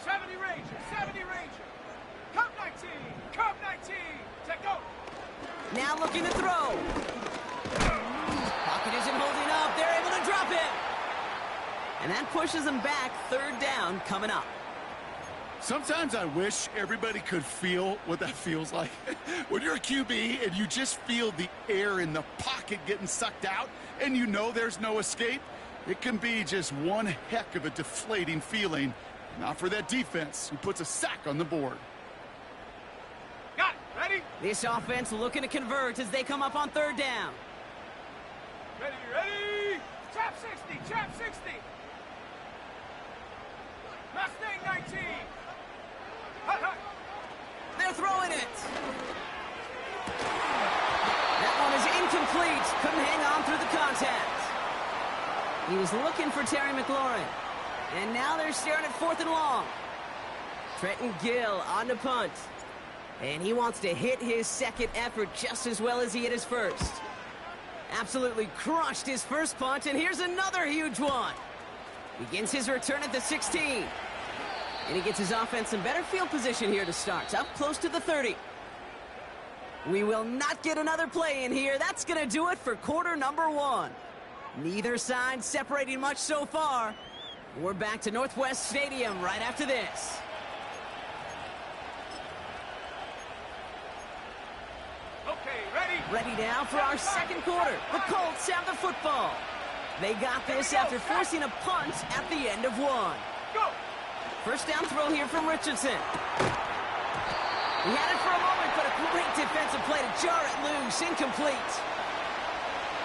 70 Ranger. 70 Ranger. Cub 19. Cub 19. Take go. Now looking to throw. Pocket isn't holding up. They're able to drop him. And that pushes them back. 3rd down coming up. Sometimes I wish everybody could feel what that feels like. When you're a QB and you just feel the air in the pocket getting sucked out and you know there's no escape, it can be just one heck of a deflating feeling. Not for that defense who puts a sack on the board. Got it. Ready? This offense looking to convert as they come up on 3rd down. Ready, ready. Chap 60. Chap 60. Mustang 19. Hut, hut. They're throwing it. That one is incomplete. Couldn't hang on through the contact. He was looking for Terry McLaurin. And now they're staring at 4th and long. Trenton Gill on the punt. And he wants to hit his 2nd effort just as well as he hit his 1st. Absolutely crushed his 1st punt, and here's another huge one. Begins his return at the 16. And he gets his offense in better field position here to start. Up close to the 30. We will not get another play in here. That's going to do it for quarter number 1. Neither side separating much so far. We're back to Northwest Stadium right after this. Okay, ready? Ready now for our 2nd quarter. The Colts have the football. They got this after forcing a punt at the end of 1. Go. 1st down throw here from Richardson. He had it for a moment, but a great defensive play to jar it loose. Incomplete.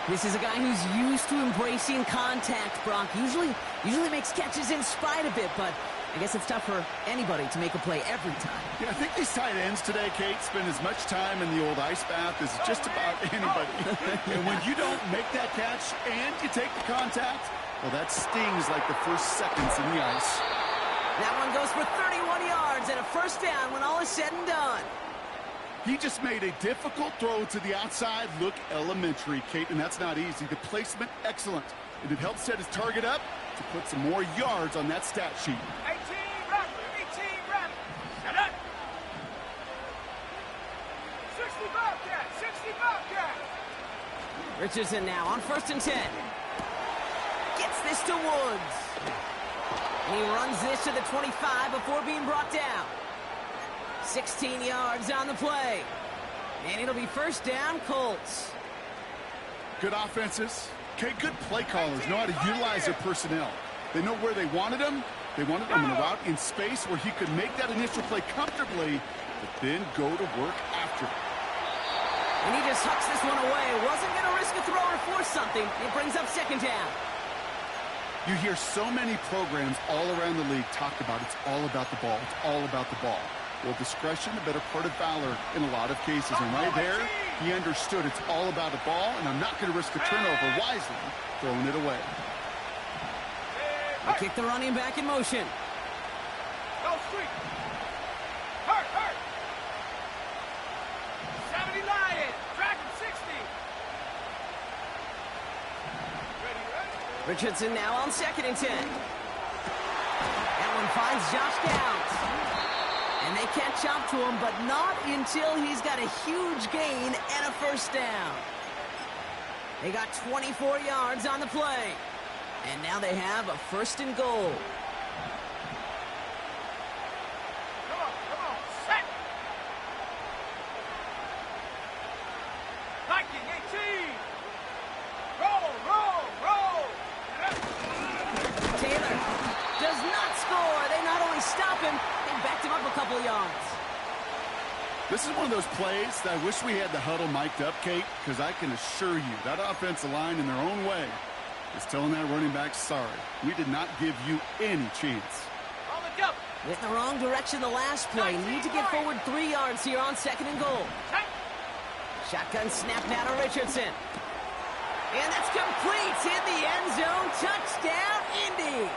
This is a guy who's used to embracing contact, Brock. Usually makes catches in spite of it, but I guess it's tough for anybody to make a play every time. Yeah, I think these tight ends today, Kate, spend as much time in the old ice bath as just about anybody. And when you don't make that catch and you take the contact, well, that stings like the first seconds in the ice. That one goes for 31 yards and a 1st down when all is said and done. He just made a difficult throw to the outside look elementary, Kate, and that's not easy. The placement, excellent. And it helped set his target up to put some more yards on that stat sheet. 18 Rattler. 18 Rattler. Shut up. Bobcat! 60 Bobcat! Richardson now on 1st and 10. Gets this to Woods. And he runs this to the 25 before being brought down. 16 yards on the play. And it'll be 1st down, Colts. Good offenses. Okay, good play callers know how to utilize their personnel. They know where they wanted him. They wanted him in a route in space where he could make that initial play comfortably, but then go to work after it. And he just hucks this one away. Wasn't going to risk a throw or force something. It brings up 2nd down. You hear so many programs all around the league talk about it's all about the ball. It's all about the ball. Well, discretion, the better part of valor in a lot of cases. And right there, he understood it's all about the ball, and I'm not going to risk a turnover wisely, throwing it away. They kick the running back in motion. Go street! Hurt, hurt! 70 Lion! Track him 60! Ready, ready? Richardson now on 2nd and 10. That one finds Josh Downs. And they catch up to him, but not until he's got a huge gain and a 1st down. They got 24 yards on the play. And now they have a 1st and goal. Come on, set! Viking 18! Roll, roll, roll! Taylor does not score. They not only stop him, they backed him up a couple yards. This is one of those plays that I wish we had the huddle mic'd up, Kate, because I can assure you that offensive line in their own way is telling that running back, sorry, we did not give you any chance. On the go! Went in the wrong direction the last play. Need to get forward 3 yards here on 2nd and goal. Shotgun snap now to Richardson. And that's complete in the end zone. Touchdown, Indy.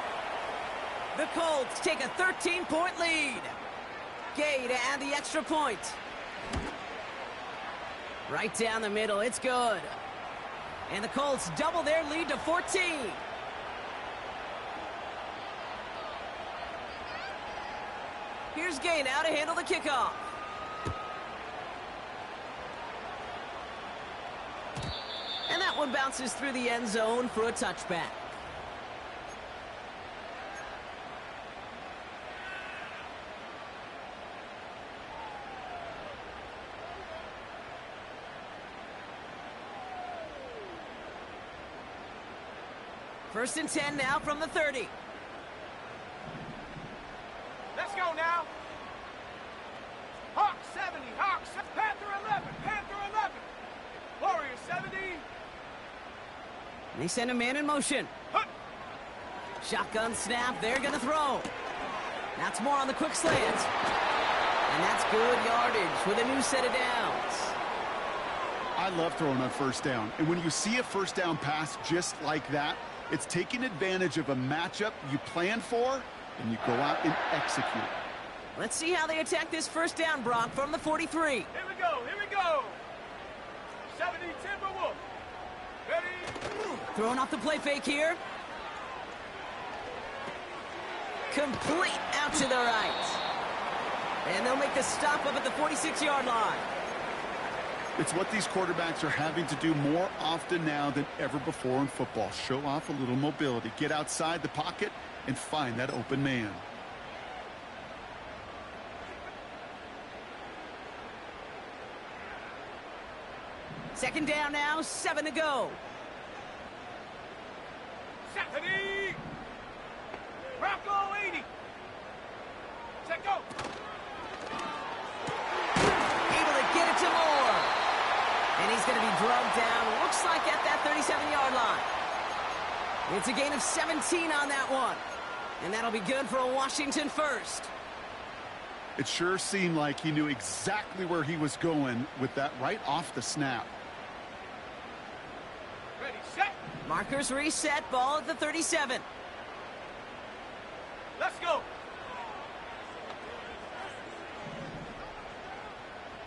The Colts take a 13-point lead. Gay to add the extra point. Right down the middle. It's good. And the Colts double their lead to 14. Here's Gay now to handle the kickoff. And that one bounces through the end zone for a touchback. First and 10 now from the 30. Let's go now! Hawk 70, Hawk 70, Panther 11, Panther 11, Warrior 70. And they send a man in motion. Hut. Shotgun snap, they're gonna throw. That's more on the quick slant. And that's good yardage with a new set of downs. I love throwing on 1st down. And when you see a 1st down pass just like that, it's taking advantage of a matchup you plan for, and you go out and execute. Let's see how they attack this 1st down, Brock, from the 43. Here we go, here we go! 70 Timberwolf. Ready? Throwing off the play fake here. Complete out to the right. And they'll make the stop up at the 46-yard line. It's what these quarterbacks are having to do more often now than ever before in football. Show off a little mobility. Get outside the pocket and find that open man. Second down now, 7 to go. 70! Rocco 80! Set go! Able to get it to Moore. And he's going to be drugged down, looks like at that 37-yard line. It's a gain of 17 on that one. And that'll be good for a Washington 1st. It sure seemed like he knew exactly where he was going with that right off the snap. Ready, set! Markers reset, ball at the 37. Let's go!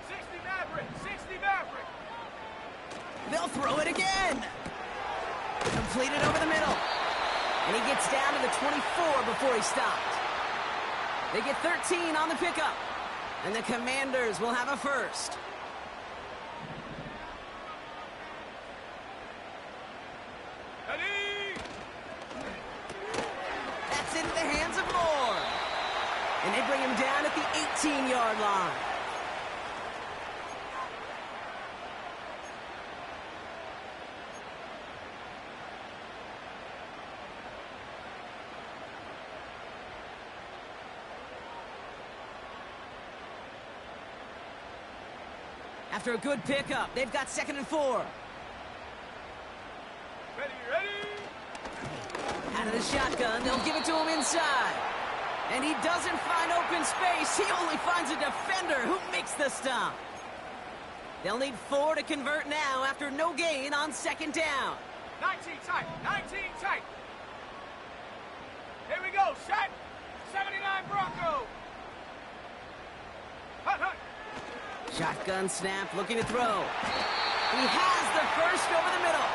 60 Maverick! 60 Maverick! They'll throw it again. Completed over the middle. And he gets down to the 24 before he stopped. They get 13 on the pickup. And the Commanders will have a 1st. bring him down at the 18-yard line. After a good pickup, they've got 2nd and 4. Ready. Out of the shotgun, they'll give it to him inside. And he doesn't find open space. He only finds a defender who makes the stop. They'll need 4 to convert now after no gain on 2nd down. 19 tight. Here we go. Set. 79 Bronco. Hut. Shotgun snap, looking to throw. He has the first over the middle.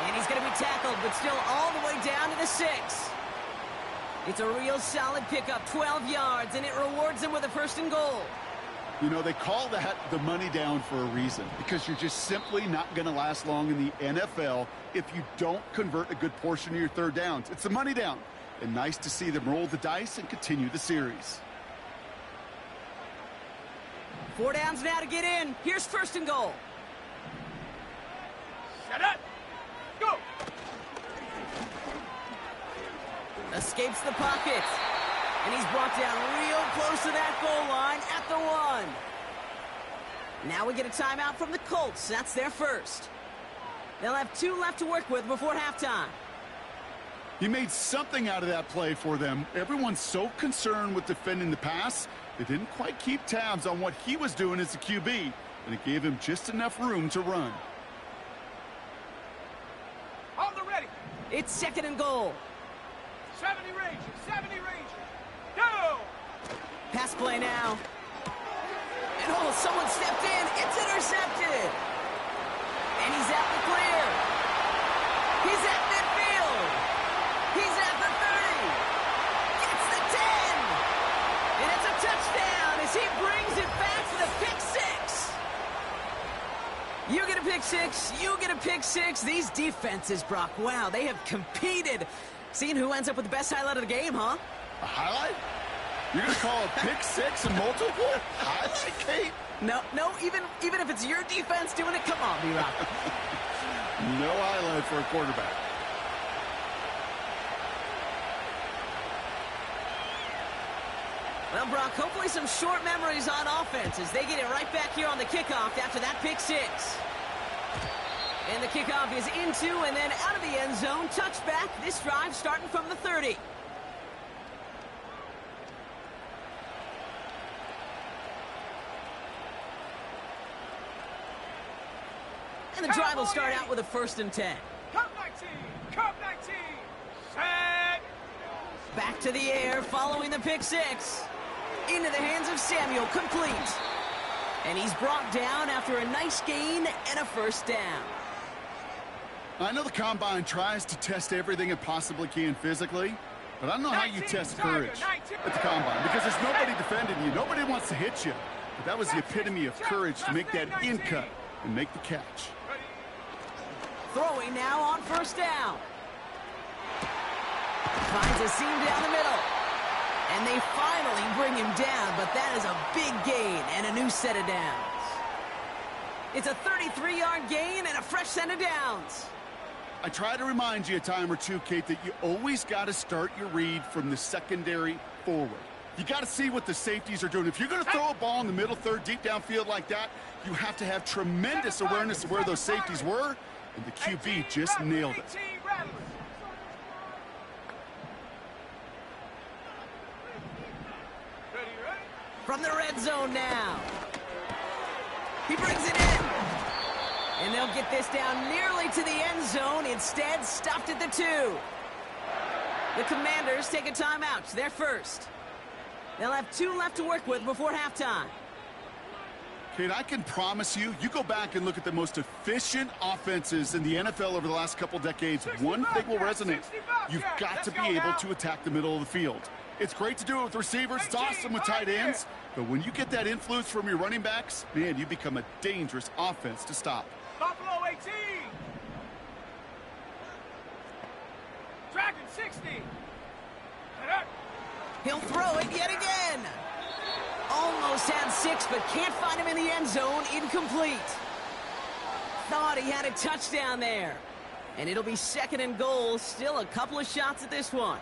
And he's going to be tackled, but still all the way down to the 6. It's a real solid pickup, 12 yards, and it rewards him with a 1st and goal. You know, they call that the money down for a reason, because you're just simply not going to last long in the NFL if you don't convert a good portion of your 3rd downs. It's the money down. And nice to see them roll the dice and continue the series. 4 downs now to get in. Here's 1st and goal. Set up. Go. Escapes the pocket. And he's brought down real close to that goal line at the 1. Now we get a timeout from the Colts. That's their first. They'll have 2 left to work with before halftime. He made something out of that play for them. Everyone's so concerned with defending the pass, they didn't quite keep tabs on what he was doing as a QB, and it gave him just enough room to run. On the ready. It's 2nd and goal. 70 Ranger. Go. Pass play now. And someone stepped in. It's intercepted. And he's out the clear. He's at midfield. He's at the 30. Gets the 10. And it's a touchdown as he brings it back for the pick 6. You get a pick 6. You get a pick 6. These defenses, Brock, wow, they have competed. Seeing who ends up with the best highlight of the game, huh? A highlight? You're going to call a pick 6 and multiple? Highlight, Kate? No, even if it's your defense doing it, come on, B-Rock. No highlight for a quarterback. Well, Brock, hopefully some short memories on offense as they get it right back here on the kickoff after that pick 6. And the kickoff is into and then out of the end zone. Touchback. This drive starting from the 30. And the drive will start out with a 1st and 10. Cup 19. Set. Back to the air following the pick 6. Into the hands of Samuel. Complete. And he's brought down after a nice gain and a 1st down. I know the Combine tries to test everything it possibly can physically, but I don't know how you test courage at the Combine because there's nobody defending you. Nobody wants to hit you. But that was the epitome of courage to make that in cut and make the catch. Throwing now on 1st down. Finds a seam down the middle. And they finally bring him down, but that is a big gain and a new set of downs. It's a 33-yard gain and a fresh set of downs. I try to remind you a time or two, Kate, that you always got to start your read from the secondary forward. You got to see what the safeties are doing. If you're going to throw a ball in the middle third, deep downfield like that, you have to have tremendous awareness of where those safeties were, and the QB just nailed it. From the red zone now. He brings it in. And they'll get this down nearly to the end zone. Instead, stopped at the 2. The Commanders take a timeout. They're first. They'll have 2 left to work with before halftime. Kate, I can promise you, you go back and look at the most efficient offenses in the NFL over the last couple decades, one thing will resonate. You've got to be able to attack the middle of the field. It's great to do it with receivers. It's awesome with tight ends. But when you get that influence from your running backs, man, you become a dangerous offense to stop. Buffalo 18. Dragon 60. He'll throw it yet again. almost had 6, but can't find him in the end zone. Incomplete. Thought he had a touchdown there. And it'll be 2nd and goal. Still a couple of shots at this one.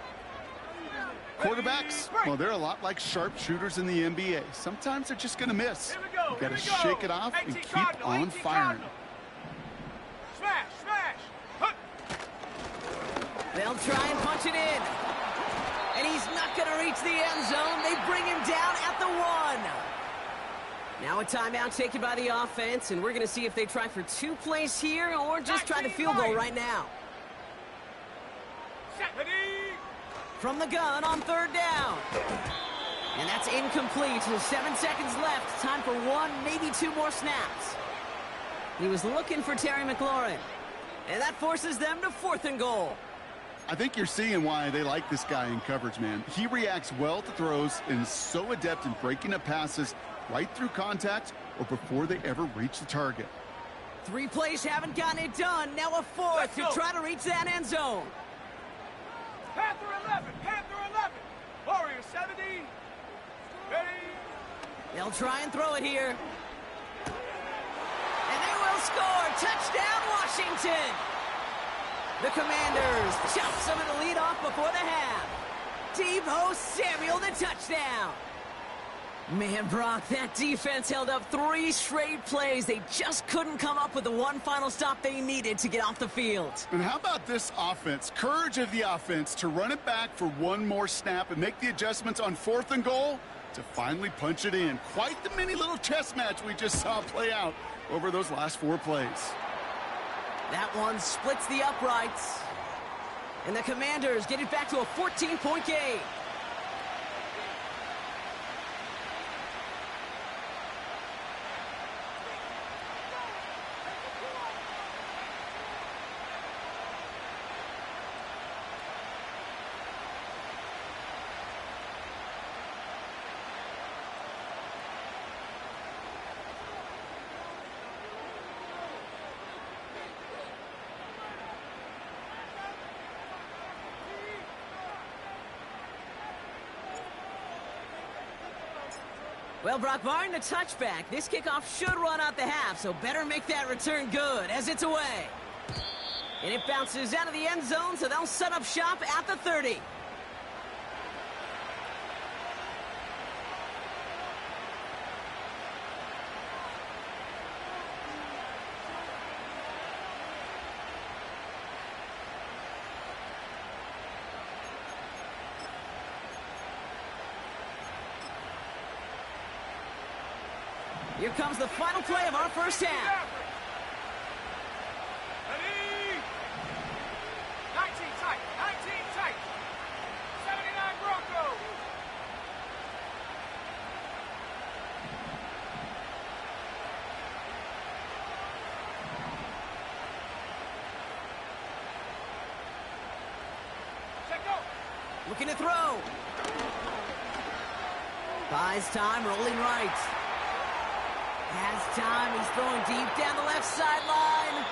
Quarterbacks, well, they're a lot like sharpshooters in the NBA. Sometimes they're just going to miss. You got to shake it off and keep on firing. Smash, smash. Huh. They'll try and punch it in. And he's not going to reach the end zone. They bring him down at the 1. Now a timeout taken by the offense, and we're going to see if they try for 2 plays here or just try to field goal right now. From the gun on 3rd down. And that's incomplete. With 7 seconds left. Time for 1, maybe 2 more snaps. He was looking for Terry McLaurin. And that forces them to 4th and goal. I think you're seeing why they like this guy in coverage, man. He reacts well to throws and is so adept in breaking up passes right through contact or before they ever reach the target. 3 plays haven't gotten it done. Now a 4th to try to reach that end zone. Panther 11, Panther 11. Warrior 70. Ready. They'll try and throw it here. And they will score. Touchdown, Washington. The Commanders chop some of the lead off before the half. Deebo Samuel, the touchdown. Man, Brock, that defense held up 3 straight plays. They just couldn't come up with the one final stop they needed to get off the field. And how about this offense? Courage of the offense to run it back for 1 more snap and make the adjustments on 4th and goal to finally punch it in. Quite the mini little chess match we just saw play out over those last 4 plays. That one splits the uprights. And the Commanders get it back to a 14-point game. Well, Brock, barring the touchback, this kickoff should run out the half, so better make that return good as it's away. And it bounces out of the end zone, so they'll set up shop at the 30. Here comes the final play of our first half. Ready. 19 tight, 19 tight. 79 Broncos. Check go. Looking to throw. Buys time, rolling right. Has time, he's throwing deep down the left sideline.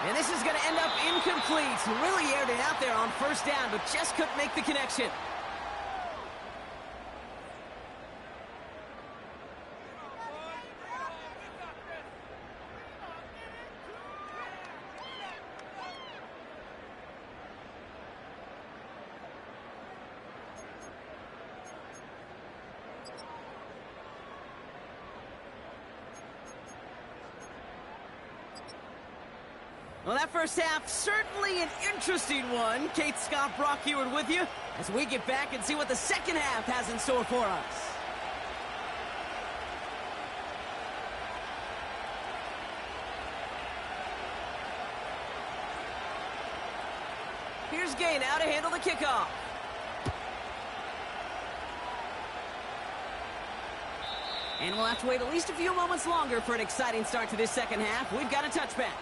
And this is going to end up incomplete. Really aired it out there on 1st down, but just couldn't make the connection. Well, that first half, certainly an interesting one. Kate, Scott, Brock Heward with you as we get back and see what the second half has in store for us. Here's Gay now to handle the kickoff. And we'll have to wait at least a few moments longer for an exciting start to this second half. We've got a touchback.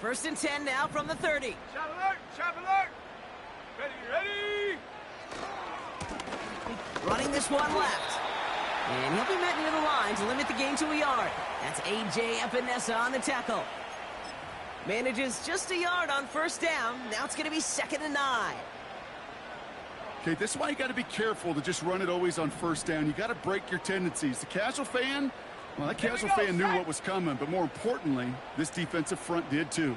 First and 10 now from the 30. Shot alert, shot alert. Ready, ready. Running this one left. And he'll be met near the line to limit the gain to a yard. That's A.J. Epinesa on the tackle. Manages just a yard on first down. Now it's going to be 2nd and 9. Okay, this is why you got to be careful to just run it always on first down. You got to break your tendencies. The casual fan, well, that casual fan knew what was coming, but more importantly, this defensive front did too.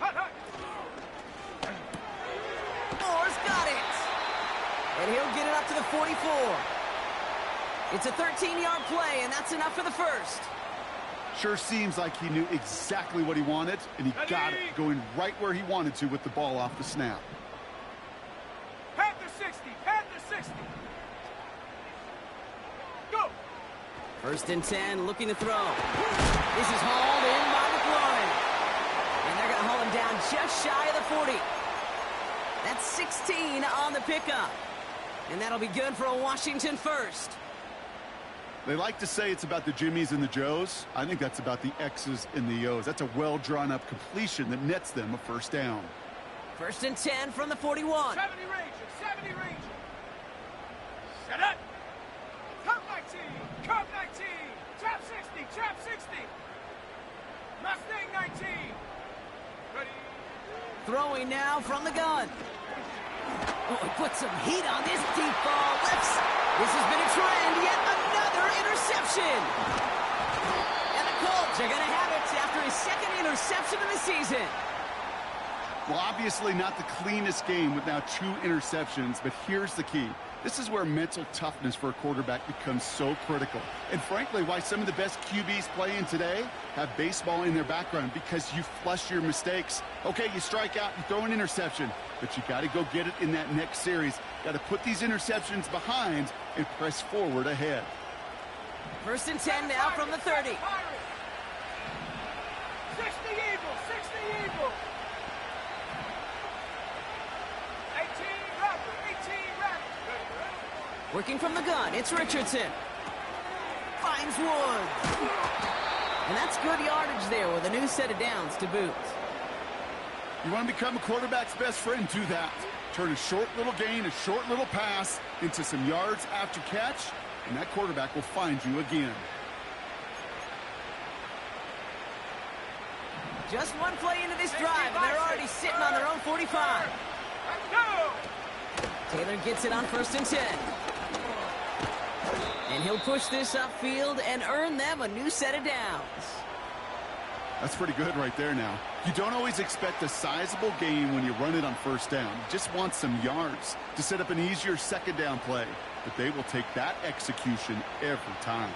Moore's got it. And he'll get it up to the 44. It's a 13-yard play, and that's enough for the first. Sure seems like he knew exactly what he wanted, and he got it, going right where he wanted to with the ball off the snap. Panther 60, Panther 60. Go. 1st and 10, looking to throw. This is hauled in by McLaurin. And they're going to haul him down just shy of the 40. That's 16 on the pickup. And that'll be good for a Washington first. They like to say it's about the Jimmies and the Joes. I think that's about the X's and the O's. That's a well-drawn-up completion that nets them a first down. 1st and 10 from the 41. 70 Ranger, 70 Ranger. Set up. Curve 19, curve 19. Trap 60, trap 60. Mustang 19. Ready. Throwing now from the gun. Oh, he put some heat on this deep ball. Lifts. This has been a trend. Yet another interception. And the Colts are going to have it after his 2nd interception of the season. Well, obviously not the cleanest game with now 2 interceptions, but here's the key. This is where mental toughness for a quarterback becomes so critical. And frankly, why some of the best QBs playing today have baseball in their background, because you flush your mistakes. Okay, you strike out, you throw an interception, but you got to go get it in that next series. Got to put these interceptions behind and press forward ahead. 1st and 10 now from the 30. 60 Eagles, 60 Eagles. 18 Raptor, 18 Raptor. Working from the gun, it's Richardson. Finds Woods. And that's good yardage there with a new set of downs to boot. You want to become a quarterback's best friend, do that. Turn a short little gain, a short little pass into some yards after catch, and that quarterback will find you again. Just one play into this drive, and they're already sitting on their own 45. Taylor gets it on 1st and 10. And he'll push this upfield and earn them a new set of downs. That's pretty good right there now. You don't always expect a sizable gain when you run it on first down. You just want some yards to set up an easier 2nd down play. But they will take that execution every time.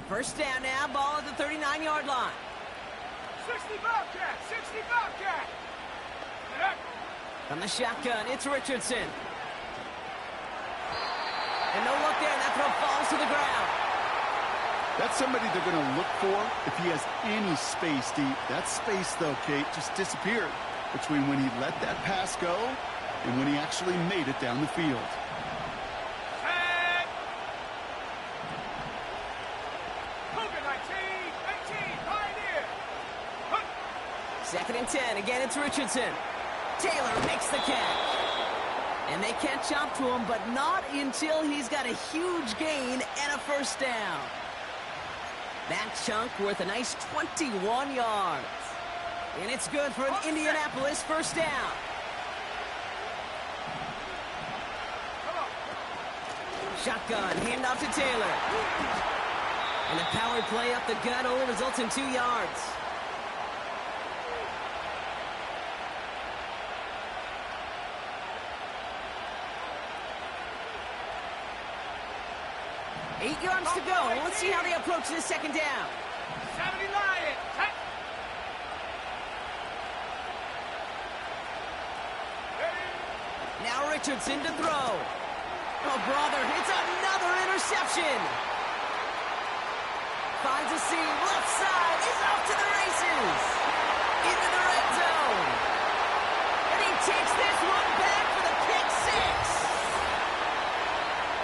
First down now, ball at the 39-yard line. 60 Bobcat, 60 Bobcat. From the shotgun, it's Richardson. And no look there, and that throw falls to the ground. That's somebody they're going to look for if he has any space deep. That space, though, Kate, just disappeared between when he let that pass go and when he actually made it down the field. Second and 10. Again, it's Richardson. Taylor makes the catch. And they catch up to him, but not until he's got a huge gain and a first down. That chunk worth a nice 21 yards. And it's good for an Indianapolis first down. Shotgun, handoff to Taylor. And a power play up the gut only results in 2 yards. Eight yards to go. Let's see how they approach this second down. 70 Lions. Now Richardson to throw. Oh, brother, it's another interception. Finds a seam, left side, is off to the races. Into the red zone. And he takes this one back for the pick six.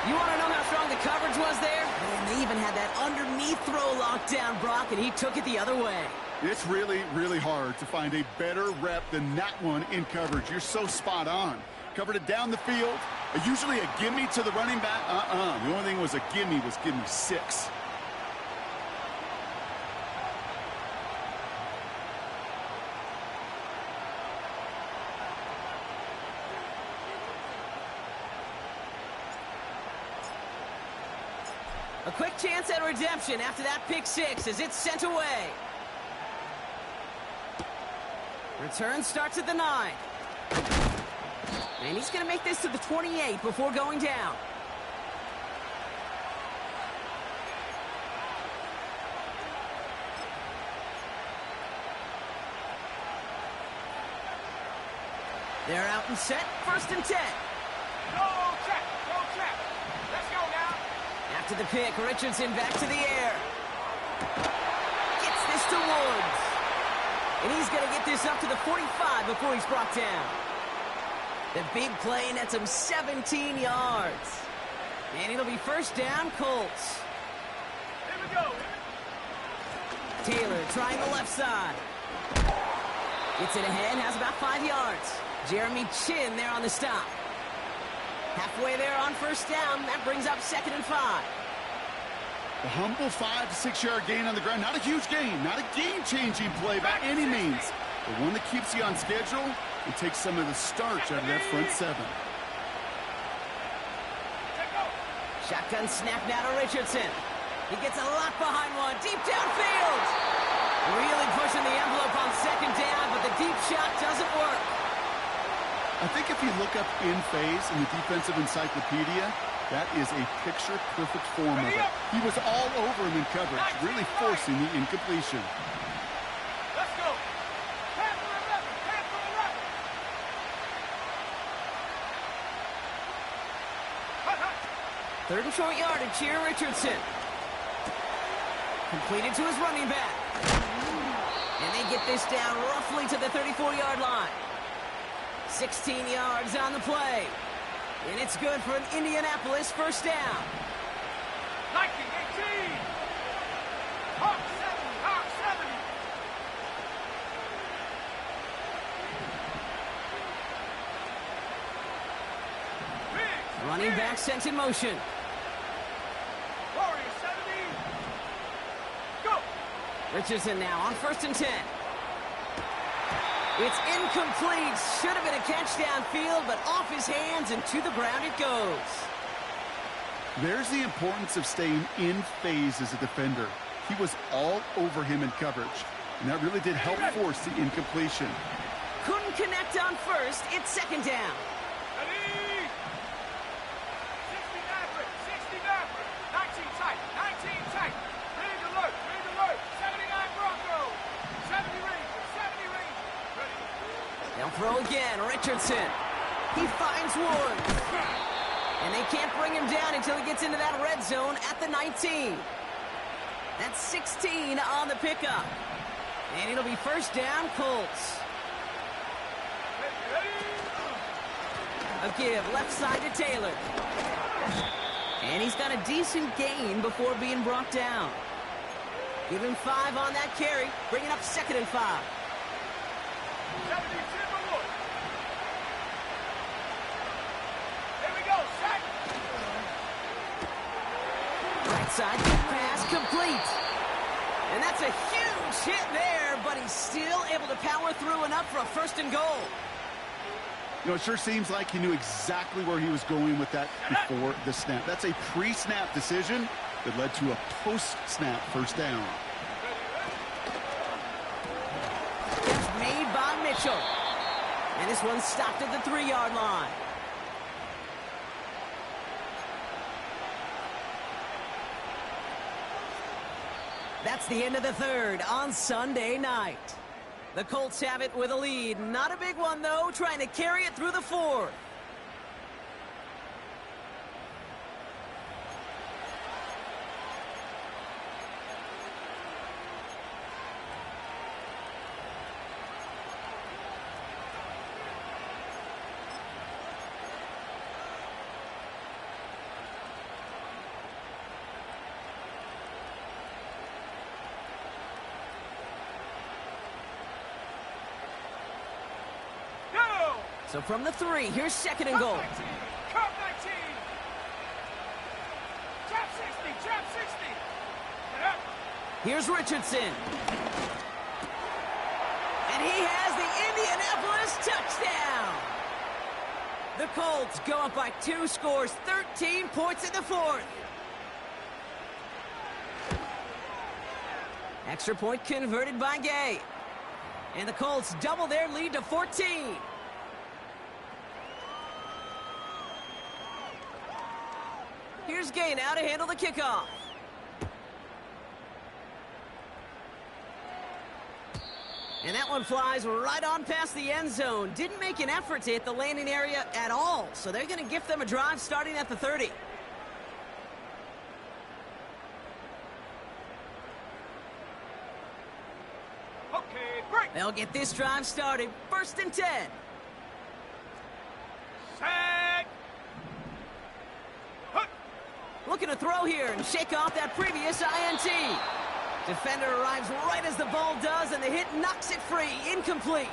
You want to know how strong the coverage was there? And they even had that underneath throw locked down, Brock, and he took it the other way. It's really, really hard to find a better rep than that one in coverage. You're so spot on. Covered it down the field. Usually a gimme to the running back. The only thing was a gimme was give me 6. A quick chance at redemption after that pick six as it's sent away. Return starts at the 9. And he's going to make this to the 28 before going down. They're out and set. First and 10. Go check. Go check. Let's go now. After the pick, Richardson back to the air. Gets this to Woods. And he's going to get this up to the 45 before he's brought down. The big play nets him 17 yards. And it'll be first down, Colts. Here we go. Taylor trying the left side. Gets it ahead, has about 5 yards. Jeremy Chin there on the stop. Halfway there on first down. That brings up 2nd and 5. A humble 5 to 6 yard gain on the ground. Not a huge gain, not a game-changing play by any means, but one that keeps you on schedule and takes some of the starch out of that front 7. Shotgun snap now to Richardson. He gets a lot behind one, deep downfield. Really pushing the envelope on second down, but the deep shot doesn't work. I think if you look up in phase in the defensive encyclopedia, that is a picture-perfect form of it. He was all over him in coverage, really forcing the incompletion. Let's go. 10 for 11. 10 for 11. Third and short yardage here, Richardson. Completed to his running back. And they get this down roughly to the 34-yard line. 16 yards on the play. And it's good for an Indianapolis first down. 19, 18. Hawk 70, Hawk 70. Running back sent in motion. Warrior 70. Go. Richardson now on first and 10. It's incomplete. Should have been a catch downfield, but off his hands and to the ground it goes. There's the importance of staying in phase as a defender. He was all over him in coverage, and that really did help force the incompletion. Couldn't connect on first. It's second down. Ready. 60 Maverick, 60 Maverick. 19 tight, 19 tight. Rig alert, 79 Broncos. 70 Rangers, 70 Rangers. Ready. They'll throw again. Richardson. He finds Woods. And they can't bring him down until he gets into that red zone at the 19. That's 16 on the pickup. And it'll be first down, Colts. A give left side to Taylor. And he's got a decent gain before being brought down. Give him 5 on that carry, bringing up 2nd and 5. 70 Timberwood. Here we go, set. Right side, pass complete. And that's a huge hit there, but he's still able to power through enough for a 1st and goal. You know, it sure seems like he knew exactly where he was going with that before the snap. That's a pre-snap decision that led to a post-snap 1st down. That's made by Mitchell. And this one stopped at the 3-yard line. That's the end of the 3rd on Sunday night. The Colts have it with a lead. Not a big one, though, trying to carry it through the 4th. So from the 3, here's 2nd and goal. 19. Cup 19. Trap 60. Trap 60. Get up. Here's Richardson. And he has the Indianapolis touchdown. The Colts go up by 2 scores, 13 points in the 4th. Extra point converted by Gay. And the Colts double their lead to 14. Here's Gay now to handle the kickoff. And that one flies right on past the end zone. Didn't make an effort to hit the landing area at all. So they're going to gift them a drive starting at the 30. Okay, break. They'll get this drive started. 1st and 10. Sack. Looking to throw here and shake off that previous INT. Defender arrives right as the ball does, and the hit knocks it free. Incomplete.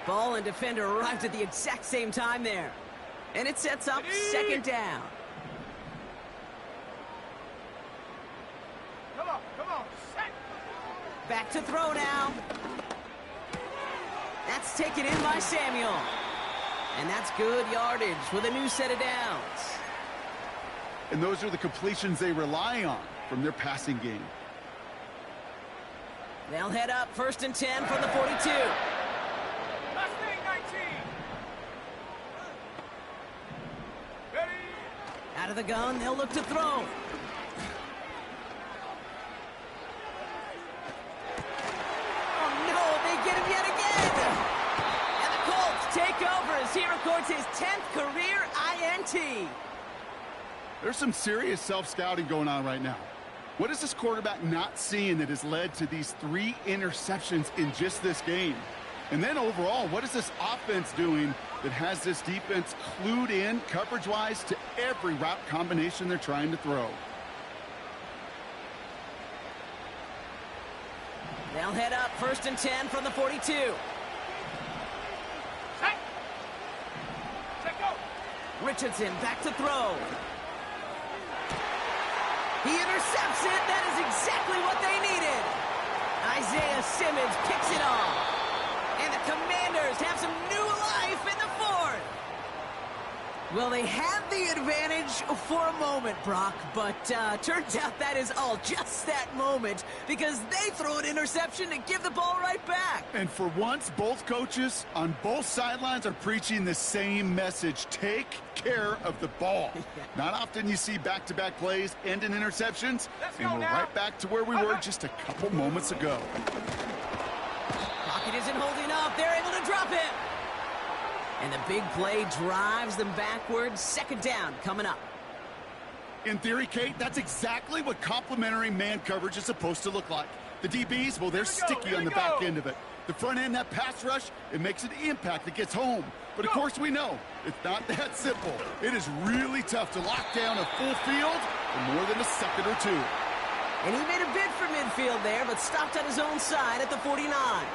Ball and defender arrived at the exact same time there. And it sets up 2nd down. Come on. Sack. Back to throw now. That's taken in by Samuel. And that's good yardage with a new set of downs. And those are the completions they rely on from their passing game. They'll head up 1st and 10 from the 42. Mustang 19. Ready. Out of the gun, they'll look to throw. Oh, no, they get him yet again. And the Colts take over as he records his 10th career INT. There's some serious self-scouting going on right now. What is this quarterback not seeing that has led to these 3 interceptions in just this game? And then overall, what is this offense doing that has this defense clued in coverage-wise to every route combination they're trying to throw? They'll head up 1st and 10 from the 42. Sack. Check go. Richardson back to throw. He intercepts it. That is exactly what they needed. Isaiah Simmons picks it off. And the Commanders have some new life in the 4th. Well, they had the advantage for a moment, Brock, but turns out that is all just that moment because they throw an interception to give the ball right back. And for once, both coaches on both sidelines are preaching the same message. Take care of the ball. Not often you see back-to-back plays end in interceptions, and we're right back to where we were just a couple moments ago. Pocket isn't holding up. They're able to drop it. And the big play drives them backwards. 2nd down coming up. In theory, Kate, that's exactly what complementary man coverage is supposed to look like. The DBs, well, they're sticky on the back end of it. The front end, that pass rush, it makes an impact that gets home. But, of course, we know it's not that simple. It is really tough to lock down a full field for more than a second or two. And he made a bid for midfield there, but stopped on his own side at the 49.